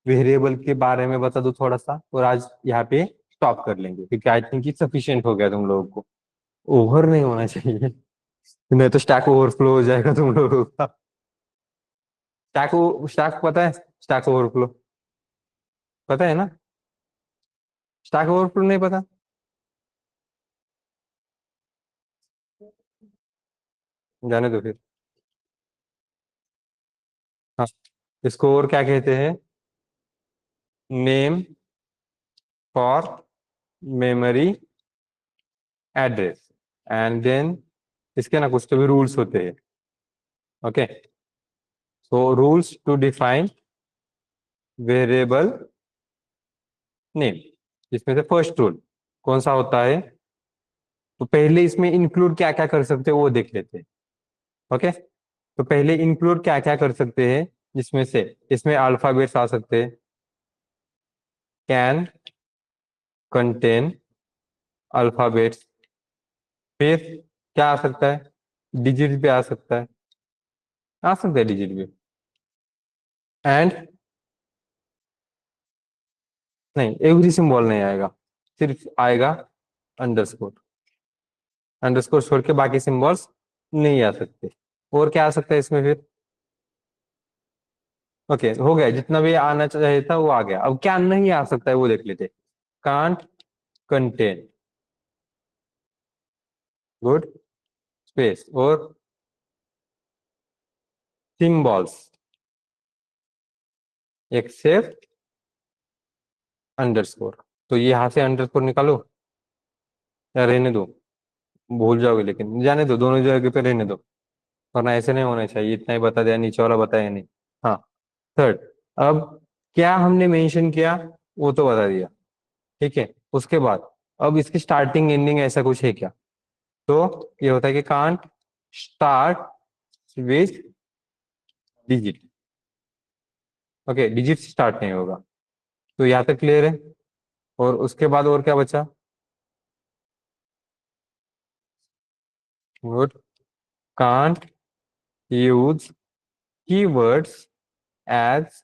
वेरिएबल के बारे में बता दो थोड़ा सा, और आज यहाँ पे स्टॉप कर लेंगे, क्योंकि आई थिंक सफिशियंट हो गया तुम लोगों को। ओवर नहीं होना चाहिए, नहीं तो स्टैक ओवरफ्लो हो जाएगा तुम लोगों का। स्टैक, स्टैक पता है स्टैक ओवरफ्लो पता है ना? स्टैक ओवरफ्लो नहीं पता? जाने दो फिर। हाँ, इसको और क्या कहते हैं? Name for memory address. And then इसके ना कुछ तो भी रूल्स होते हैं। Okay, so rules to define variable name. इसमें से फर्स्ट रूल कौन सा होता है? तो पहले इसमें इंक्लूड क्या क्या कर सकते हैं वो देख लेते हैं। ओके, तो पहले इंक्लूड क्या क्या कर सकते हैं, जिसमें से इसमें अल्फाबेट्स आ सकते हैं। Can contain alphabets. फिर क्या आ सकता है? डिजिट भी आ सकता है। आ सकता है डिजिट भी। एंड नहीं, एवरी सिंबल नहीं आएगा, सिर्फ आएगा अंडरस्कोर। अंडरस्कोर छोड़ के बाकी सिंबल्स नहीं आ सकते। और क्या आ सकता है इसमें फिर? ओके, हो गया, जितना भी आना चाहिए था वो आ गया। अब क्या नहीं आ सकता है वो देख लेते। Can't contain. गुड। स्पेस और सिंबल्स एक्सेप्ट अंडरस्कोर। तो ये यहाँ से अंडरस्कोर निकालो या रहने दो? भूल जाओगे, लेकिन जाने दो, दोनों जगह पे रहने दो, वरना ऐसे नहीं होना चाहिए। इतना ही बता दिया, नीचे वाला बताया नहीं। हाँ, थर्ड। अब क्या हमने मेंशन किया वो तो बता दिया, ठीक है। उसके बाद अब इसकी स्टार्टिंग एंडिंग ऐसा कुछ है क्या? तो ये होता है कि can't start with digit. Okay, digit start नहीं होगा। तो यहाँ तक क्लियर है? और उसके बाद और क्या बचा? Good. Can't use keywords as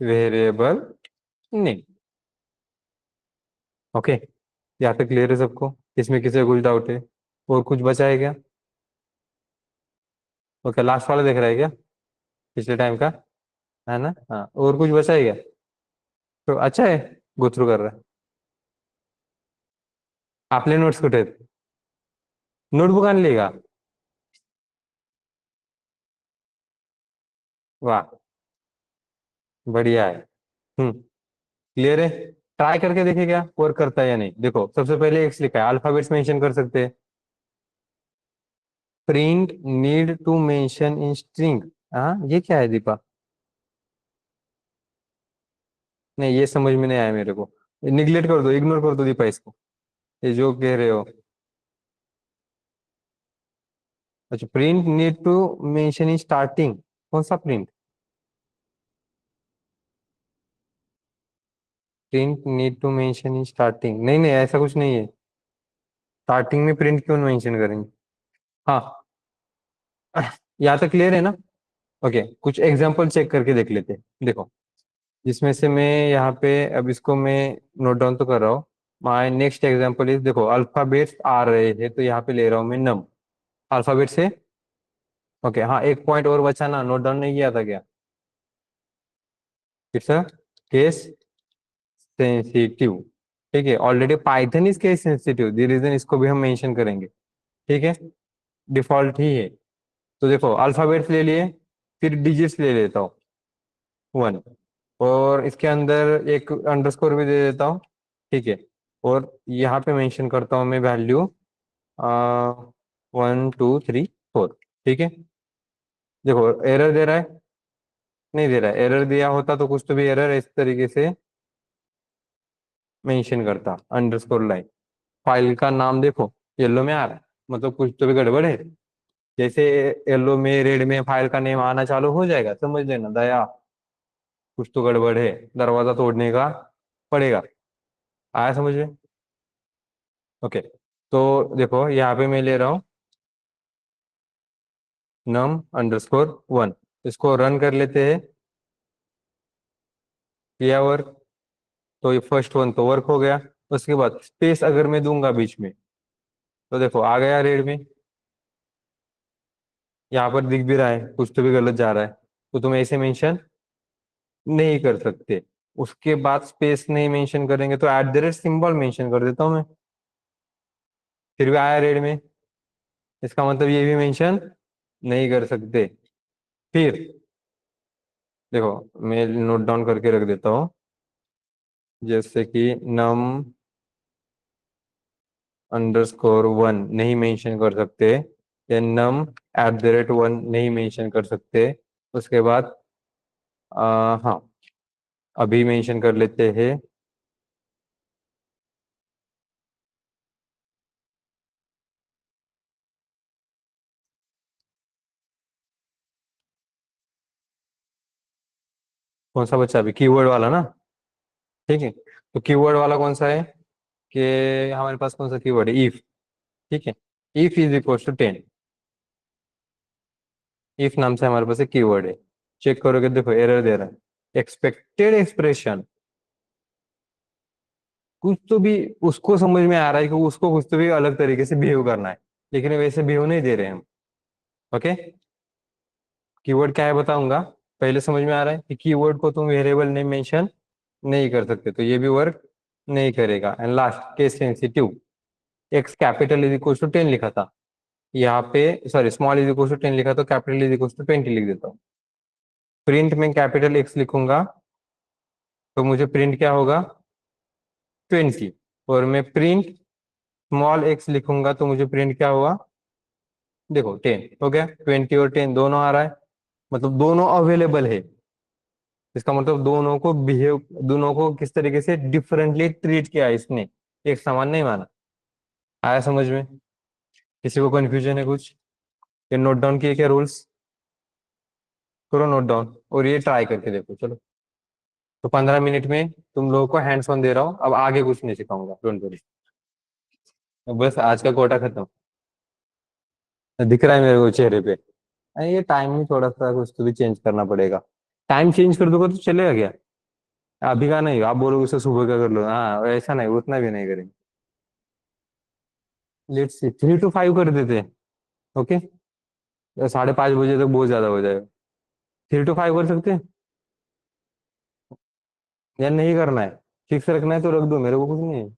variable name. Okay, यहाँ तक क्लियर है सबको? इसमें किसी को कुछ डाउट है? और कुछ बचा है क्या? ओके, लास्ट वाला देख रहा है क्या? पिछले टाइम का, है ना? हाँ, और कुछ बचा है क्या? तो अच्छा है, गो थ्रू कर रहा है। आपने नोट्स कुठे आहेत? नोटबुक आणली का? वाह, बढ़िया है। क्लियर है? ट्राई करके देखे क्या वर्क करता है या नहीं। देखो, सबसे पहले एक्स लिखा है, अल्फाबेट्स मेंशन कर सकते हैं। Print need to mention in string. हाँ, ये क्या है दीपा? नहीं, ये समझ में नहीं आया मेरे को। निगलेक्ट कर दो, इग्नोर कर दो दीपा इसको, ये जो कह रहे हो। अच्छा, print need to mention in starting. कौन सा print? Print need to mention in starting, नहीं नहीं, ऐसा कुछ नहीं है। स्टार्टिंग में प्रिंट क्यों मेंशन करेंगे? हाँ, यहाँ तक क्लियर है ना? ओके, कुछ एग्जांपल चेक करके देख लेते हैं। देखो, जिसमें से मैं यहाँ पे अब इसको मैं नोट डाउन तो कर रहा हूँ। माय नेक्स्ट एग्जांपल इज, देखो अल्फाबेट्स आ रहे हैं तो यहाँ पे ले रहा हूँ मैं नम। अल्फाबेट से। ओके, हाँ, एक पॉइंट और बचा ना, नोट डाउन नहीं किया था क्या? It's a case sensitive. ठीक है, already Python is case sensitive, the reason इसको भी हम मेंशन करेंगे। ठीक है, डिफॉल्ट ही है। तो देखो, अल्फाबेट्स ले लिए, फिर डिजिट्स ले लेता हूँ, 1। और इसके अंदर एक अंडरस्कोर भी दे देता हूँ। ठीक है, और यहाँ पे मेंशन करता हूँ मैं वैल्यू 1 2 3 4। ठीक है, देखो एरर दे रहा है? नहीं दे रहा है। एरर दिया होता तो कुछ तो भी एरर इस तरीके से मेंशन करता, अंडरस्कोर लाइन। फाइल का नाम देखो, येलो में आ रहा है, मतलब कुछ तो भी गड़बड़ है। जैसे येलो में रेड में फाइल का नेम आना चालू हो जाएगा, समझ लेना दया, कुछ तो गड़बड़ है, दरवाजा तोड़ने का पड़ेगा। आया समझ में? ओके, तो देखो यहाँ पे मैं ले रहा हूँ num_1। इसको रन कर लेते हैं। किया वर्क? तो ये फर्स्ट वन तो वर्क हो गया। उसके बाद स्पेस अगर मैं दूंगा बीच में, तो देखो आ गया रेड में। यहाँ पर दिख भी रहा है कुछ तो भी गलत जा रहा है, तो तुम ऐसे मेंशन नहीं कर सकते। उसके बाद स्पेस नहीं मेंशन करेंगे तो at the rate symbol mention कर देता हूँ मैं, फिर भी आया रेड में। इसका मतलब ये भी मेंशन नहीं कर सकते। फिर देखो, मैं नोट डाउन करके रख देता हूँ, जैसे कि नम अंडरस्कोर वन नहीं मेंशन कर सकते, या नम एट द रेट वन नहीं मेंशन कर सकते। उसके बाद हाँ, अभी मेंशन कर लेते हैं। कौन सा बच्चा? अभी कीवर्ड वाला ना? ठीक है, तो कीवर्ड वाला कौन सा है कि हमारे पास कौन सा कीवर्ड है? इफ। ठीक है, if is equal to 10। If नाम से हमारे पास एक कीवर्ड है। चेक करोगे, देखो एरर दे रहा है, एक्सपेक्टेड एक्सप्रेशन। कुछ तो भी उसको समझ में आ रहा है कि उसको कुछ तो भी अलग तरीके से बिहेव करना है, लेकिन वैसे बिहेव नहीं दे रहे हम। ओके, कीवर्ड क्या है बताऊंगा। पहले समझ में आ रहा है कि कीवर्ड को तुम वेरिएबल नेम मेंशन नहीं कर सकते, तो ये भी वर्क नहीं करेगा। And last, case sensitive. X capital is equal to 10 लिखा था, यहाँ पे sorry small is equal to 10 लिखा, तो कैपिटल इज इक्वल टू 20 लिख देता हूँ। प्रिंट में कैपिटल एक्स लिखूंगा तो मुझे प्रिंट क्या होगा? 20। और मैं प्रिंट स्मॉल एक्स लिखूंगा तो मुझे प्रिंट क्या होगा? देखो 10 हो गया, 20 और 10 दोनों आ रहा है, मतलब दोनों अवेलेबल है। इसका मतलब दोनों को किस तरीके से डिफरेंटली ट्रीट किया है इसने, एक समान नहीं माना। आया समझ में? किसी को कंफ्यूजन है कुछ? ये नोट डाउन किए क्या रूल्स? करो नोट डाउन और ये ट्राई करके देखो, चलो। तो 15 मिनट में तुम लोगों को हैंड्स ऑन दे रहा हूँ, अब आगे कुछ नहीं सिखाऊंगा, डोंट वरी। बस आज का कोटा खत्म। दिख रहा है मेरे को चेहरे पे? अरे ये टाइम में थोड़ा सा कुछ तो भी चेंज करना पड़ेगा। टाइम चेंज कर दोगे तो चलेगा क्या? अभी का नहीं, आप बोलोगे उसे सुबह का कर लो, हाँ ऐसा नहीं, उतना भी नहीं करेंगे। लेट्स सी, 3 to 5 कर देते हैं। ओके, 5:30 बजे तक बहुत ज्यादा हो जाएगा। 3 to 5 कर सकते हैं या नहीं करना है? फिक्स रखना है तो रख दो, मेरे को कुछ नहीं है।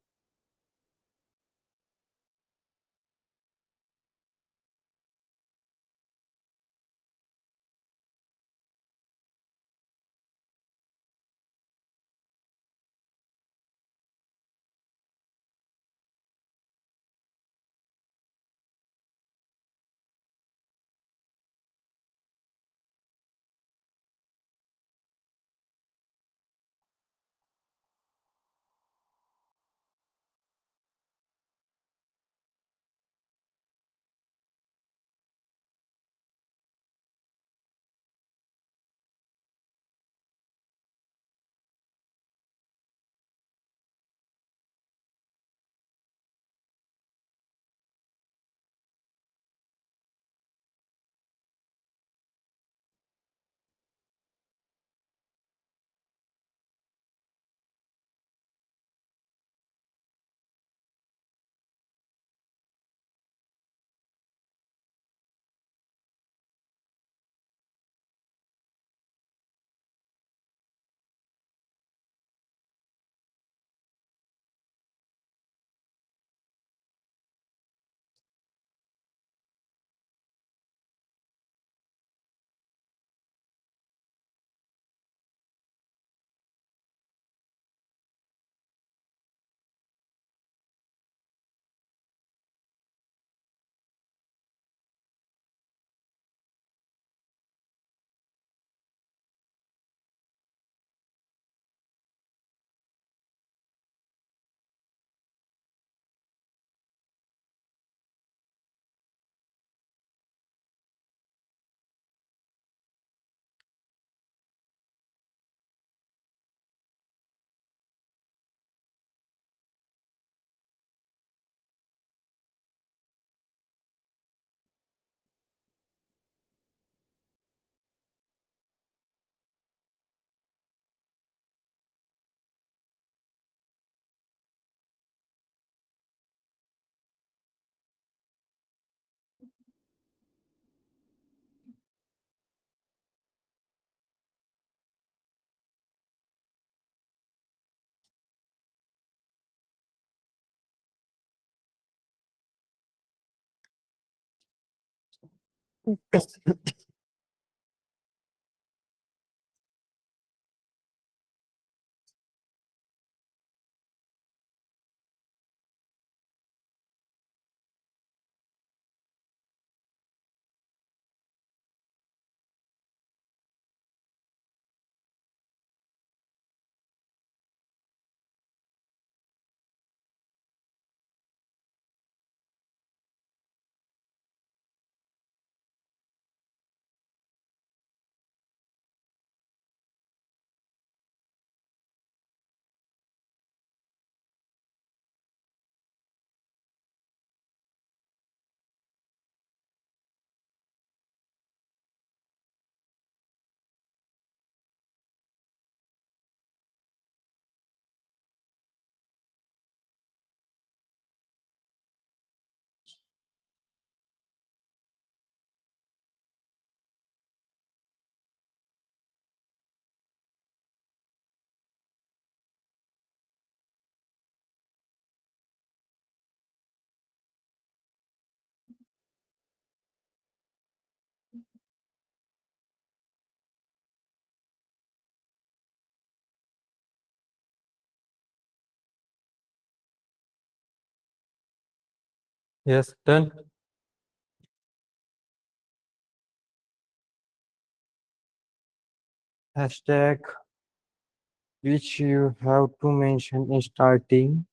Yes, done. Hashtag which you have to mention in starting.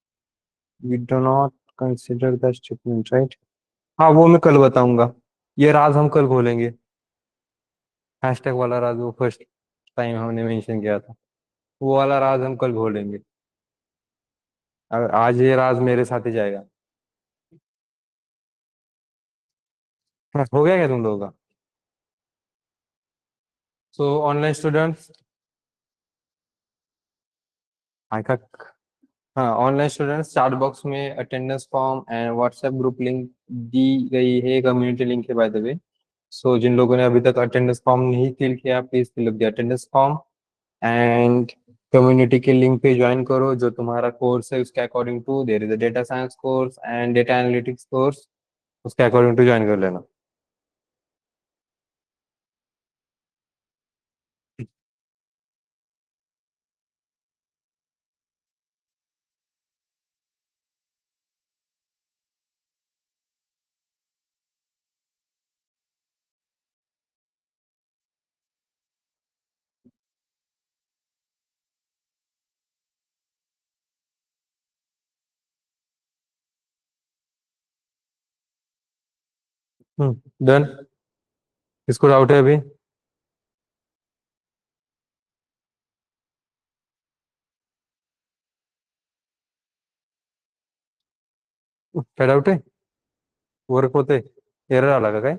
We do not consider the statement, right? हाँ, वो मैं कल बताऊंगा। ये राज हम कल खोलेंगे। हैशटैग वाला राज वो फर्स्ट टाइम हमने मेंशन किया था, वो वाला राज हम कल खोलेंगे। आज ये राज मेरे साथ ही जाएगा। हाँ, हो गया क्या तुम लोगों का? सो ऑनलाइन स्टूडेंट्स, हाँ ऑनलाइन स्टूडेंट्स, चैट बॉक्स में attendance form and WhatsApp group link दी गई है, कम्युनिटी लिंक है बाय द वे। सो जिन लोगों ने अभी तक अटेंडेंस फॉर्म नहीं फिल किया, please fill up the attendance form and community के लिंक पे ज्वाइन करो। जो तुम्हारा कोर्स है उसके according to, there is a data science course and data analytics course, उसके अकॉर्डिंग टू ज्वाइन कर लेना। डन। किसको डाउट है अभी? काय डाउट आहे? वर्क होते? एरर आला का काय?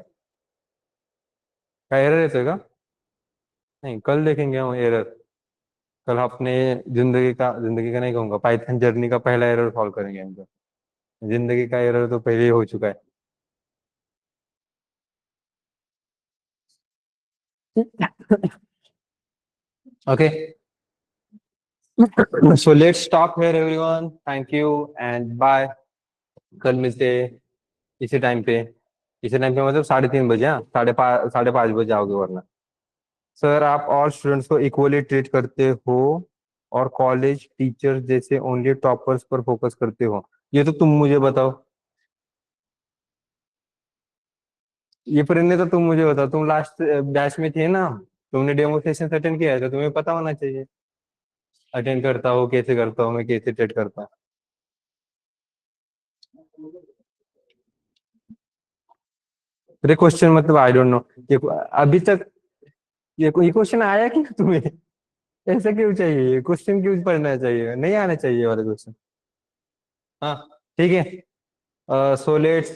काय एरर येतोय का? नहीं, कल देखेंगे हम एरर। कल अपने जिंदगी का नहीं कहूंगा, पाइथन जर्नी का पहला एरर सॉल्व करेंगे हम तो। जिंदगी का एरर तो पहले ही हो चुका है। Okay, so let's stop here everyone, thank you and bye. कल मिलते हैं इसी टाइम पे। इसी टाइम पे मतलब 3:30 बजे, हाँ 5:30 बजे आओगे वरना। सर आप और स्टूडेंट्स को इक्वली ट्रीट करते हो और कॉलेज टीचर्स जैसे ओनली टॉपर्स पर फोकस करते हो, ये तो तुम मुझे बताओ। ये परिंदे तो तुम मुझे बताओ, तुम लास्ट बैच में थे ना, तुमने डेमो सेशन अटेंड किया है तो तुम्हें पता होना चाहिए। अटेंड करता हो, कैसे करता हूँ मैं, कैसे ट्रीट करता हूँ। अरे क्वेश्चन मतलब आई डोंट नो। ये अभी तक ये कोई क्वेश्चन आया कि तुम्हें? ऐसा क्यों चाहिए क्वेश्चन, क्यों पढ़ना चाहिए? नहीं आना चाहिए ये वाले क्वेश्चन। हाँ ठीक है, सो लेट्स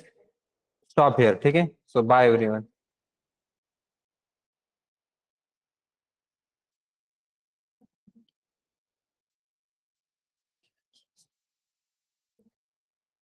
स्टॉप हियर, ठीक है। सो बाय एवरीवन।